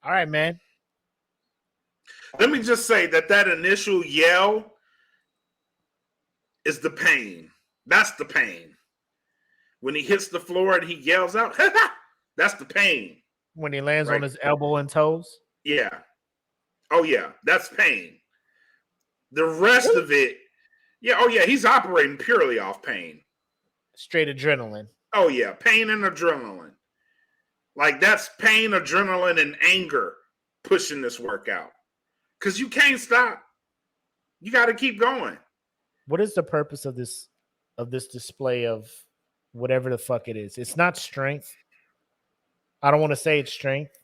All right, man. Let me just say that initial yell is the pain. That's the pain. When he hits the floor and he yells out, that's the pain. When he lands Right. on his elbow and toes. Yeah. Oh, yeah. That's pain. The rest of it, yeah. Oh, yeah. He's operating purely off pain. Straight adrenaline. Oh, yeah. Pain and adrenaline. Like, that's pain, adrenaline, and anger pushing this workout. Because you can't stop. You got to keep going. What is the purpose of this display of whatever the fuck it is? It's not strength. I don't want to say it's strength.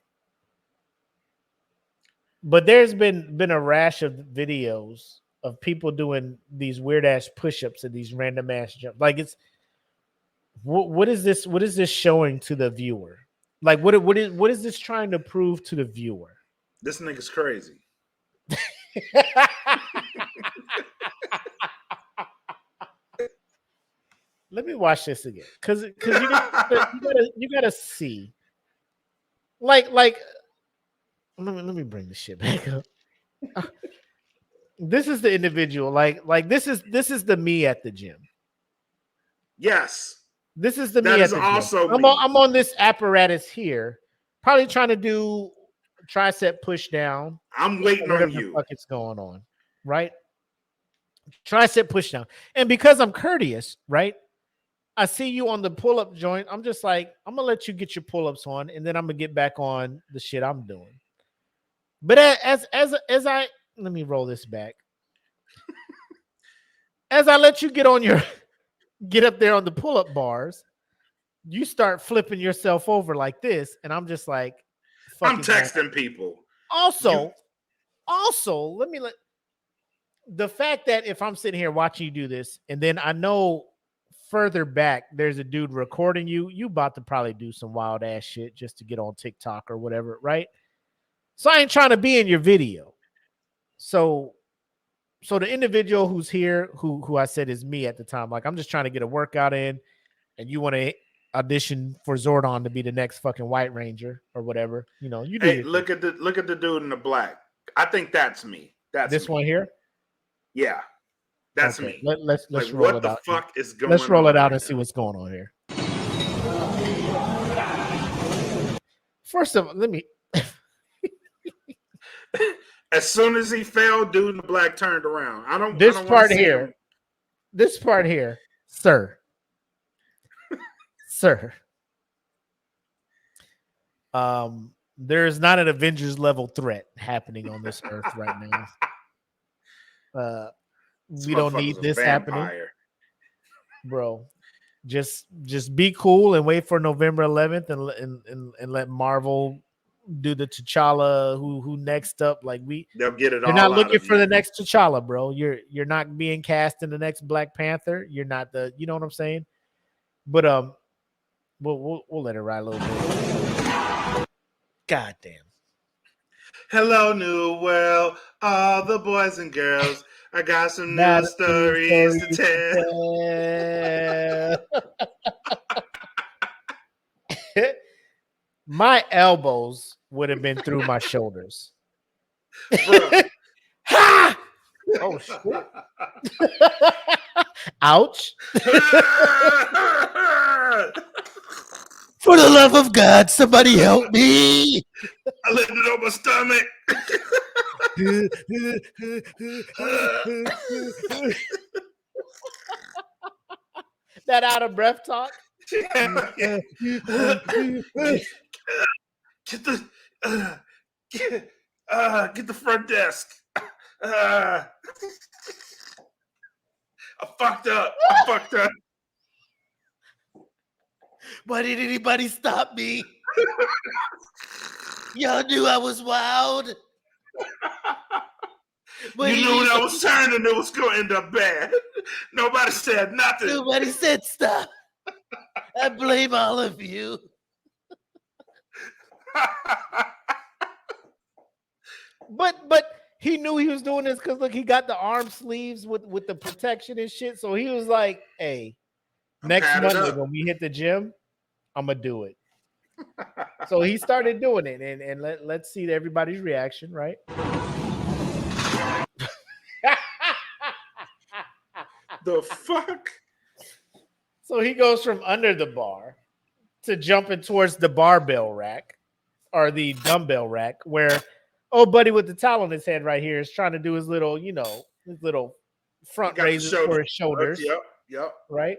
But there's been a rash of videos of people doing these weird ass push-ups and these random ass jumps. Like, it's what is this? What is this showing to the viewer? Like, what is this trying to prove to the viewer? This nigga's crazy. Let me watch this again, because you gotta see. Like let me bring this shit back up. This is the individual. Like this is the me at the gym. Yes. This is the That me is at the also gym. me. I'm on this apparatus here, probably trying to do tricep push down. I'm waiting whatever on the you. fuck is going on, right? Tricep push down, and because I'm courteous, right? I see you on the pull-up joint. I'm just like, I'm gonna let you get your pull-ups on, and then I'm gonna get back on the shit I'm doing. But as I let me roll this back. As I let you get up there on the pull-up bars, you start flipping yourself over like this, and I'm just like, I'm texting people. Also, the fact that if I'm sitting here watching you do this, and then I know further back there's a dude recording you about to probably do some wild ass shit just to get on TikTok or whatever, right? So I ain't trying to be in your video. So the individual who's here, who I said is me at the time, like, I'm just trying to get a workout in, and you want to audition for Zordon to be the next fucking White Ranger or whatever, you know, you do. Hey, look at the dude in the black. I think that's me. That's this me. one here. Yeah, that's Okay, me. Let's like, roll what it the out. fuck is going on? Let's roll it out right and see what's going on here. First of all, let me. As soon as he fell, dude in the black turned around. I don't. This I don't part see here. him. This part here, sir. Sir. There's not an Avengers level threat happening on this earth right now. We don't need this happening, bro. Just be cool and wait for November 11th and let Marvel do the T'Challa who next up. Like, they'll get it. You're all not out looking of for you. the next T'Challa, bro. You're not being cast in the next Black Panther. You're not the, you know what I'm saying? But we'll let it ride a little bit. God damn. Hello, new world, all the boys and girls. I got some new stories to tell. My elbows would have been through my shoulders. Ha! Oh shit! Ouch! For the love of God, somebody help me! I landed on my stomach. That out of breath talk. Get the front desk. I fucked up. Why did anybody stop me? Y'all knew I was wild. You knew when I was turning, it was going to end up bad. Nobody said nothing. Nobody said stop. I blame all of you. But he knew he was doing this because look, he got the arm sleeves with the protection and shit. So he was like, "Hey, next Monday when we hit the gym, I'm gonna do it." So he started doing it, and let's see everybody's reaction, right? The fuck? So he goes from under the bar to jumping towards the barbell rack or the dumbbell rack, where old buddy with the towel on his head right here is trying to do his little, his little front Got the raises shoulder for his shoulders. Yep. Right?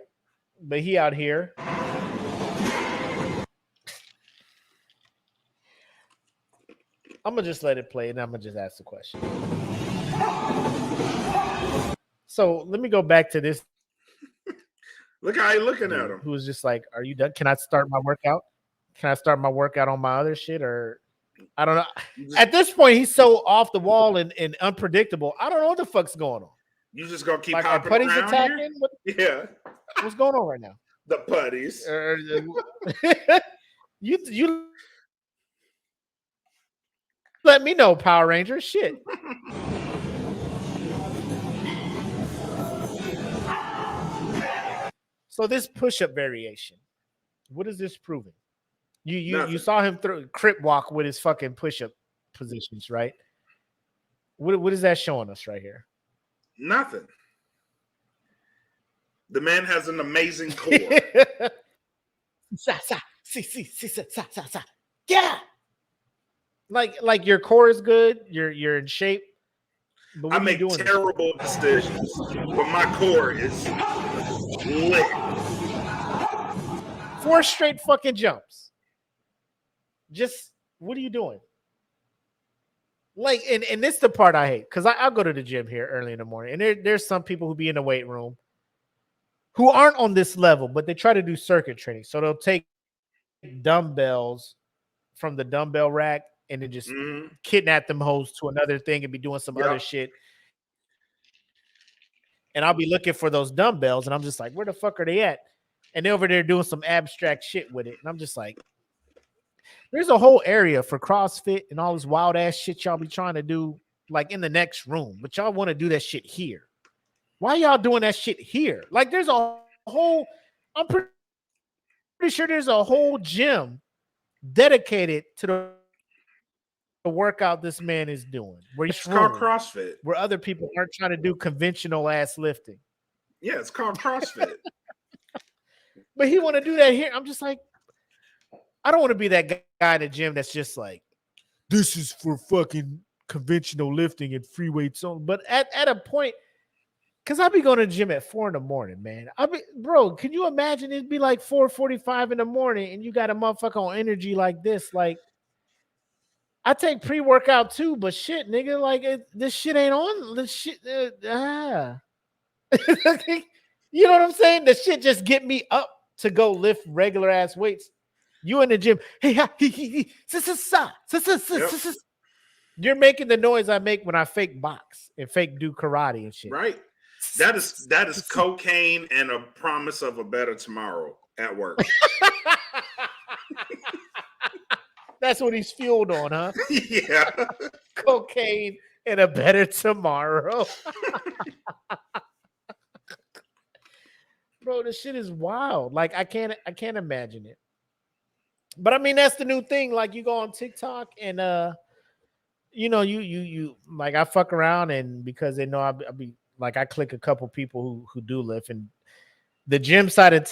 But he out here. I'm gonna just let it play, and I'm gonna just ask the question. So let me go back to this. Look how you looking at him. Who was just like, "Are you done? Can I start my workout? Can I start my workout on my other shit?" Or I don't know. At this point, he's so off the wall and unpredictable. I don't know what the fuck's going on. You just gonna keep Like, are hopping putties around attacking? here? Yeah, What's going on right now? the putties. You let me know, Power Rangers. Shit. So this push-up variation, what is this proving? You Nothing. saw him through crip walk with his fucking push-up positions, right? What is that showing us right here? Nothing. The man has an amazing core. Yeah. Like your core is good, you're in shape. But I make terrible decisions, but my core is lit. 4 straight fucking jumps. Just what are you doing? Like, and this is the part I hate, because I'll go to the gym here early in the morning, and there's some people who be in the weight room who aren't on this level, but they try to do circuit training. So they'll take dumbbells from the dumbbell rack and then just kidnap them hoes to another thing and be doing some other shit. And I'll be looking for those dumbbells, and I'm just like, where the fuck are they at? And they're over there doing some abstract shit with it. And I'm just like, there's a whole area for CrossFit and all this wild ass shit y'all be trying to do, like in the next room, but y'all want to do that shit here. Why y'all doing that shit here? Like, there's a whole, I'm pretty sure there's a whole gym dedicated to the workout this man is doing. Where it's called CrossFit. Where other people aren't trying to do conventional ass lifting. Yeah, it's called CrossFit. But he want to do that here. I'm just like, I don't want to be that guy in the gym that's just like, this is for fucking conventional lifting and free weights on. But at a point, because I'll be going to the gym at 4 a.m, man. Bro, can you imagine it'd be like 4:45 in the morning and you got a motherfucker on energy like this? Like, I take pre-workout too, but shit, nigga, like this shit ain't on. This shit, You know what I'm saying? The shit just get me up to go lift regular ass weights. You in the gym, you're making the noise I make when I fake box and fake do karate and shit. Right. That is cocaine and a promise of a better tomorrow at work. That's what he's fueled on, huh? Yeah. Cocaine and a better tomorrow. Bro, this shit is wild. Like, I can't imagine it. But I mean, that's the new thing. Like, you go on TikTok and you like, I fuck around, and because they know I'll be like, I click a couple people who do lift, and the gym side of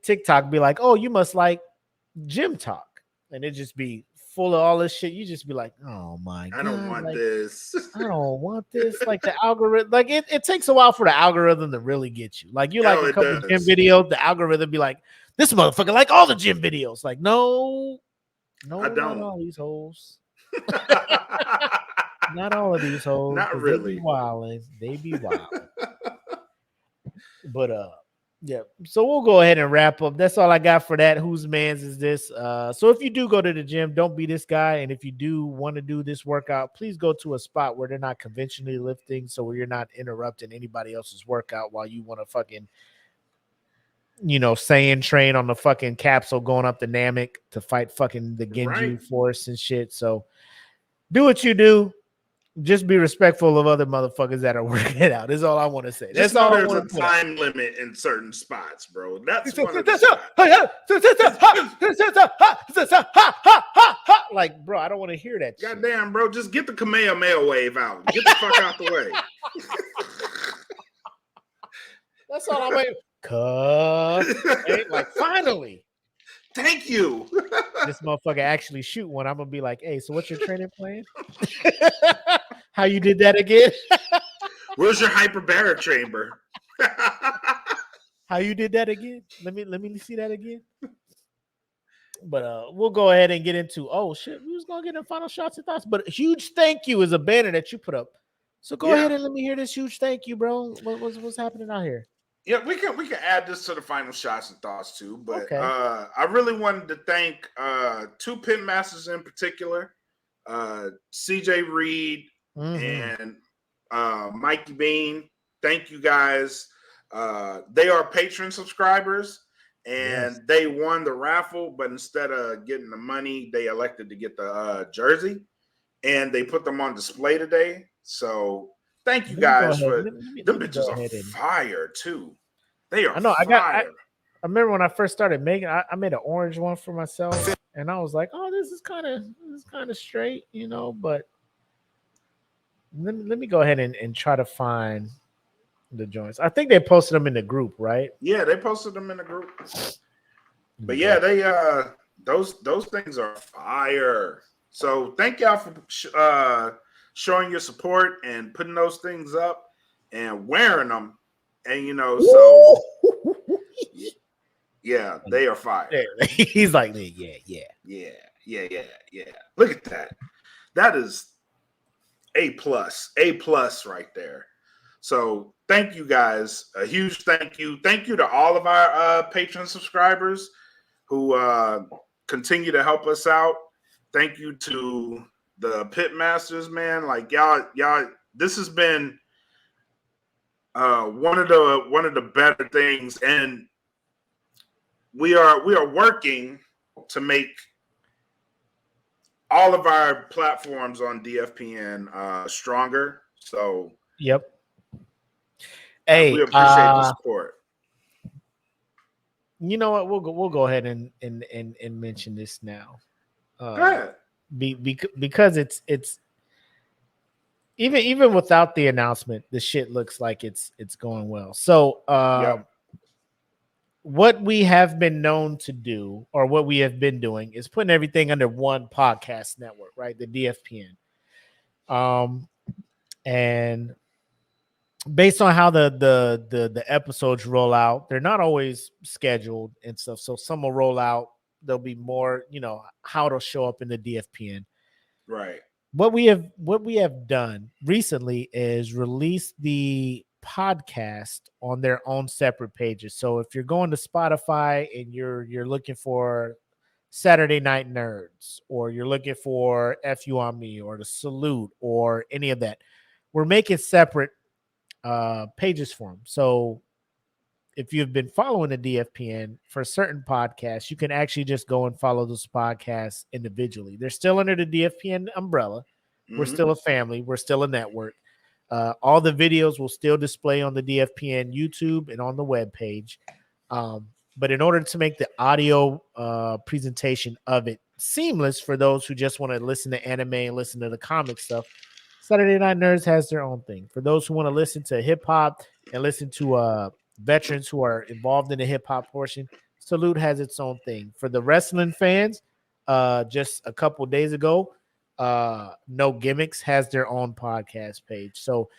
TikTok be like, oh, you must like gym talk, and it just be full of all this shit. You just be like, oh my God, I don't want this. I don't want this. Like, the algorithm, like it takes a while for the algorithm to really get you. Like, you like a couple of gym videos, the algorithm be like, this motherfucker like all the gym videos. Like, no, I don't. Not all these hoes. Not all of these hoes. Not really. They be wilding. But yeah. So we'll go ahead and wrap up. That's all I got for that. Whose man's is this? So if you do go to the gym, don't be this guy. And if you do want to do this workout, please go to a spot where they're not conventionally lifting, so where you're not interrupting anybody else's workout while you want to fucking, Saiyan train on the fucking capsule going up the Namek to fight fucking the Genji force and shit. So do what you do. Just be respectful of other motherfuckers that are working it out. Is all I want to say. Just That's all know I there's a want to put out. time limit in certain spots, bro. That's one of the spots. Like, bro, I don't want to hear that shit. Goddamn, bro, just get the Kamehameha wave out. Get the fuck out the way. That's all I'm like, finally. Thank you. This motherfucker actually shoot one. I'm gonna be like, hey, so what's your training plan? How you did that again? Where's your hyperbaric chamber? How you did that again? Let me see that again. But we'll go ahead and get into we was gonna get in final shots and thoughts. But a huge thank you is a banner that you put up. So go ahead and let me hear this huge thank you, bro. What's happening out here? Yeah, we can add this to the final shots and thoughts too. But Okay. I really wanted to thank two pit masters in particular, CJ Reed and Mikey Bean. Thank you guys. They are patron subscribers, and they won the raffle, but instead of getting the money, they elected to get the jersey, and they put them on display today. So thank you guys for them. Bitches are fire too. They are. I know. I remember when I first started making. I made an orange one for myself, and I was like, "Oh, this is kind of straight," you know. But let me go ahead and try to find the joints. I think they posted them in the group, right? Yeah, they posted them in the group. But yeah, they those things are fire. So thank y'all for showing your support and putting those things up and wearing them. And so yeah, they are fire. He's like, yeah. Look at that. That is A+ right there. So thank you guys. A huge thank you. Thank you to all of our patron subscribers who continue to help us out. Thank you to the pit masters, man. Like y'all, this has been one of the better things, and we are working to make all of our platforms on DFPN stronger. So yep. Hey, we appreciate the support. You know what? We'll go ahead and mention this now. Go ahead. Because it's even without the announcement, the shit looks like it's going well. So what we have been known to do, or what we have been doing, is putting everything under one podcast network, right? The DFPN. And based on how the episodes roll out, they're not always scheduled and stuff. So some will roll out. There'll be more, how it'll show up in the DFPN. Right. What we have done recently is release the podcast on their own separate pages. So if you're going to Spotify and you're looking for Saturday Night Nerds, or you're looking for FU on Me, or the Salute, or any of that, we're making separate pages for them. So if you've been following the DFPN for certain podcasts, you can actually just go and follow those podcasts individually. They're still under the DFPN umbrella. We're still a family. We're still a network. All the videos will still display on the DFPN YouTube and on the webpage. But in order to make the audio presentation of it seamless for those who just want to listen to anime and listen to the comic stuff, Saturday Night Nerds has their own thing. For those who want to listen to hip hop and listen to veterans who are involved in the hip hop portion, Salute has its own thing. For the wrestling fans, just a couple days ago, No Gimmicks has their own podcast page. So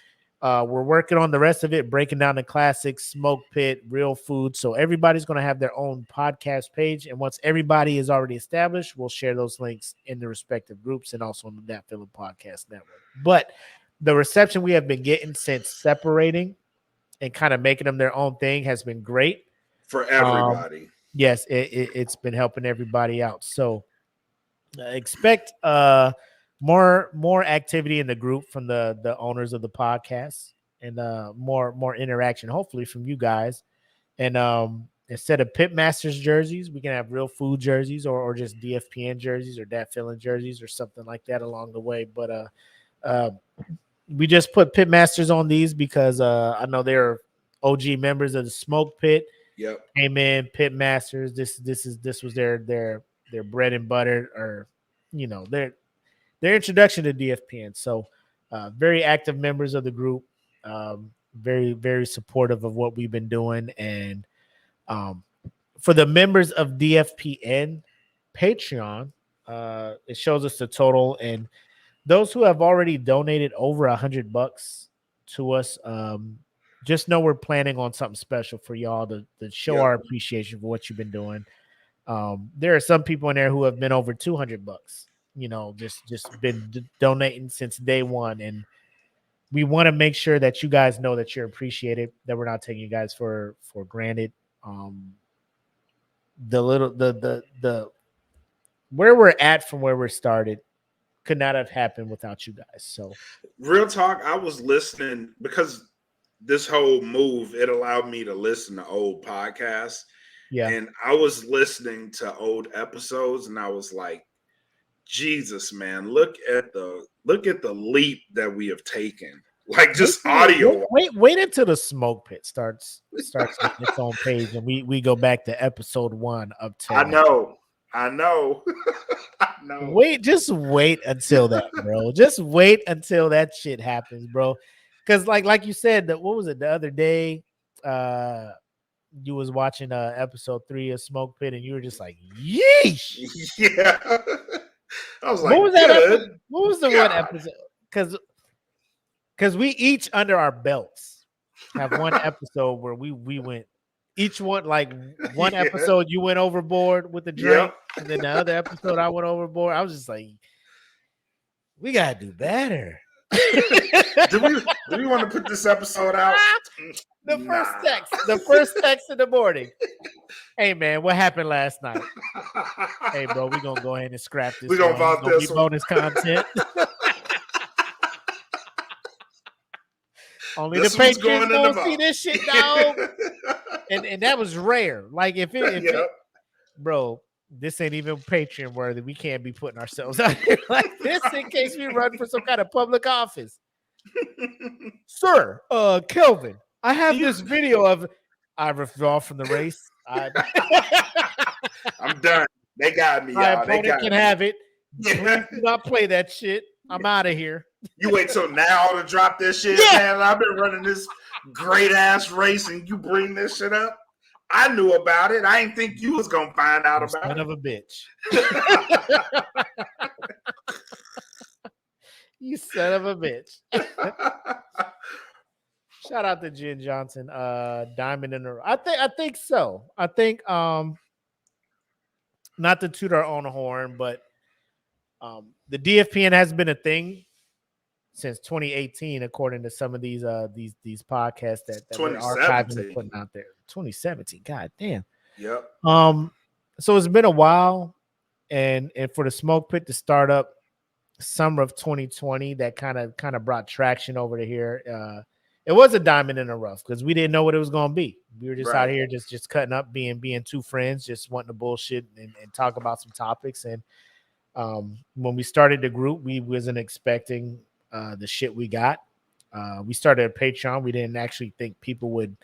we're working on the rest of it, breaking down the classics, SmokePit, Real Food. So everybody's going to have their own podcast page. And once everybody is already established, we'll share those links in the respective groups and also on the That Feeling Podcast Network. But the reception we have been getting since separating and kind of making them their own thing has been great. For everybody. Yes, it's been helping everybody out. So expect more activity in the group from the owners of the podcast, and more interaction, hopefully, from you guys. And instead of Pitmasters jerseys, we can have Real Food jerseys, or just DFPN jerseys, or Dat Feeling jerseys, or something like that along the way. But We just put Pitmasters on these because I know they're OG members of the Smoke Pit. Yep. Came in Pitmasters. This was their bread and butter, or their introduction to DFPN. So very active members of the group. Very, very supportive of what we've been doing. And for the members of DFPN Patreon, it shows us the total. And those who have already donated over $100 to us, just know we're planning on something special for y'all to show our appreciation for what you've been doing. There are some people in there who have been over $200, just been donating since day one. And we want to make sure that you guys know that you're appreciated, that we're not taking you guys for granted. The where we're at from where we're started could not have happened without you guys. So real talk, I was listening because this whole move, it allowed me to listen to old podcasts. Yeah. And I was listening to old episodes and I was like, Jesus, man, look at the leap that we have taken. Like just audio. Wait until the Smoke Pit starts getting its own page and we go back to episode 1 up to I know. I know. Just wait until that, bro. Just wait until that shit happens, bro. Because like you said, that what was it the other day? You was watching episode 3 of Smoke Pit and you were just like, yeesh. Yeah. I was like, what was that episode? What was the one episode? Because we each under our belts have one episode where we went each one, like one episode you went overboard with the drink, and then the other episode I went overboard. I was just like, we gotta do better. do we want to put this episode out? The first text in the morning. Hey man, what happened last night? Hey bro, we gonna go ahead and scrap this. We gonna vault this one. Bonus content. Only this the patrons gonna see this shit, dog. and that was rare. Like if it, bro, this ain't even Patreon worthy. We can't be putting ourselves out here like this in case we run for some kind of public office. Sir, Kelvin, I have this video of I withdraw from the race. I'm done. They got me. My opponent can have it. Please do not play that shit. I'm out of here. You wait till now to drop this shit, man. I've been running this great ass race, and you bring this shit up. I knew about it. I didn't think you was gonna find out about it. Son of a bitch. You son of a bitch. Shout out to Jen Johnson. Diamond in the rough. I think so. I think not to toot our own horn, but the DFPN has been a thing since 2018, according to some of these podcasts that we're archiving and putting out there. 2017, god damn. Yep. So it's been a while, and for the Smoke Pit to start up summer of 2020, that kind of brought traction over to here. It was a diamond in the rough because we didn't know what it was gonna be. We were just out here just cutting up, being two friends, just wanting to bullshit and talk about some topics. And when we started the group, we wasn't expecting the shit we got. We started a Patreon. We didn't actually think people would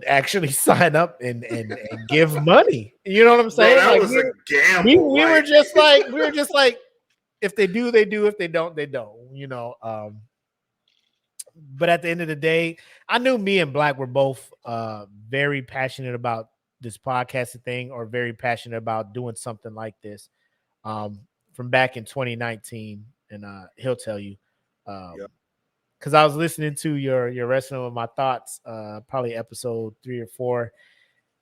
actually sign up and give money. You know what I'm saying? Bro, that was a gamble. We were just like, if they do, they do. If they don't, they don't. You know. But at the end of the day, I knew me and Black were both very passionate about this podcasting thing, or very passionate about doing something like this from back in 2019. And he'll tell you, because I was listening to your Wrestling with My Thoughts, probably episode 3 or 4,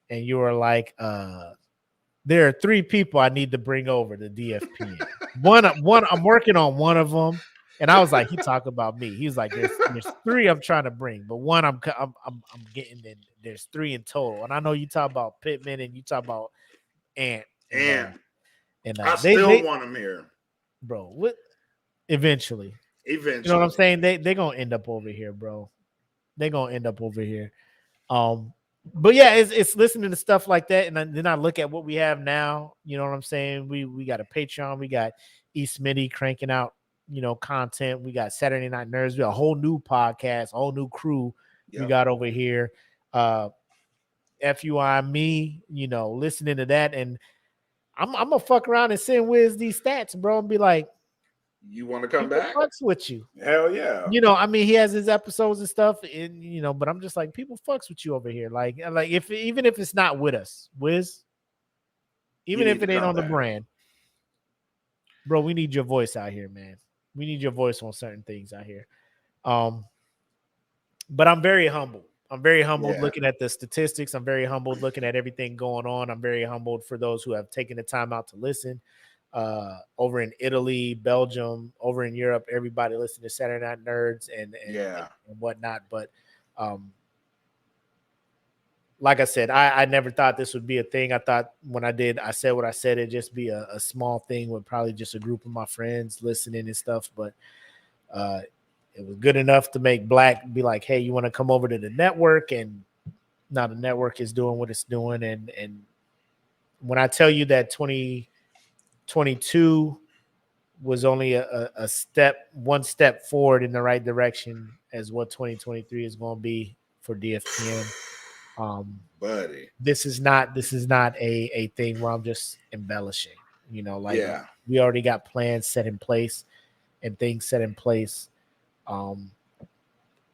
and you were like, there are 3 people I need to bring over to DFP. one, I'm working on one of them, and I was like, he talked about me. He was like, there's 3 I'm trying to bring, but one I'm getting in. There's 3 in total, and I know you talk about Pittman and you talk about Ant, and I they want him here, bro. What? Eventually, you know what I'm saying? They're gonna end up over here, bro. They're gonna end up over here. But yeah, it's listening to stuff like that, and then I look at what we have now. You know what I'm saying? We got a Patreon. We got E. Smitty cranking out content. We got Saturday Night Nerds. We got a whole new podcast, a whole new crew we Yep. got over here. FUI me, listening to that, and I'm gonna fuck around and send Wiz these stats, bro, and be like, you want to come people back? fucks with you. Hell yeah. I mean, he has his episodes and stuff, and but I'm just like, people fucks with you over here. Like even if it's not with us, Wiz, even You if need it to ain't come on the back. brand, bro, we need your voice out here, man. We need your voice on certain things out here. But I'm very humble. I'm very humbled Yeah. looking at the statistics. I'm very humbled looking at everything going on. I'm very humbled for those who have taken the time out to listen. Over in Italy, Belgium, over in Europe, everybody listening to Saturday Night Nerds and whatnot. But like I said, I never thought this would be a thing. I thought when I said what I said, it'd just be a small thing with probably just a group of my friends listening and stuff. But it was good enough to make Black be like, hey, you want to come over to the network? And now the network is doing what it's doing. And when I tell you that 2022 was only one step forward in the right direction as what 2023 is going to be for DFPN. Buddy, this is not a thing where I'm just embellishing. We already got plans set in place and things set in place. And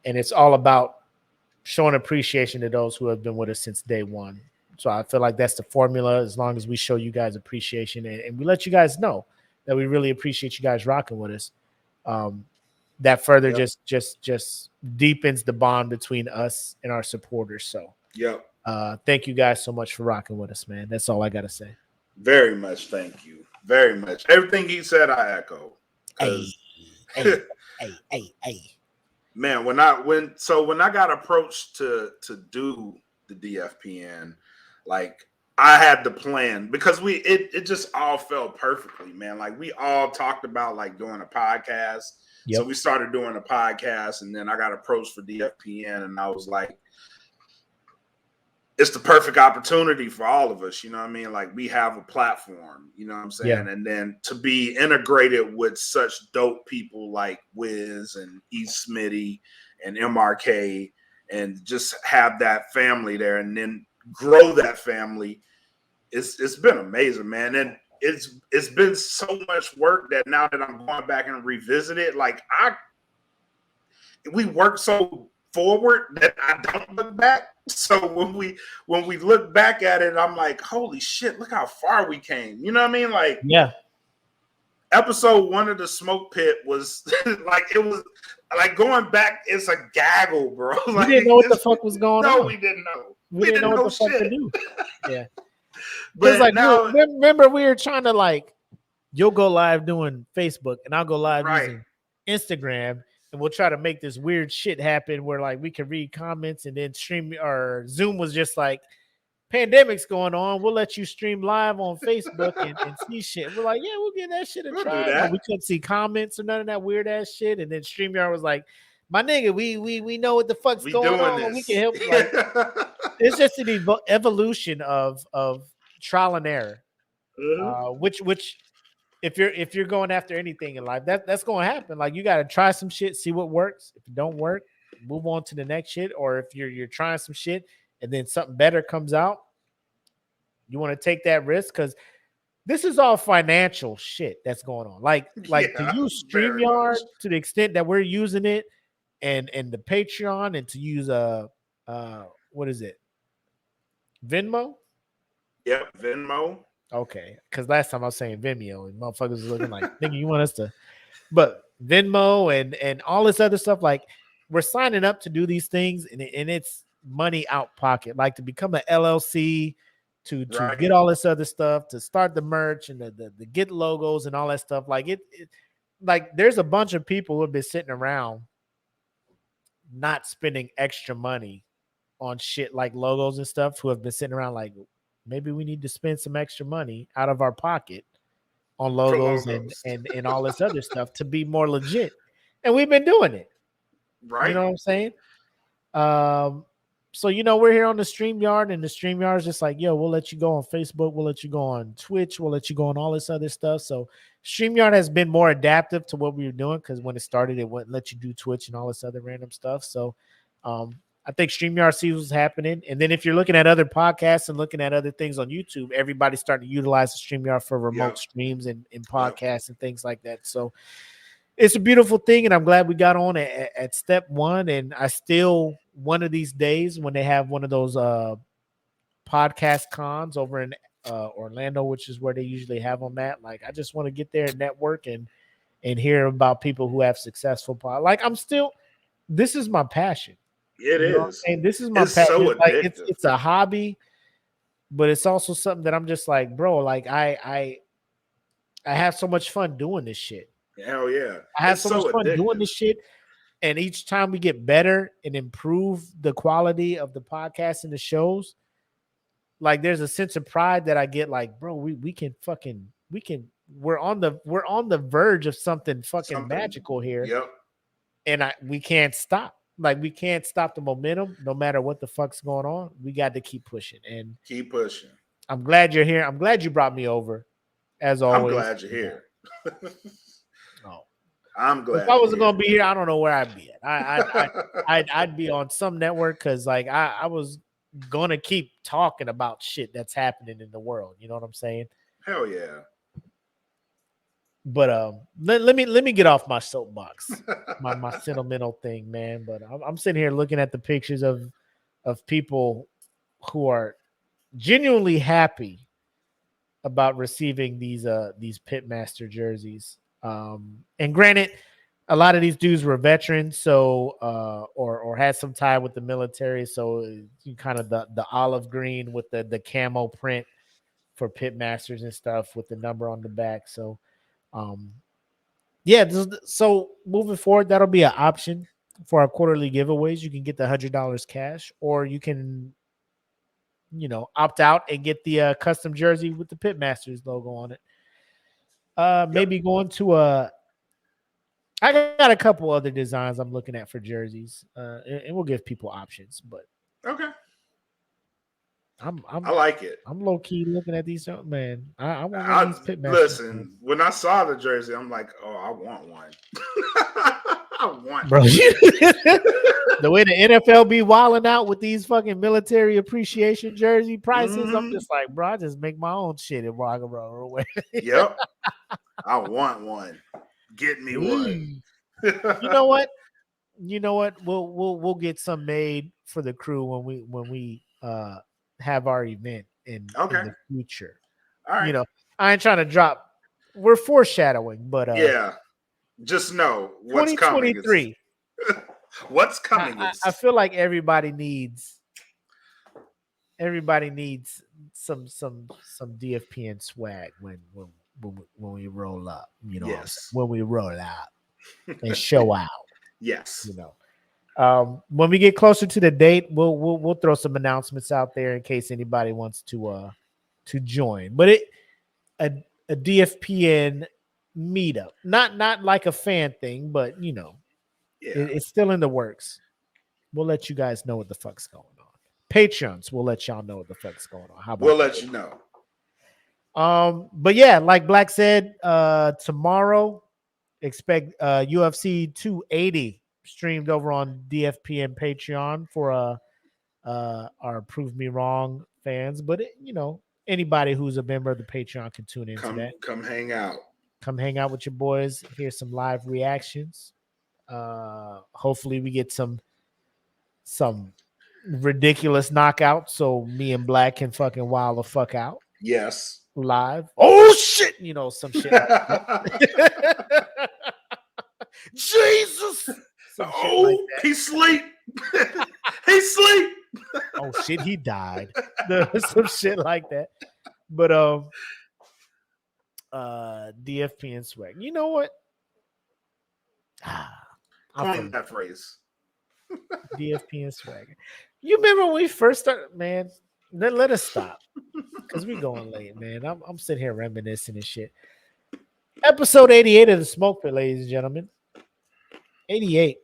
it's all about showing appreciation to those who have been with us since day one. So I feel like that's the formula. As long as we show you guys appreciation and we let you guys know that we really appreciate you guys rocking with us, that further just deepens the bond between us and our supporters. So thank you guys so much for rocking with us, man. That's all I gotta say. Very much, thank you. Very much. Everything he said, I echo. Hey. Man, when I got approached to do the DFPN, like I had the plan because it just all fell perfectly, man. Like we all talked about like doing a podcast. So we started doing a podcast, and then I got approached for DFPN, and I was like, it's the perfect opportunity for all of us. You know what I mean? Like we have a platform, you know what I'm saying? Yeah. And then to be integrated with such dope people like Wiz and E. Smitty and MRK and just have that family there and then grow that family. It's been amazing, man. And it's been so much work that now that I'm going back and revisit it, like we work so forward that I don't look back. So when we look back at it, I'm like, holy shit, look how far we came. You know what I mean? Like, yeah. Episode 1 of the Smoke Pit was like, it was like going back. It's a gaggle, bro. Like, we didn't know what the fuck was going on. No, we didn't know. We didn't know what the fuck to do. Yeah. But like, now, remember we were trying to like, you'll go live doing Facebook and I'll go live using Instagram, and we'll try to make this weird shit happen where like we can read comments and then stream. Or Zoom was just like, pandemic's going on, we'll let you stream live on Facebook and see shit. We're like, yeah, we'll give that shit a try. But we couldn't see comments or none of that weird ass shit. And then StreamYard was like, my nigga, we know what the fuck's going on. And we can help. Like, it's just an evolution of trial and error. Which if you're going after anything in life, that's going to happen. Like, you got to try some shit, see what works. If it don't work, move on to the next shit. Or if you're trying some shit and then something better comes out, you want to take that risk, because this is all financial shit that's going on. Like to use StreamYard to the extent that we're using it, and the Patreon, and to use what is it? Venmo? Yep, Venmo. Okay, because last time I was saying Vimeo, and motherfuckers was looking like, nigga, you want us to? But Venmo and all this other stuff, like, we're signing up to do these things, and it's money out pocket. Like, to become an LLC, to get all this other stuff, to start the merch and the get logos and all that stuff. Like like there's a bunch of people who have been sitting around not spending extra money on shit like logos and stuff, who have been sitting around like, maybe we need to spend some extra money out of our pocket on logos. and all this other stuff to be more legit. And we've been doing it. Right. You know what I'm saying? So we're here on the StreamYard, and the StreamYard is just like, yo, we'll let you go on Facebook, we'll let you go on Twitch, we'll let you go on all this other stuff. So StreamYard has been more adaptive to what we were doing, because when it started, it wouldn't let you do Twitch and all this other random stuff. So I think StreamYard sees what's happening. And then if you're looking at other podcasts and looking at other things on YouTube, everybody's starting to utilize the StreamYard for remote streams and podcasts and things like that. So it's a beautiful thing, and I'm glad we got on at step one. And I still, one of these days, when they have one of those podcast cons over in Orlando, which is where they usually have them at, like, I just want to get there and network and hear about people who have successful like, this is my passion. It is. And this is my it's passion. so Like, addictive. it's a hobby, but it's also something that I'm just like, bro, like I have so much fun doing this shit. Hell yeah. I have so much fun doing this shit. And each time we get better and improve the quality of the podcast and the shows, like, there's a sense of pride that I get, like, bro, we're on the verge of something magical here. Yep. And we can't stop. Like, we can't stop the momentum no matter what the fuck's going on. We got to keep pushing. And keep pushing. I'm glad you're here. I'm glad you brought me over, as always. I'm glad you're here. Oh, I'm glad. If I wasn't gonna be here, I don't know where I'd be at. I'd be on some network, because like I was gonna keep talking about shit that's happening in the world. You know what I'm saying? Hell yeah. But let me get off my soapbox, my sentimental thing, man. But I'm sitting here looking at the pictures of people who are genuinely happy about receiving these Pitmaster jerseys. And granted, a lot of these dudes were veterans, so or had some tie with the military, so kind of the olive green with the camo print for Pitmasters and stuff with the number on the back. So so moving forward, that'll be an option for our quarterly giveaways. You can get the $100 cash, or you can opt out and get the custom jersey with the Pitmasters logo on it. Maybe going to I got a couple other designs I'm looking at for jerseys, and we'll give people options. But okay, I like it. I'm low key looking at these, man. I want one of these Pitmasters. Listen, when I saw the jersey, I'm like, oh, I want one. I want, bro. The way the NFL be wilding out with these fucking military appreciation jersey prices, I'm just like, bro, I just make my own shit and rock and roll away. Yep, I want one. Get me one. You know what? We'll get some made for the crew when we have our event in the future. All right. I ain't trying to drop. We're foreshadowing, but yeah, just know what's 2023. Coming. What's coming? I feel like everybody needs some DFPN swag when we roll up. Yes. When we roll out and show out. Yes. When we get closer to the date, we'll throw some announcements out there in case anybody wants to join. But a DFPN meetup, not like a fan thing, but it's still in the works. We'll let you guys know what the fuck's going on. Patrons will let y'all know what the fuck's going on. How about we'll let you know. But yeah, like Black said, tomorrow expect UFC 280 streamed over on DFPN Patreon for our Prove Me Wrong fans. But anybody who's a member of the Patreon can tune into that. Come hang out. Come hang out with your boys. Hear some live reactions. Hopefully we get some ridiculous knockouts so me and Black can fucking wild the fuck out. Yes. Live. Oh shit, some shit like that. Jesus. Like he sleep. He sleep. Oh shit, he died. Some shit like that. But DFPN swag. You know what? Coin that phrase. DFPN swag. You remember when we first started, man? Let us stop because we going late, man. I'm sitting here reminiscing and shit. Episode 88 of the Smoke Pit, ladies and gentlemen. 88.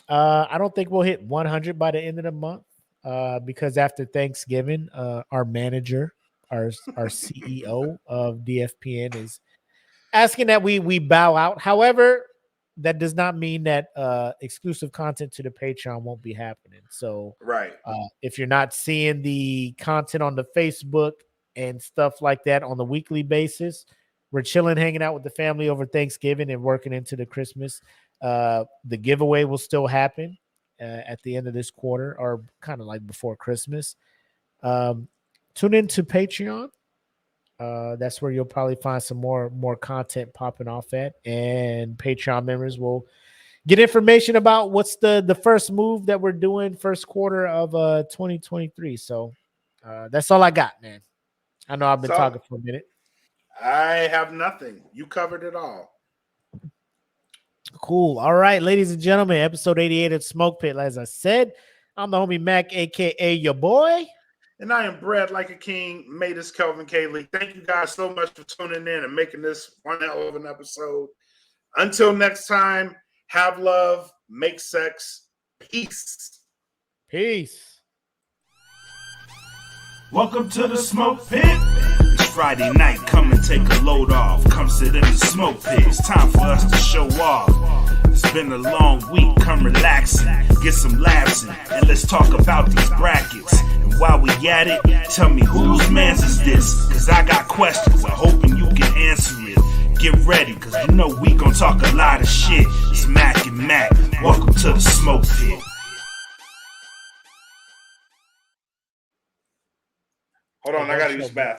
I don't think we'll hit 100 by the end of the month. because after Thanksgiving, our manager, our CEO of DFPN is asking that we bow out. However, that does not mean that exclusive content to the Patreon won't be happening. So Right. if you're not seeing the content on the Facebook and stuff like that on the weekly basis, we're chilling, hanging out with the family over Thanksgiving and working into the Christmas. The giveaway will still happen at the end of this quarter, or kind of like before Christmas. Tune into Patreon. That's where you'll probably find some more content popping off at, and Patreon members will get information about what's the first move that we're doing first quarter of 2023. So that's all I got, man. I know I've been talking for a minute. I have nothing. You covered it all. Cool. All right, ladies and gentlemen, episode 88 of Smoke Pit. As I said, I'm the homie Mac, aka your boy. And I am bred like a king. Made this Kelvin Cayley. Thank you guys so much for tuning in and making this one hell of an episode. Until next time, have love, make sex, peace. Peace. Welcome to the Smoke Pit. It's Friday night, come and take a load off. Come sit in the Smoke Pit. It's time for us to show off. It's been a long week, come relaxing, get some laughs in, and let's talk about these brackets. And while we at it, tell me whose man's is this? Cause I got questions, I'm hoping you can answer it. Get ready, cause you know we gon' talk a lot of shit. It's Mac and Mac, welcome to the Smoke Pit. Hold on, I gotta use the bathroom.